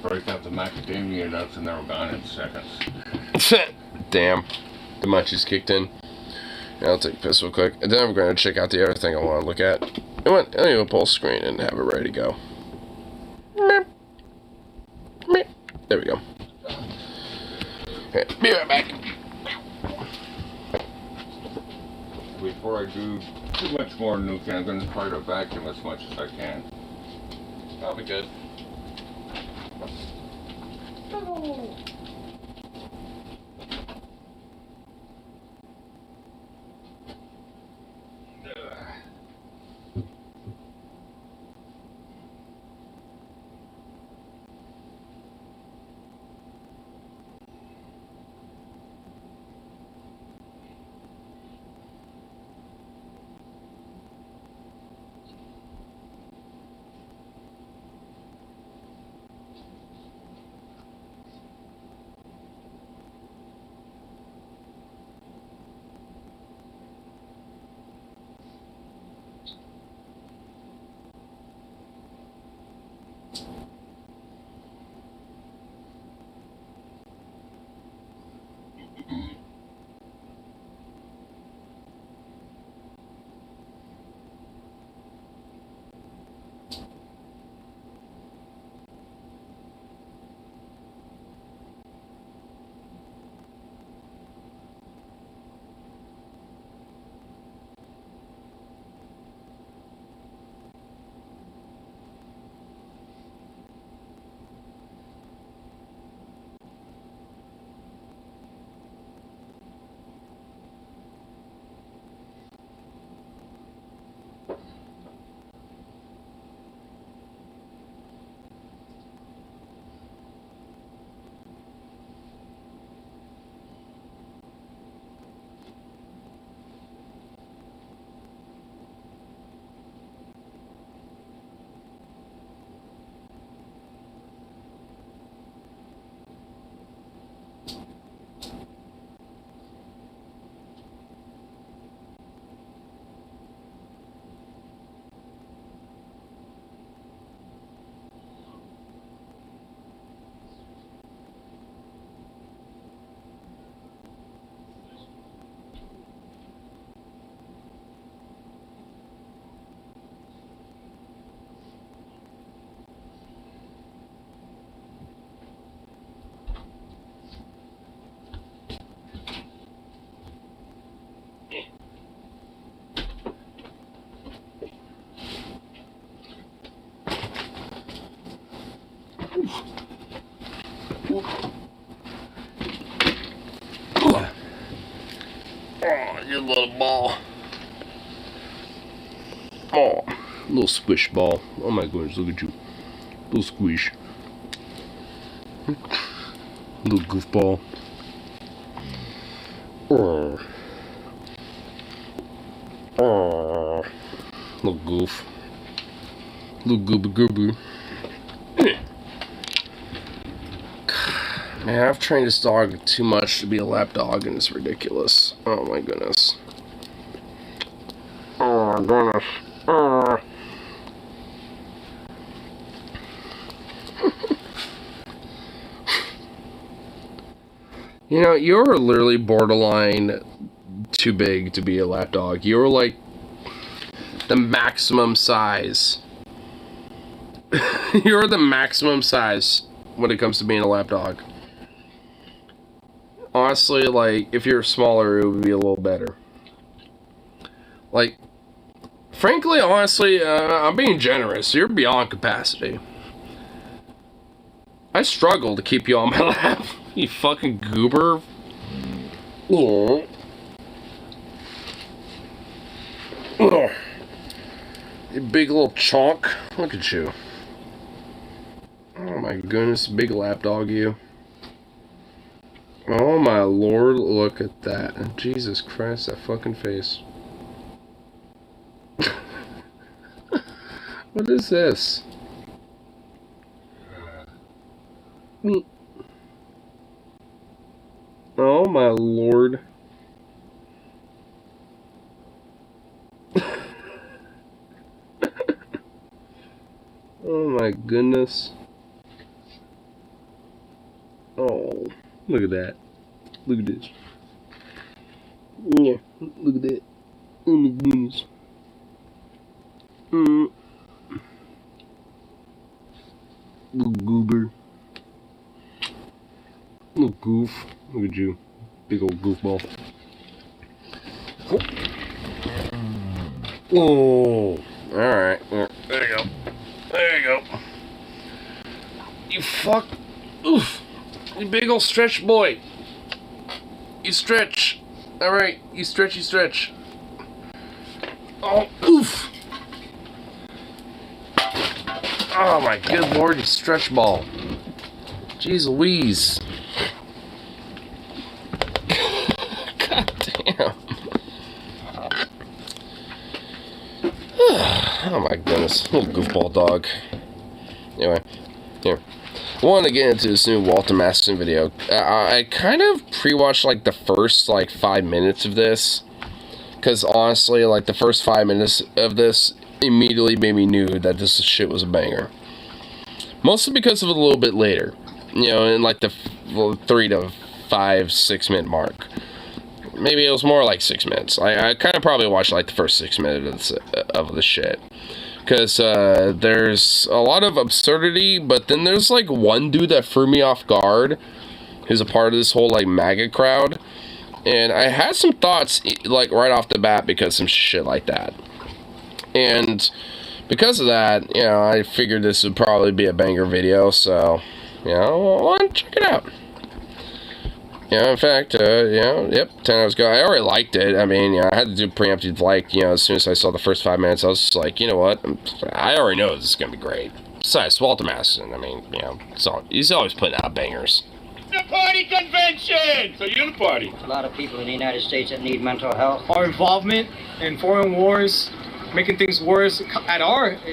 break out the macadamia nuts, and they were gone in seconds. Damn, the munchies kicked in. Yeah, I'll take a piss real quick, and then I'm gonna check out the other thing I want to look at. I'll even pull screen and have it ready to go. There we go. Okay, be right back. Before I do too much more nuking, I'm going to try to vacuum as much as I can. That'll be good. Oh, you little ball. Oh, little squish ball. Oh my goodness, look at you. Little squish. Little goofball. Oh. Oh. Little goof. Little gooby gooby. Man, I've trained this dog too much to be a lap dog, and it's ridiculous. Oh my goodness. Oh my goodness. Oh. You know, you're literally borderline too big to be a lap dog. You're like the maximum size. You're the maximum size when it comes to being a lap dog. Honestly, like, if you're smaller, it would be a little better. Like, frankly, honestly, I'm being generous. You're beyond capacity. I struggle to keep you on my lap, you fucking goober. Yeah. Oh, you big little chonk. Look at you. Oh my goodness, big lapdog you. Oh my lord, look at that. Jesus Christ, that fucking face. What is this? Oh my lord. Oh my goodness. Oh, look at that. Look at this. Yeah, look at that. Oh my goodness. Little goober. Little goof. Look at you. Big old goofball. Oh, alright. There you go. There you go. You fuck. Oof. You big old stretch boy. You stretch. Alright. You stretch, you stretch. Oh, oof. Oh my good lord, you stretch ball. Jeez Louise. God damn. Oh my goodness, little goofball dog. Anyway, here. I wanted to get into this new Walter Masterson video. I kind of pre-watched like the first like 5 minutes of this. Because honestly, like the first 5 minutes of this immediately made me knew that this shit was a banger. Mostly because of a little bit later. You know, in like the 3 to 5, 6 minute mark. Maybe it was more like 6 minutes. I kind of probably watched like the first 6 minutes of this shit. Because there's a lot of absurdity, but then there's like one dude that threw me off guard. Who's a part of this whole like MAGA crowd. And I had some thoughts like right off the bat because some shit like that. And because of that, you know, I figured this would probably be a banger video. So, you know, why don't you check it out? Yeah, in fact, you know, yep, 10 hours ago. I already liked it. I mean, you know, I had to do preemptive like, you know, as soon as I saw the first 5 minutes, I was just like, you know what? I already know this is going to be great. Besides, Walter Masterson, I mean, you know, he's always putting out bangers. The party convention! So you're the party. A lot of people in the United States that need mental health. Our involvement in foreign wars, making things worse is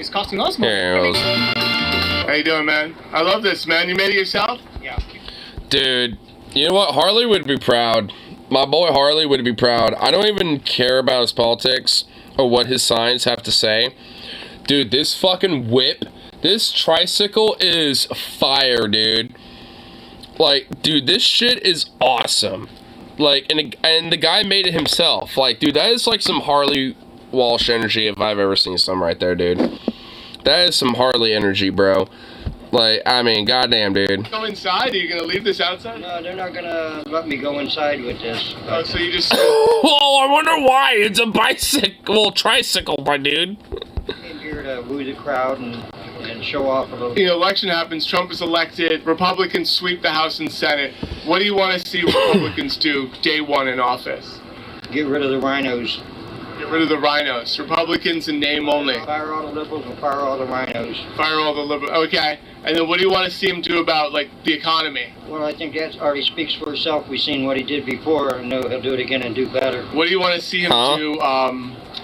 costing us money. How you doing, man? I love this, man. You made it yourself? Yeah. Dude. You know what? Harley would be proud. My boy Harley would be proud. I don't even care about his politics or what his signs have to say. Dude, this fucking whip, this tricycle is fire, dude. Like, dude, this shit is awesome. Like, and the guy made it himself. Like, dude, that is like some Harley Walsh energy if I've ever seen some right there, dude. That is some Harley energy, bro. Like, I mean, goddamn, dude. Go inside? Are you gonna leave this outside? No, they're not gonna let me go inside with this. Oh, so you just... Oh, I wonder why. It's a bicycle, tricycle, my dude. Came here to woo the crowd and show off a little. The election happens, Trump is elected, Republicans sweep the House and Senate. What do you want to see Republicans do day one in office? Get rid of the rhinos. Get rid of the rhinos. Republicans in name only. Fire all the liberals and fire all the rhinos. Fire all the liberals. Okay. And then what do you want to see him do about, like, the economy? Well, I think that already speaks for itself. We've seen what he did before, and know he'll do it again and do better. What do you want to see him do,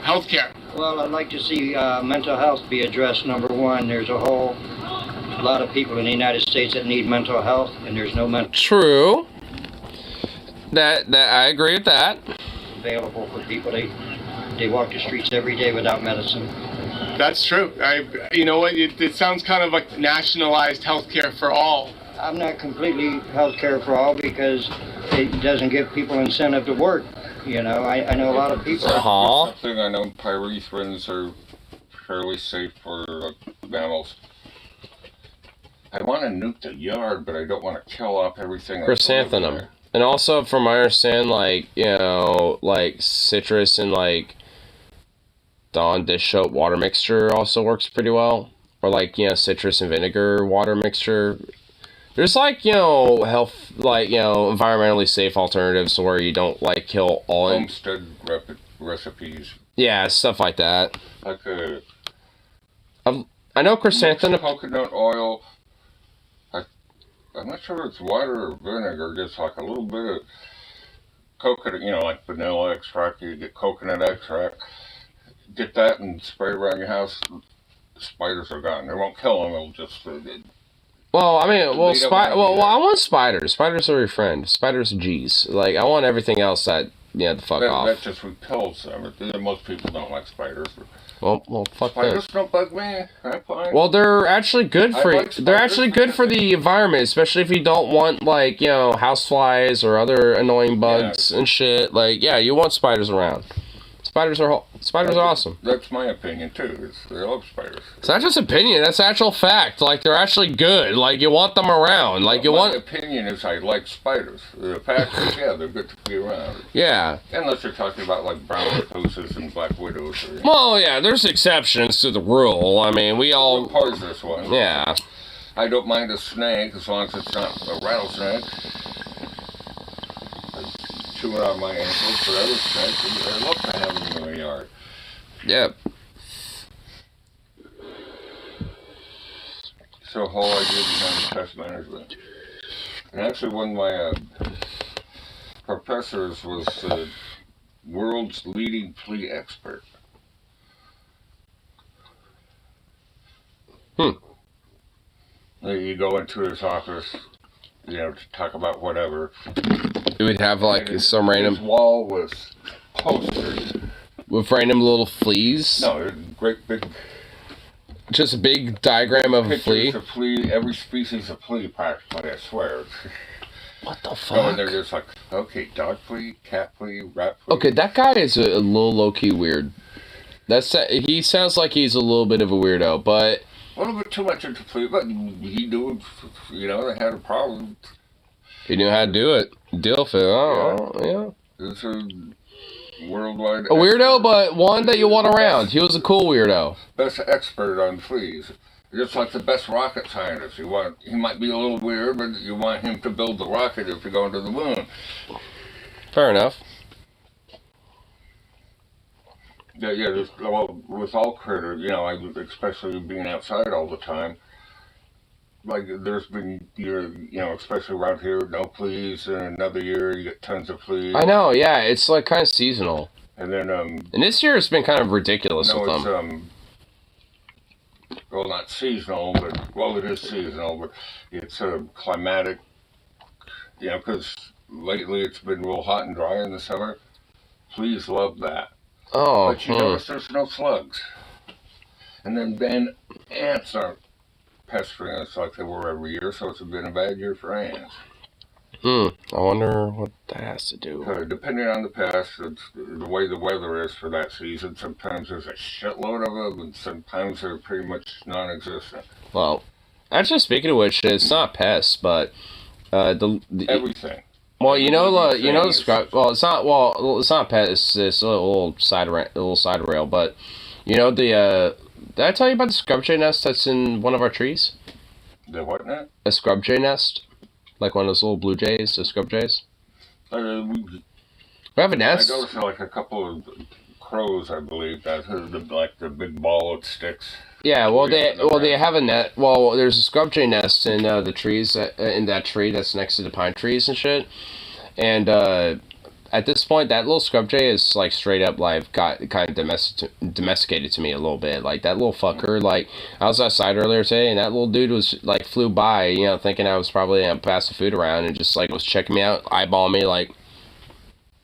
healthcare? Well, I'd like to see mental health be addressed, number one. There's a whole lot of people in the United States that need mental health, and there's no mental... True. That I agree with that. ...available for people. They walk the streets every day without medicine. That's true. You know what? It sounds kind of like nationalized healthcare for all. I'm not completely healthcare for all because it doesn't give people incentive to work. You know, I know a lot of people. I think I know pyrethrins are fairly safe for mammals. I want to nuke the yard, but I don't want to kill off everything. Chrysanthemum. And also, from my understanding, like, you know, like citrus and like Dawn dish soap water mixture also works pretty well. Or like, you know, citrus and vinegar water mixture. There's like, you know, health, like, you know, environmentally safe alternatives where you don't like kill all homestead recipes. Yeah, stuff like that. Like I know chrysanthemum. Coconut oil. I'm not sure if it's water or vinegar, just like a little bit of coconut, you know, like vanilla extract. You get coconut extract. Get that and spray around your house. The spiders are gone. They won't kill them. It'll just. Well, I mean, I want spiders. Spiders are your friend. Spiders are G's. Like, I want everything else that, the fuck off. That just repels them. Most people don't like spiders. Well, fuck spiders that. Don't bug me. I'm fine. Well, they're actually good for the environment, especially if you don't want, like, houseflies or other annoying bugs and shit. Like, yeah, you want spiders around. Spiders are awesome. That's my opinion too. I love spiders. It's not just opinion. That's actual fact. Like, they're actually good. Like, you want them around. Like, my opinion is I like spiders. The fact is, yeah, they're good to be around. Yeah. Unless you're talking about like brown recluses and black widows. Well, yeah, there's exceptions to the rule. I mean, we all poisonous ones. Yeah. I don't mind a snake as long as it's not a rattlesnake. Chewing on my ankles for other snakes. I love to have them in the yard. Yep. So, whole idea behind pest management. And actually, one of my professors was the world's leading flea expert. You go into his office, to talk about whatever. You would have like some random. His wall was posters with random little fleas. No, great big. Just a big diagram of a flea. Of flea, every species of flea, practically. I swear. What the fuck? And they're just like, okay, dog flea, cat flea, rat flea. Okay, that guy is a little low key weird. He sounds like he's a little bit of a weirdo, but. A little bit too much into flea, but he knew, they had a problem. He knew how to do it. Deal with it. Yeah. It's a worldwide. A weirdo, but one that you want around. He was a cool weirdo. Best expert on fleas. Just like the best rocket scientist. He might be a little weird, but you want him to build the rocket if you're going to the moon. Fair enough. Yeah, with all critters, especially being outside all the time, like there's been especially around here, no fleas, and another year you get tons of fleas. I know, yeah, it's like kind of seasonal. And then and this year it's been kind of ridiculous with them. Well, not seasonal, but it is seasonal, but it's climatic. Because lately it's been real hot and dry in the summer. Fleas love that. Oh, but you notice there's no slugs. And then ants aren't pestering us like they were every year, so it's been a bad year for ants. I wonder what that has to do. Depending on the pest, it's the way the weather is for that season. Sometimes there's a shitload of them, and sometimes they're pretty much non-existent. Well, actually, speaking of which, it's not pests, but everything. Well, the scrub. Well, it's not. Well, it's not pet. It's a little side rail. But did I tell you about the scrub jay nest that's in one of our trees? The what nest? A scrub jay nest, like one of those little blue jays, the scrub jays. We have a nest. I noticed like a couple of crows, I believe, that like the big ball of sticks. Yeah, they have a net. Well, there's a scrub jay nest in the trees in that tree that's next to the pine trees and shit. And at this point, that little scrub jay is like straight up like got kind of domesticated to me a little bit. Like that little fucker. Like I was outside earlier today, and that little dude was like flew by, thinking I was probably passing food around, and just like was checking me out, eyeballing me like,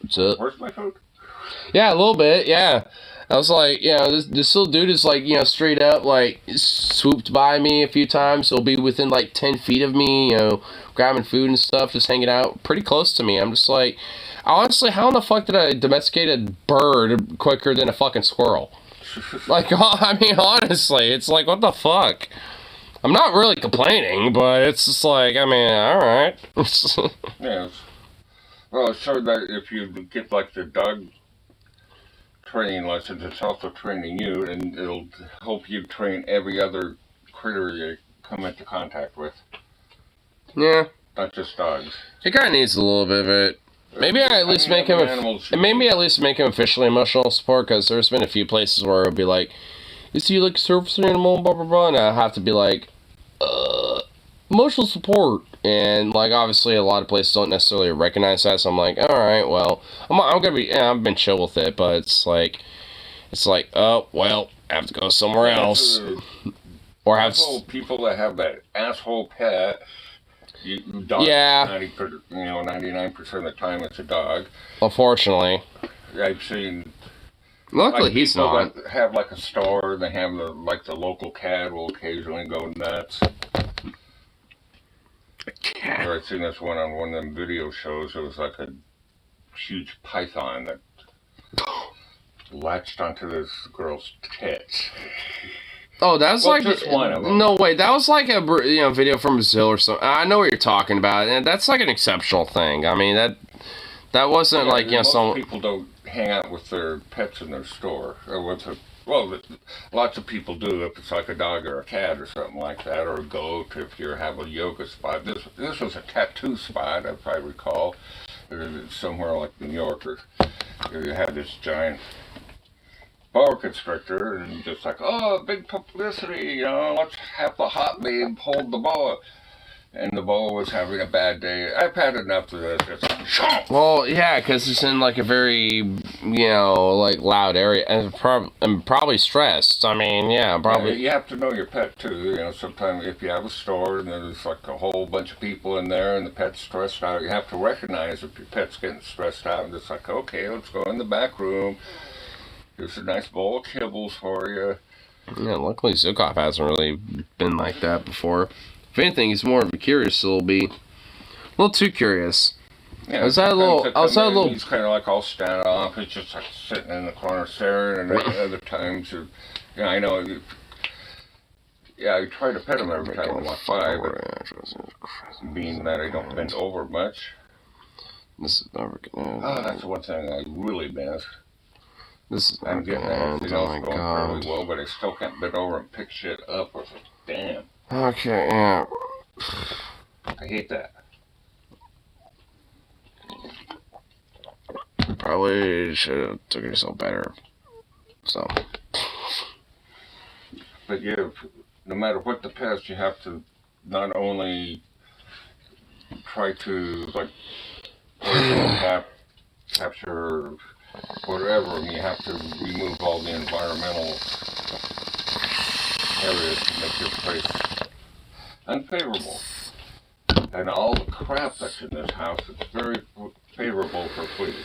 "What's up?" Where's my food? Yeah, a little bit. Yeah. I was like, this little dude is like, straight up, like, swooped by me a few times. He'll be within like 10 feet of me, grabbing food and stuff, just hanging out pretty close to me. I'm just like, honestly, how in the fuck did I domesticate a bird quicker than a fucking squirrel? Like, I mean, honestly, it's like, what the fuck? I'm not really complaining, but it's just like, I mean, alright. Yes. Well, it's sure that if you get like the dog training lessons, it's also training you, and it'll help you train every other critter you come into contact with. Yeah. Not just dogs. He kind of needs a little bit of it. Maybe I at least make him. Maybe at least make him officially emotional support, because there's been a few places where it'll be like, "Is he like a service animal?" Blah blah blah, and I have to be like, emotional support, and like obviously a lot of places don't necessarily recognize that, so I'm like, all right, well, I'm gonna be. Yeah, I've been chill with it, but it's like, oh well, I have to go somewhere else, or have people that have that asshole pet. Dog, yeah. 99% of the time it's a dog. Unfortunately. I've seen. Luckily, like, he's not. That have like a store. They have the local cat will occasionally go nuts. A cat. I've seen this one on one of them video shows. It was like a huge python that latched onto this girl's tits. Oh, that's well, like just one of them. No, wait, that was like a video from Brazil or something. I know what you're talking about, and that's like an exceptional thing. I mean that wasn't like most people don't hang out with their pets in their store or lots of people do if it's like a dog or a cat or something like that, or a goat if you have a yoga spot. This was a tattoo spot, if I recall, somewhere like New York, or you had this giant boa constrictor, and just like, oh, big publicity, let's have the hot babe hold the boa. And the boa was having a bad day. I've had enough of this. It's well, yeah, because it's in like a very, like loud area, and probably stressed. I mean, yeah, probably. You have to know your pet too. Sometimes if you have a store and there's like a whole bunch of people in there and the pet's stressed out, you have to recognize if your pet's getting stressed out, and just like, okay, let's go in the back room. Here's a nice bowl of kibbles for you. Yeah, luckily Zukov hasn't really been like that before. If anything, he's more of a curious little bee. A little too curious. Yeah, He's kind of like all standoff. He's just like sitting in the corner staring, and other times, I know. I try to pet him every time I walk by, but being that I don't bend over much. This is never gonna. Oh, that's one thing I really miss. This is I'm getting everything else going fairly well, but I still can't bend over and pick shit up. I was like, damn. Okay, yeah. I hate that. Probably should have took yourself better. So. But no matter what the pest, you have to not only try to capture whatever, and you have to remove all the environmental areas to make your place unfavorable. And all the crap that's in this house is very favorable for fleas.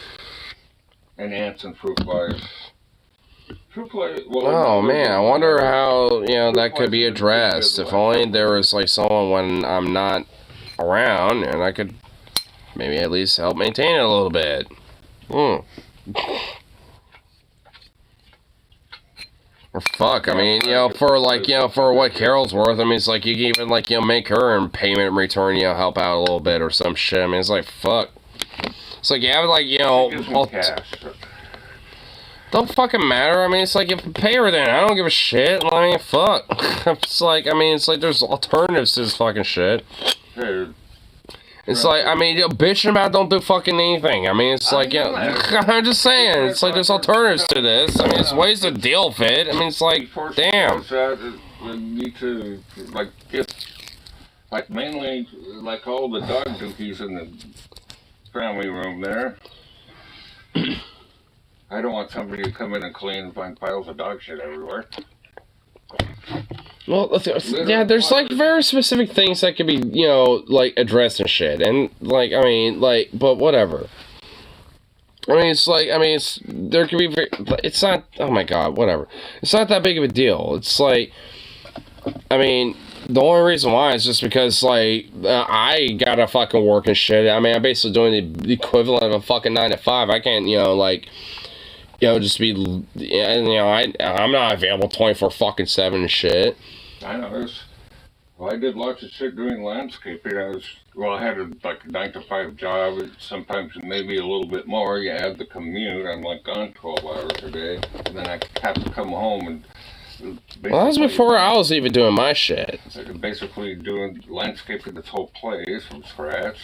And ants and fruit flies. Oh man, I wonder how that could be addressed. If only there was like someone when I'm not around, and I could maybe at least help maintain it a little bit. Or fuck, I mean, for what Carol's worth, I mean, it's like you can even make her in payment in return, help out a little bit or some shit. I mean, it's like fuck. It's like don't fucking matter. I mean, it's like if you pay her, then I don't give a shit. I mean, fuck. It's like there's alternatives to this fucking shit. It's like, I mean, bitching about don't do fucking anything. I mean, it's like, I'm just saying, it's like there's alternatives to this. I mean, there's ways to deal with it. I mean, it's like, damn. You need to, mainly, all the dog dookies in the family room there. I don't want somebody to come in and clean and find piles of dog shit everywhere. Well, yeah, there's very specific things that could be, addressed and shit, and but whatever. I mean, there could be, it's not, oh my god, whatever. It's not that big of a deal. It's like, I mean, the only reason why is just because, I gotta fucking work and shit. I mean, I'm basically doing the equivalent of a fucking 9 to 5. I can't, just be, I'm not available 24/7 and shit. I know, I did lots of shit doing landscaping. I had a 9 to 5 job, sometimes maybe a little bit more. You add the commute, I'm gone 12 hours a day, and then I have to come home and, Well, that was before I was even doing my shit. Basically doing landscaping this whole place from scratch.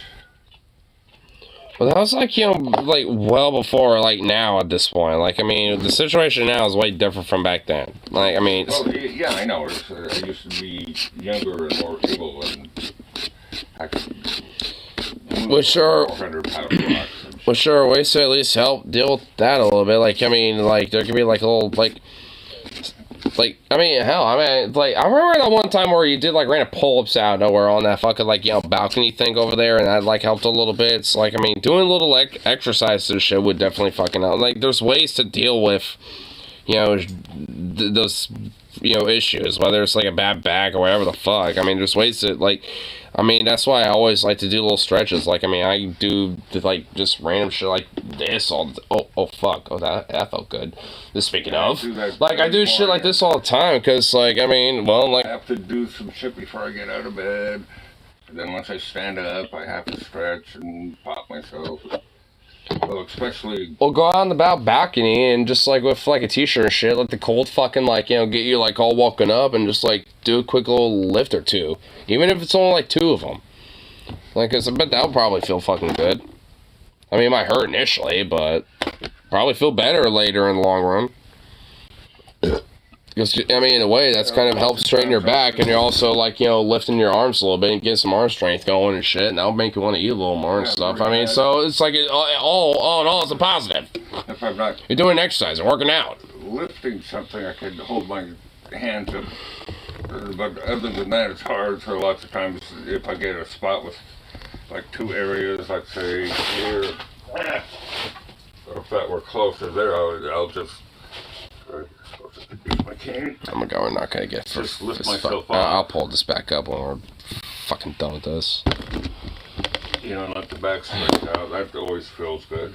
Well, that was like, you know, like well before, like now at this point. Like, I mean, the situation now is way different from back then. Like, I mean... Oh, yeah, I know. I used to be younger and more able, and I could move Which are 400-pound blocks. Which are ways to at least help deal with that a little bit. Like, I mean, like, there could be like a little, like, I mean, hell, I mean, like, I remember that one time where you did, like, random pull-ups out of nowhere on that fucking, like, you know, balcony thing over there, and that, like, helped a little bit. It's like, I mean, doing little exercises and shit would definitely fucking help. Like, there's ways to deal with, you know, those, you know, issues, whether it's, like, a bad back or whatever the fuck. I mean, there's ways to, like, I mean, that's why I always like to do little stretches. Like, I mean, I do, like, just random shit like this all the oh, fuck. Oh, that felt good. Just speaking of. Like, I do shit like this all the time, because, like, I mean, well, like... I have to do some shit before I get out of bed. And then once I stand up, I have to stretch and pop myself. Well, especially... Well, go out on the balcony and just, like, with, like, a t-shirt and shit, let the cold fucking, like, you know, get you, like, all walking up and just, like, do a quick little lift or two. Even if it's only, like, 2 of them. Like, 'cause I bet that'll probably feel fucking good. I mean, it might hurt initially, but probably feel better later in the long run. Because, I mean, in a way, that's kind of helps straighten your back, and you're also, like, you know, lifting your arms a little bit and getting some arm strength going and shit, and that'll make you want to eat a little more and stuff. I mean, so it's like, all in all, it's a positive. If I'm not... You're doing exercise and working out. Lifting something, I can hold my hands up. But other than that, it's hard, so lots of times, if I get a spot with, like, 2 areas, let's say, here, or if that were closer there, I'll just... use my cane. Oh my god, we're not gonna get just lift myself up. I'll pull this back up when we're fucking done with this. You know, let the back stretch out. That always feels good.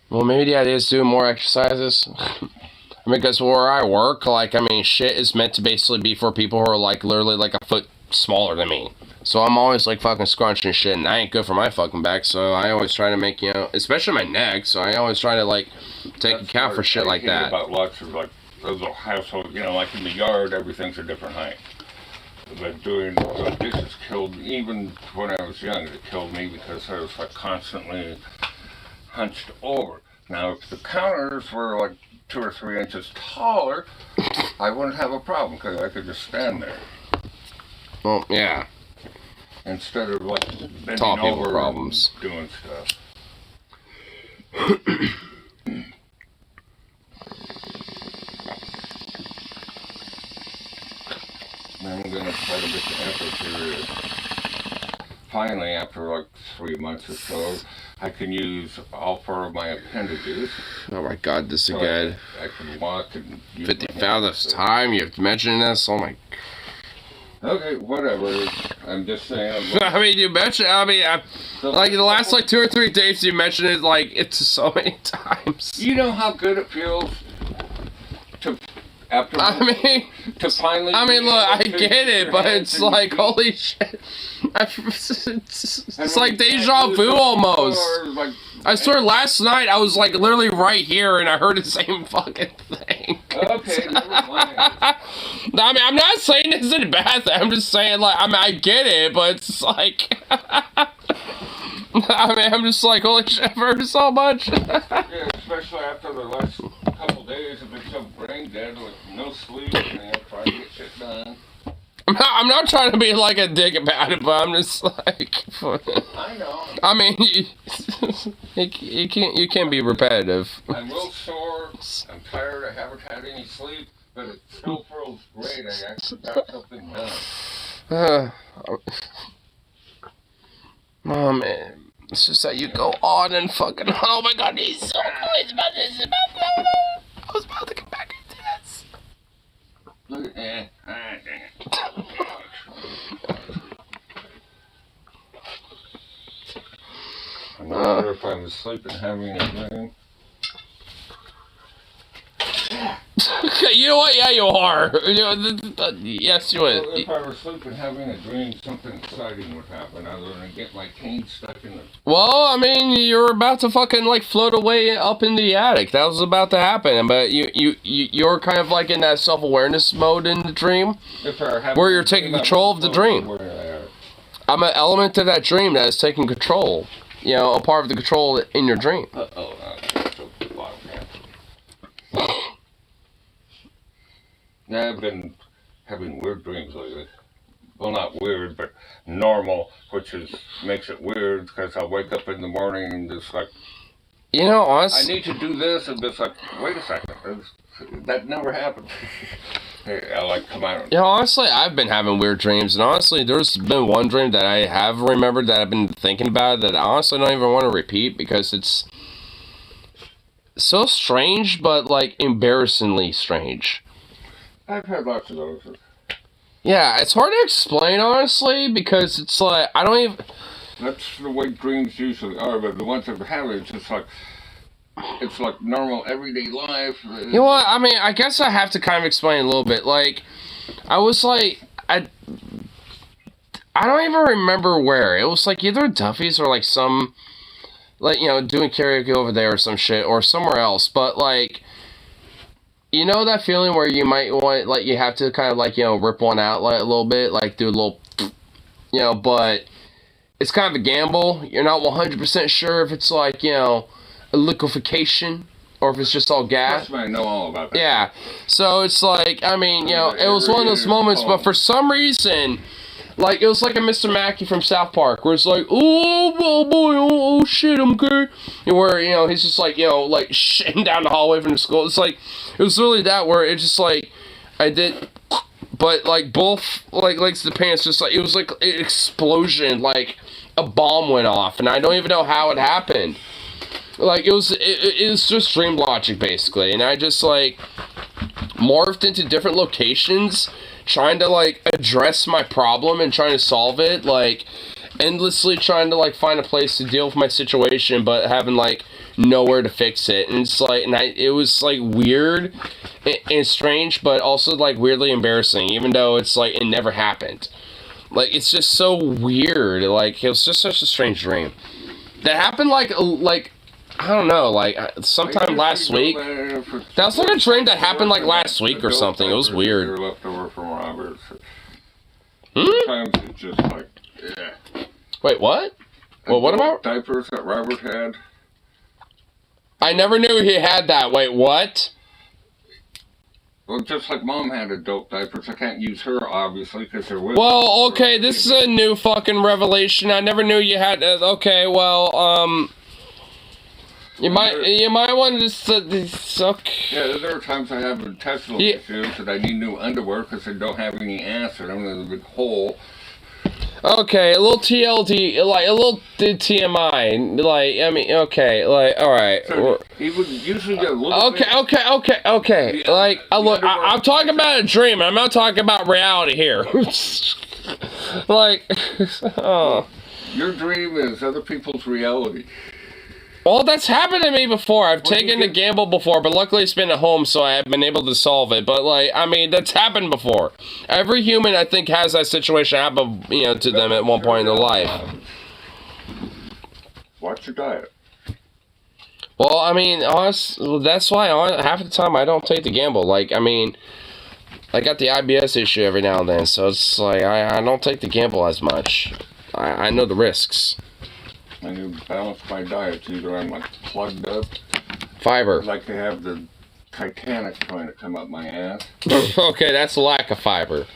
Well, maybe the idea is doing more exercises. I mean, because where I work, like, I mean, shit is meant to basically be for people who are, like, literally, like, a foot smaller than me. So I'm always, like, fucking scrunching shit, and I ain't good for my fucking back, so I always try to make, you know, especially my neck, so I always try to, like, take account for shit like that. About lots of, like, those little household, you know, like in the yard, everything's a different height. But doing, this has killed me, even when I was young, it killed me because I was, like, constantly hunched over. Now, if the counters were, like, 2 or 3 inches taller, I wouldn't have a problem, because I could just stand there. Well, yeah. Instead of, like, bending Tall people over problems. and doing stuff. I'm going to try to get the effort here. Finally, after like 3 months or so, I can use all 4 of my appendages. Oh my god, this so again. I can walk and... 50,000th time you have to mention this? Oh my... Okay, whatever. I'm just saying... I mean, you mentioned... I mean, like, the last, like, 2 or 3 days you mentioned it, like, it's so many times. You know how good it feels to... After to finally... I mean, look, I get it, but it's like, holy shit. It's like deja vu almost. I swear, last night I was like literally right here and I heard the same fucking thing. Okay, never mind. I mean, I'm not saying this is a bad thing. I'm just saying, like, I mean, I get it, but it's like... I mean, I'm just like, holy shit, I've heard so much. Yeah, especially after the last couple days, I've been so brain dead with no sleep and trying to get shit done. I'm not trying to be like a dick about it, but I'm just like... I know. I mean, you can't be repetitive. I'm a little sore, I'm tired, I haven't had any sleep, but it still feels great. I actually got something done. Oh man, it's just that you go on and fucking... Oh my god, he's so cool. He's about this. I was about to get back into this. Look at that. Alright, dang it. I'm not sure if I'm asleep and having a dream. You know what? Yeah, you are. Yes, you Well, would. if I were sleeping, having a dream, something exciting would happen other than get my cane stuck in the... Well, I mean, you're about to fucking like float away up in the attic. That was about to happen, but you're kind of like in that self-awareness mode in the dream, where you're taking control of the dream. I'm an element of that dream that is taking control. You know, a part of the control in your dream. Yeah, I've been having weird dreams lately. Well, not weird, but normal, which makes it weird because I wake up in the morning and just like, you know, I need to do this, and just like, wait a second, that never happened. Hey, I like come out. You know, honestly, I've been having weird dreams, and honestly, there's been one dream that I have remembered that I've been thinking about that I honestly don't even want to repeat because it's so strange, but like embarrassingly strange. I've had lots of those. Yeah, it's hard to explain, honestly, because it's like, I don't even... That's the way dreams usually are, but the ones I've had, it's like normal everyday life. You know what, I mean, I guess I have to kind of explain a little bit. Like, I was like, I don't even remember where. It was like either Duffy's or like some, like, you know, doing karaoke over there or some shit, or somewhere else, but like... You know that feeling where you might want, like, you have to kind of, like, you know, rip one out, like, a little bit, like, do a little, you know, but it's kind of a gamble. You're not 100% sure if it's, like, you know, a liquefaction or if it's just all gas. Trust me, I know all about that. Yeah. So it's like, I mean, you know, it was one of those moments, but for some reason, like, it was like a Mr. Mackey from South Park, where it's like, oh boy, oh shit, I'm good. And where, you know, he's just like, you know, like, shitting down the hallway from the school. It's like, it was really that, where it's just like, I did, but, like, both, like, legs of the pants, just like, it was like an explosion, like, a bomb went off, and I don't even know how it happened. Like, it was just dream logic, basically, and I just, like, morphed into different locations, trying to, like, address my problem and trying to solve it, like, endlessly trying to, like, find a place to deal with my situation, but having, like, nowhere to fix it. And it's like, and it was, like, weird and strange, but also, like, weirdly embarrassing, even though it's, like, it never happened. Like, it's just so weird. Like, it was just such a strange dream. That happened, like, I don't know, like, sometime last week. That was like a dream that happened, like, last week or something. It was weird. Left over from Robert's. Sometimes it's just like, yeah. Wait, what? Well, what about diapers that Robert had? I never knew he had that. Wait, what? Well, just like Mom had adult diapers, I can't use her, obviously, because they're women. Well, okay, this is a new fucking revelation. I never knew you had... okay, well, You might want to... okay. Yeah, there are times I have intestinal issues that I need new underwear because I don't have any ass or I'm in a big hole. Okay, a little TLD, like, a little TMI, like, I mean, okay, like, alright. So he would usually get a little Okay, like, look, I'm talking about a dream, I'm not talking about reality here. Like, oh. Your dream is other people's reality. Well, that's happened to me before. I've taken a gamble before, but luckily it's been at home, so I have been able to solve it. But, like, I mean, that's happened before. Every human, I think, has that situation happen, you know, to them at one point in their life. Watch your diet. Well, I mean, that's why half the time I don't take the gamble. Like, I mean, I got the IBS issue every now and then, so it's like, I don't take the gamble as much. I know the risks. I need to balance my diet. Either I'm like plugged up. Fiber. Like to have the Titanic trying to come up my ass. Okay, that's lack of fiber.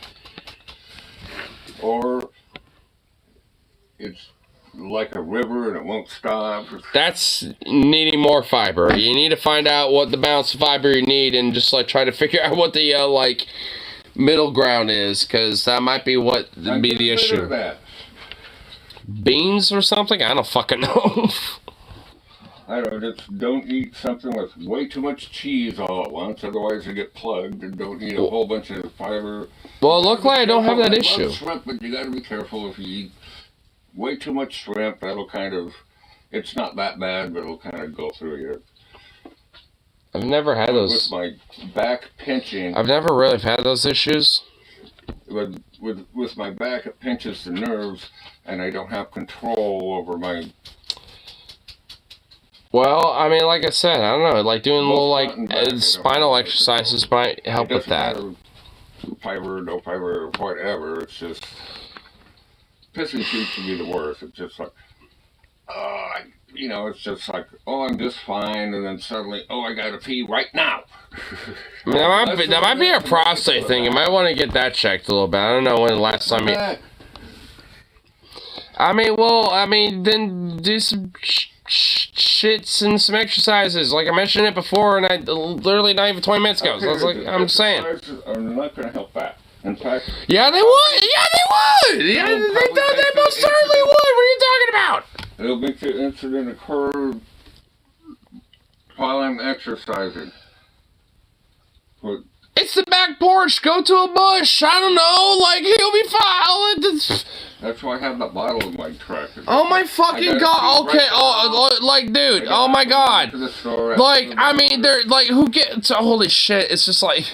Or it's like a river and it won't stop. That's needing more fiber. You need to find out what the balance of fiber you need and just like try to figure out what the like middle ground is, because that might be what be the issue. Beans or something? I don't fucking know. I don't know, just don't eat something with way too much cheese all at once, otherwise you get plugged, and don't eat a whole bunch of fiber. Well, luckily I don't have that issue. I love shrimp, but you gotta be careful if you eat way too much shrimp, that'll kind of, it's not that bad, but it'll kind of go through you. I've never had those. With my back pinching. I've never really had those issues. With my back, it pinches the nerves, and I don't have control over my. Well, I mean, like I said, I don't know, like doing little like spinal exercises might help with that. Fiber, no fiber, whatever. It's just pissing seems to be the worst. It's just like, you know, it's just like, oh, I'm just fine, and then suddenly, oh, I gotta pee right now. I mean, that might be a prostate thing. You might want to get that checked a little bit. I don't know when the last time you. I mean, then do some shits and some exercises. Like I mentioned it before, and I literally not even 20 minutes ago. So I was like, I'm saying. I'm not gonna help that. In fact. Yeah, they would. Yeah, they would. Yeah, they most certainly would. What are you talking about? It'll make the incident occur while I'm exercising. It's the back porch. Go to a bush. I don't know. Like, he'll be fine. That's why I have that bottle in my truck. Oh my fucking god. Okay. Like, dude. Oh my god. Like, I mean, they're like, who gets. Holy shit. It's just like.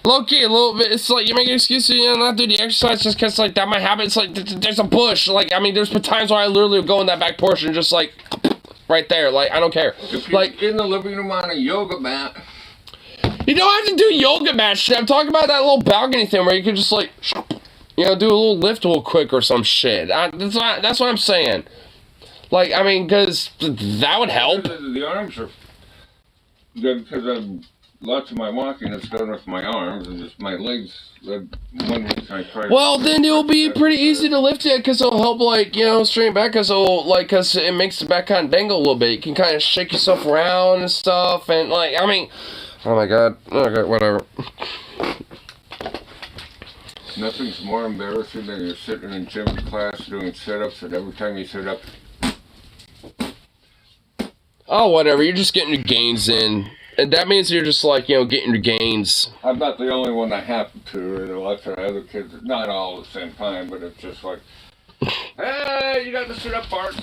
Low-key, a little bit, it's like, you make an excuse to, not do the exercise just because, like, that might happen. It's like, there's a bush. Like, I mean, there's been times where I literally would go in that back porch and just, like, right there. Like, I don't care. If you're like, in the living room on a yoga mat. You don't have to do yoga mat shit. I'm talking about that little balcony thing where you can just, like, you know, do a little lift real quick or some shit. That's what I'm saying. Like, I mean, because that would help. The arms are good because lots of my walking is done with my arms and just my legs. Well, then it'll be pretty easy to lift it because it'll help, like, you know, straighten back because it makes the back kind of dangle a little bit. You can kind of shake yourself around and stuff, and like, I mean, oh my god, okay, whatever. Nothing's more embarrassing than you're sitting in gym class doing sit-ups, and every time you sit up, oh, whatever, you're just getting your gains in. And that means you're just like, you know, getting your gains. I'm not the only one that happened to. There are lots of other kids, not all at the same time, but it's just like, hey, you got the sit up part.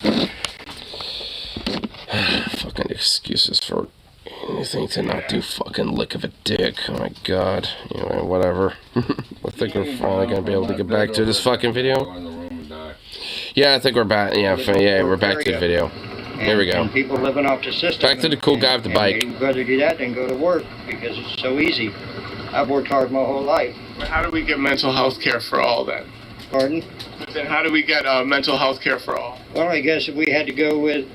Fucking excuses for anything to not do fucking lick of a dick. Oh my god. Anyway, whatever. I think we're finally gonna be able to get back to this fucking video. Yeah, I think we're back. Yeah, we're back to the video. There we go. And people living off the system. Back to the cool guy with the bike. They'd rather do that than go to work because it's so easy. I've worked hard my whole life. How do we get mental health care for all then? Pardon? Then how do we get mental health care for all? Well, I guess if we had to go with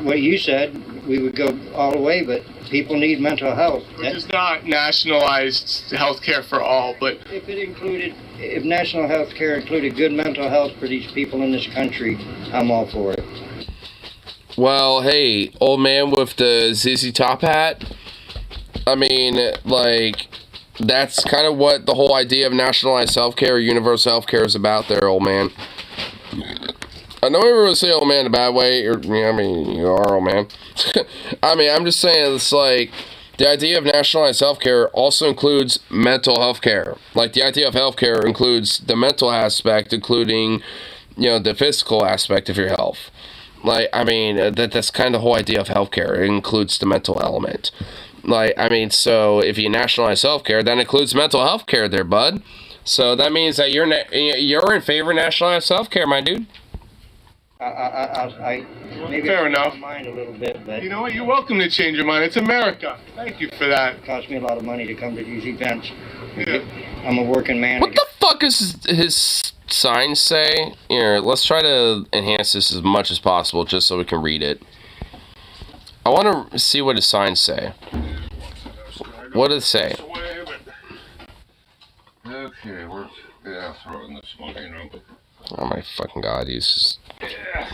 what you said, we would go all the way, but people need mental health. Which is not nationalized health care for all, but... If national health care included good mental health for these people in this country, I'm all for it. Well, hey, old man with the ZZ Top hat, I mean, like, that's kind of what the whole idea of nationalized healthcare or universal healthcare is about there, old man. I know everyone say old man in a bad way, or, yeah, I mean, you are old man. I mean, I'm just saying, it's like, the idea of nationalized healthcare also includes mental health care. Like, the idea of healthcare includes the mental aspect, including, you know, the physical aspect of your health. Like, I mean, that's kind of the whole idea of healthcare. It includes the mental element. Like, I mean, so if you nationalize healthcare, that includes mental health care there, bud. So that means that you're in favor of nationalized healthcare, my dude. I maybe fair enough. Mind a little bit, but you know what? You're welcome to change your mind. It's America. Thank you for that. It costs me a lot of money to come to these events. Yeah. I'm a working man. What the fuck is his sign say? Here, let's try to enhance this as much as possible just so we can read it. I want to see what his signs say. What does it say? Okay, we're throwing this one in. Oh my fucking god, he's just... Yeah.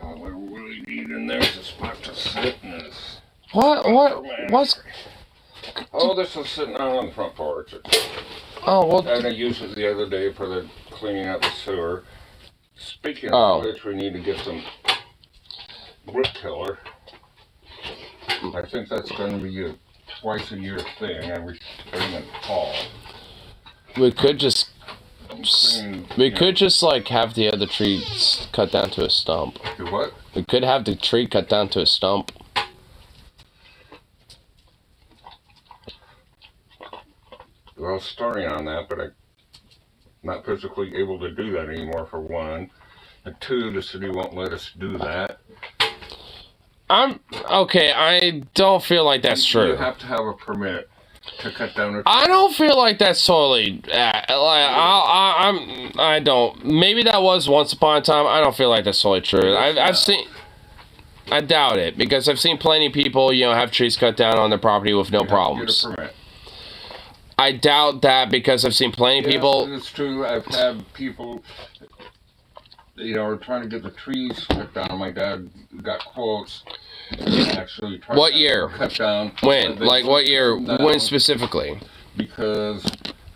All we really need in there is a spot to sit in this. What's... Oh, this is sitting out on the front porch. Oh, well... And I used it the other day for the cleaning out the sewer. Speaking of which, we need to get some brick killer. I think that's going to be a twice-a-year thing. Every spring and fall. We could just... We could just, like, have the other tree cut down to a stump. Do what? We could have the tree cut down to a stump. Well, starting on that, but I'm not physically able to do that anymore, for one. And two, the city won't let us do that. Okay, I don't feel like that's true. You have to have a permit to cut down a tree. I don't feel like that's totally, I don't, maybe that was once upon a time. I don't feel like that's totally true. I've seen, I doubt it, because I've seen plenty of people, have trees cut down on their property with no problems. Get a permit. I doubt that, because I've seen plenty of people. It's true. I've had people, trying to get the trees cut down. My dad got quotes. Actually, What year? Cut down. When? Like what year? When specifically? Because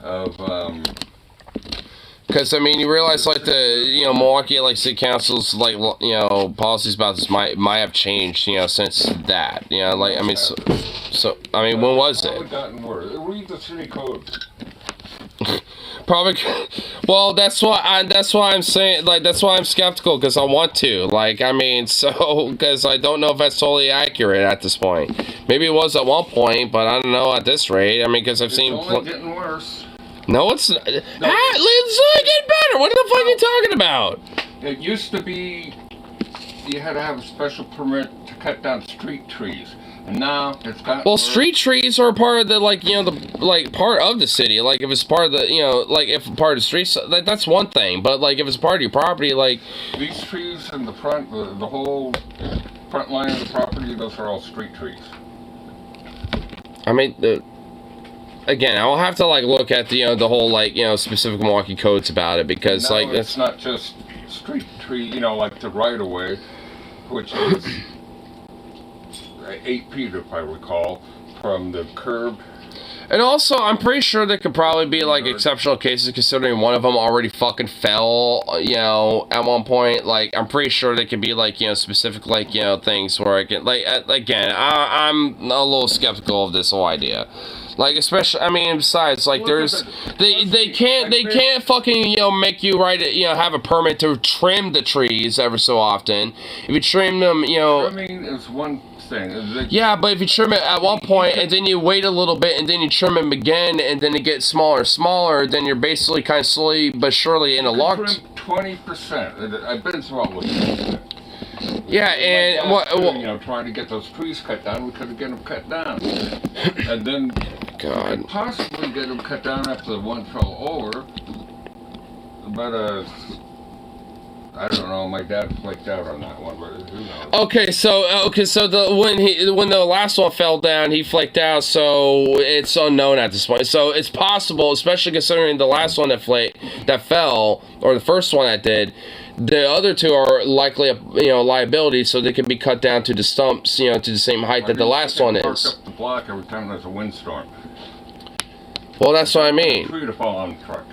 of Because I mean, you realize like the Milwaukee city council's policies about this might have changed since that I mean so I mean when was it? It's gotten worse. Read the city code. Probably. Well, that's why I'm saying that's why I'm skeptical, because I want to because I don't know if that's totally accurate at this point. Maybe it was at one point, but I don't know at this rate. I mean, because I've seen. It's only getting worse. No, it's not. It's only getting better. What the fuck are you talking about? It used to be you had to have a special permit to cut down street trees. And now it's got. Well, street trees are part of the part of the city. Like if it's part of the if part of the streets, that's one thing. But if it's part of your property, these trees in the front, the whole front line of the property, those are all street trees. I mean, again, I'll have to look at the whole specific Milwaukee codes about it, because it's not just street tree, like the right of way, which is 8 feet, if I recall, from the curb. And also, I'm pretty sure there could probably be exceptional cases, considering one of them already fucking fell, at one point. I'm pretty sure there could be specific things where I can again, I'm a little skeptical of this whole idea. Especially, I mean, besides, there's, they can't fucking, make you have a permit to trim the trees ever so often. If you trim them, Trimming is one thing. Yeah, but if you trim it at one point, and then you wait a little bit, and then you trim them again, and then it gets smaller and smaller, then you're basically kind of slowly but surely in a lock. 20%. I've been through all this. Yeah, and what? Trying to get those trees cut down, we couldn't get them cut down. And then God, possibly get them cut down after the one fell over. But I don't know. My dad flaked out on that one, but who knows? Okay, so when the last one fell down, he flaked out. So it's unknown at this point. So it's possible, especially considering the last one that fell, or the first one that did. The other two are likely a liability, so they can be cut down to the stumps, to the same height that the last one is. Up the block every time there's a windstorm. Well, that's what I mean. A tree to fall on the truck.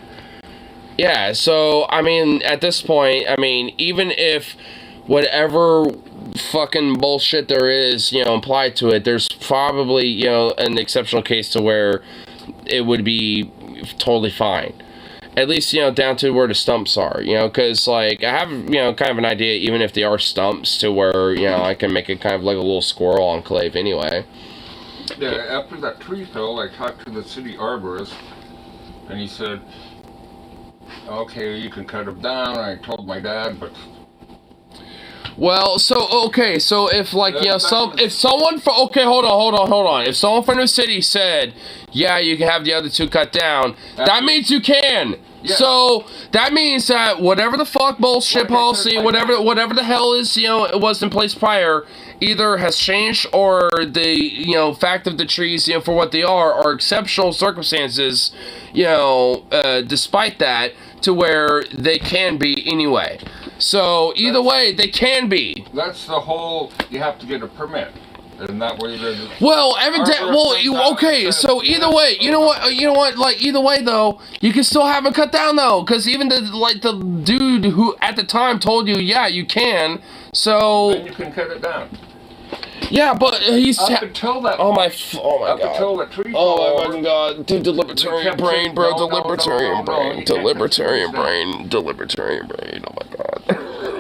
Yeah, so, I mean, at this point, I mean, even if whatever fucking bullshit there is, implied to it, there's probably, an exceptional case to where it would be totally fine. At least, down to where the stumps are, because, I have, kind of an idea, even if they are stumps, to where, I can make it kind of like a little squirrel enclave anyway. Yeah, after that tree fell, I talked to the city arborist, and he said, okay, you can cut them down. I told my dad, but... Well, so, okay, so if, if someone from... Okay, hold on. If someone from the city said, yeah, you can have the other two cut down, that means you can. Yeah. So, that means that whatever the fuck bullshit policy, whatever the hell is, it was in place prior, either has changed, or the, fact of the trees, for what they are exceptional circumstances, despite that, to where they can be anyway. So, either way, they can be. That's the whole, you have to get a permit. And that way okay, so either way, you know what, either way, though, you can still have it cut down, though, because even the dude who, at the time, told you, yeah, you can, so... Then you can cut it down. Yeah, but he's... Up until that oh my God. Until the tree oh my fucking God. Dude, the libertarian brain, bro. The libertarian brain. The libertarian brain. The libertarian brain. Oh my God.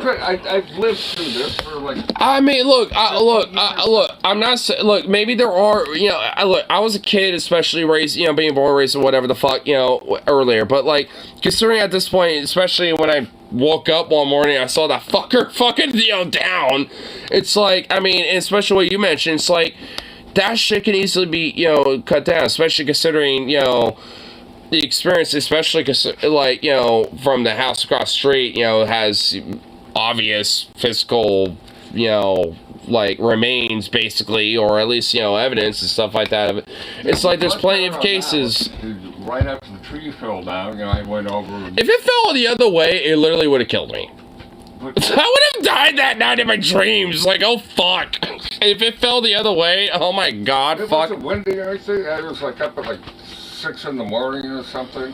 I've lived through this for like. I mean, look. I'm not saying. Look, maybe there are. You know, I was a kid, especially raised. You know, being born, raised, or whatever the fuck. You know, earlier. But like, considering at this point, especially when I woke up one morning, I saw that fucker fucking down. It's like, I mean, especially what you mentioned. It's like that shit can easily be cut down, especially considering the experience, especially because, like, from the house across the street, has obvious physical, like, remains, basically, or at least, evidence and stuff like that. It's like there's plenty of cases. Right after the tree fell down, I went over. If it fell the other way, it literally would have killed me. I would have died that night in my dreams. Like, oh, fuck. If it fell the other way, oh, my God, it fuck. It wasn't windy or anything. I was, like, up at, like, 6 in the morning or something.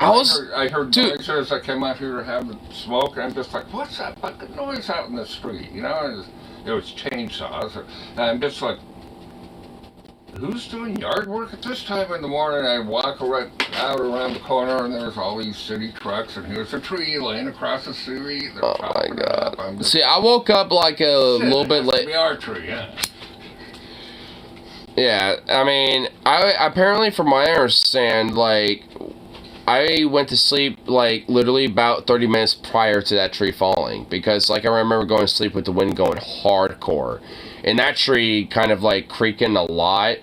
I heard noises. I came out here to have a smoke, and I'm just like, what's that fucking noise out in the street? It was chainsaws. And I'm just like, who's doing yard work at this time in the morning? I walk right out around the corner, and there's all these city trucks, and here's a tree laying across the street. Oh, my God. See, I woke up, like, a little bit late. The our tree, yeah. Yeah, I mean, apparently from my understand, like, I went to sleep, like, literally about 30 minutes prior to that tree falling, because, like, I remember going to sleep with the wind going hardcore, and that tree kind of, like, creaking a lot,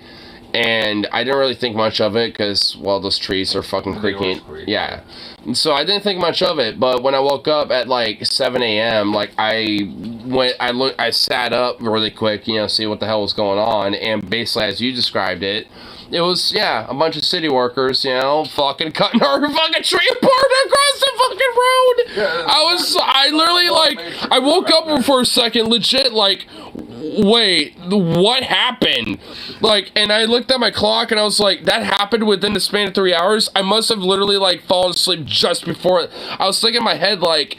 and I didn't really think much of it, because, well, those trees are fucking creaking, yeah, and so I didn't think much of it, but when I woke up at, like, 7 a.m., like, I sat up really quick, see what the hell was going on, and basically, as you described it, it was, a bunch of city workers, fucking cutting our fucking tree apart across the fucking road. Yeah, I literally, like, I woke up for a second, legit, like, wait, what happened? Like, and I looked at my clock and I was like, that happened within the span of 3 hours? I must have literally, like, fallen asleep just before. I was thinking in my head, like,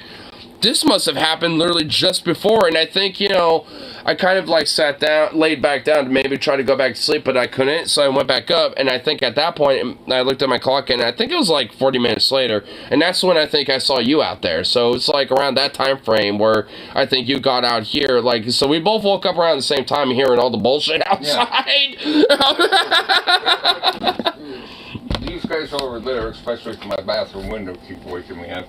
this must have happened literally just before, and I think, I kind of, like, sat down, laid back down to maybe try to go back to sleep, but I couldn't, so I went back up, and I think at that point, I looked at my clock, and I think it was, like, 40 minutes later, and that's when I think I saw you out there, so it's, like, around that time frame where I think you got out here, like, so we both woke up around the same time hearing all the bullshit outside. Yeah. These guys over there, especially from my bathroom window, keep waking me up.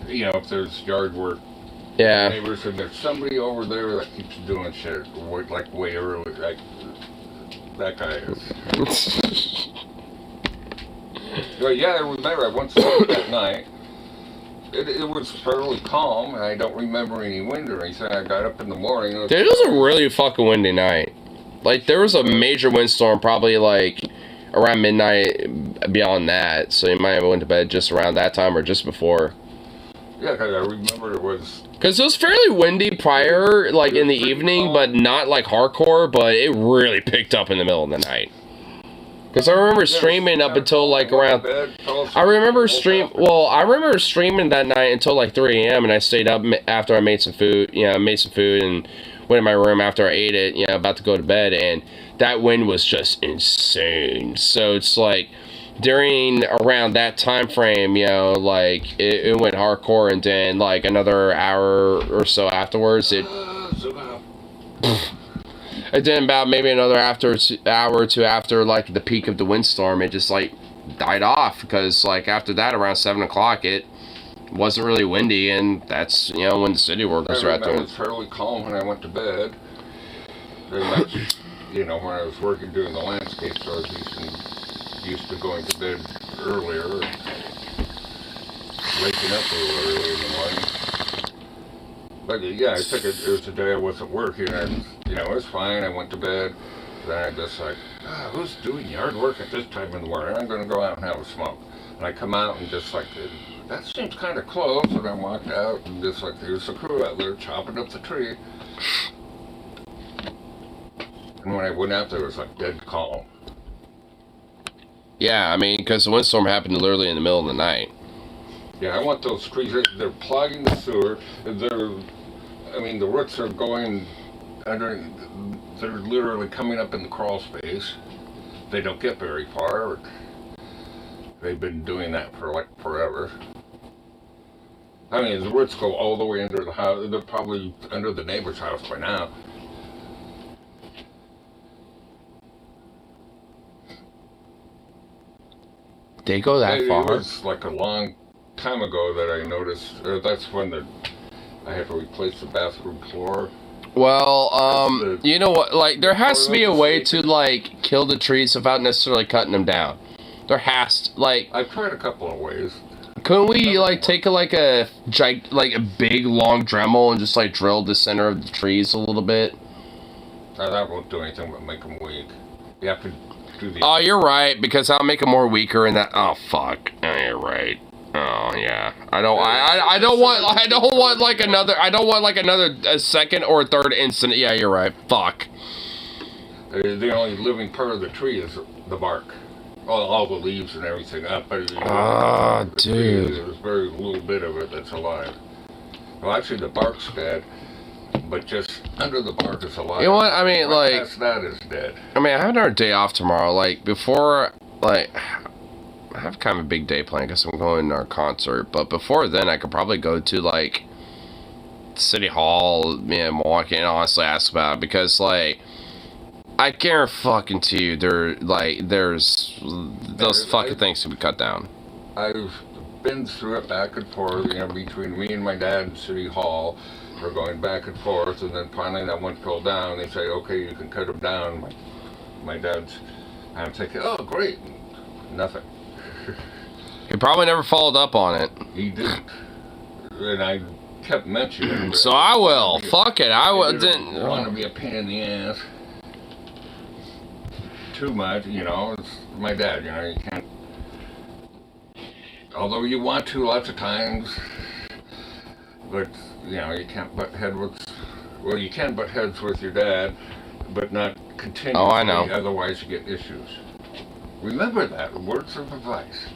If there's yard work, neighbors, and there's somebody over there that keeps doing shit, like, way early, like, that guy is. Well, I remember I went to sleep that night. It was fairly calm, and I don't remember any wind or anything. I got up in the morning. It was a really fucking windy night. Like, there was a major windstorm, probably, like, around midnight, beyond that, so you might have went to bed just around that time or just before. Yeah, because I remember it was... Because it was fairly windy prior, like, in the evening, but not, like, hardcore, but it really picked up in the middle of the night. Because I remember streaming up until, like, around... I remember streaming that night until, like, 3 a.m., and I stayed up after I made some food, and went in my room after I ate it, about to go to bed, and that wind was just insane. So it's, like... During around that time frame, like, it went hardcore, and then, like, another hour or so afterwards, and then about maybe another hour or two after, like, the peak of the windstorm, it just, like, died off, because, like, after that, around 7 o'clock, it wasn't really windy, and that's, when the city workers are out there. It was fairly calm when I went to bed. And when I was working doing the landscape, so I was used to going to bed earlier, waking up a little early in the morning. But I think it was a day I wasn't working, and it was fine. I went to bed. Then I just like, who's doing yard work at this time in the morning? I'm going to go out and have a smoke. And I come out and just like, that seems kind of close. And I walked out and just like, there's a crew out there chopping up the tree. And when I went out there, it was like dead calm. Yeah, I mean, because the windstorm happened literally in the middle of the night. Yeah, I want those trees. They're plugging the sewer. The roots are going under. They're literally coming up in the crawl space. They don't get very far. They've been doing that for like forever. I mean, the roots go all the way under the house. They're probably under the neighbor's house by now. They go that far? It was like a long time ago that I noticed. That's when I had to replace the bathroom floor. Well, you know what? Like, there has to be a way to, like, kill the trees without necessarily cutting them down. There has to, like... I've tried a couple of ways. Couldn't we, like, take, a big, long Dremel and just, like, drill the center of the trees a little bit? That won't do anything but make them weak. You have to do the... Oh, you're right, because I'll make them more weaker and that... Oh, fuck. Oh, you're right. Oh, yeah. I don't want like another a second or third incident. Yeah, you're right. Fuck. The only living part of the tree is the bark. All the leaves and everything up. But dude. There's very little bit of it that's alive. Well, actually, the bark's dead, but just under the bark is alive. You know what? I mean, right like... past that is dead. I mean, I have another day off tomorrow. Like, before... Like... I have kind of a big day planned because I'm going to our concert. But before then, I could probably go to, like... City Hall, Milwaukee, and honestly ask about it. Because, like... I guarantee fucking to you, there's those fucking things to be cut down. I've been through it back and forth, between me and my dad and City Hall. We're going back and forth, and then finally that one fell down. They say, okay, you can cut them down. My dad's, I'm thinking, oh, great. Nothing. He probably never followed up on it. He didn't. And I kept mentioning it. So I will. Fuck it. I will. Didn't want to be a pain in the ass. Too much, it's my dad, you can't, although you want to lots of times, but, you can't butt heads with, you can butt heads with your dad, but not continuously. Oh, I know. Otherwise you get issues. Remember that, words of advice.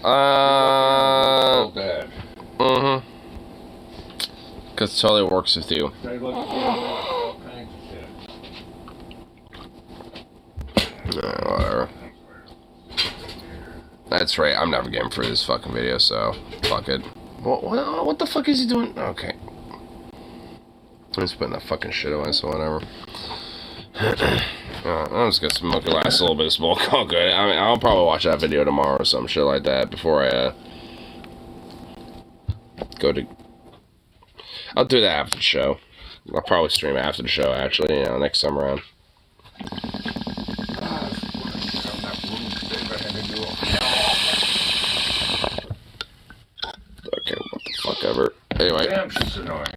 Dad. Mm-hmm. Because it totally works with you. No, whatever. That's right, I'm never getting through this fucking video, so fuck it. What the fuck is he doing? Okay. I'm just putting that fucking shit away, so whatever. I'm just gonna smoke the last little bit of smoke. All good. I mean, I'll probably watch that video tomorrow or some shit like that before I go to... I'll do that after the show. I'll probably stream after the show, actually, next time around. Okay, what the fuck ever. Anyway. Damn, she's annoying.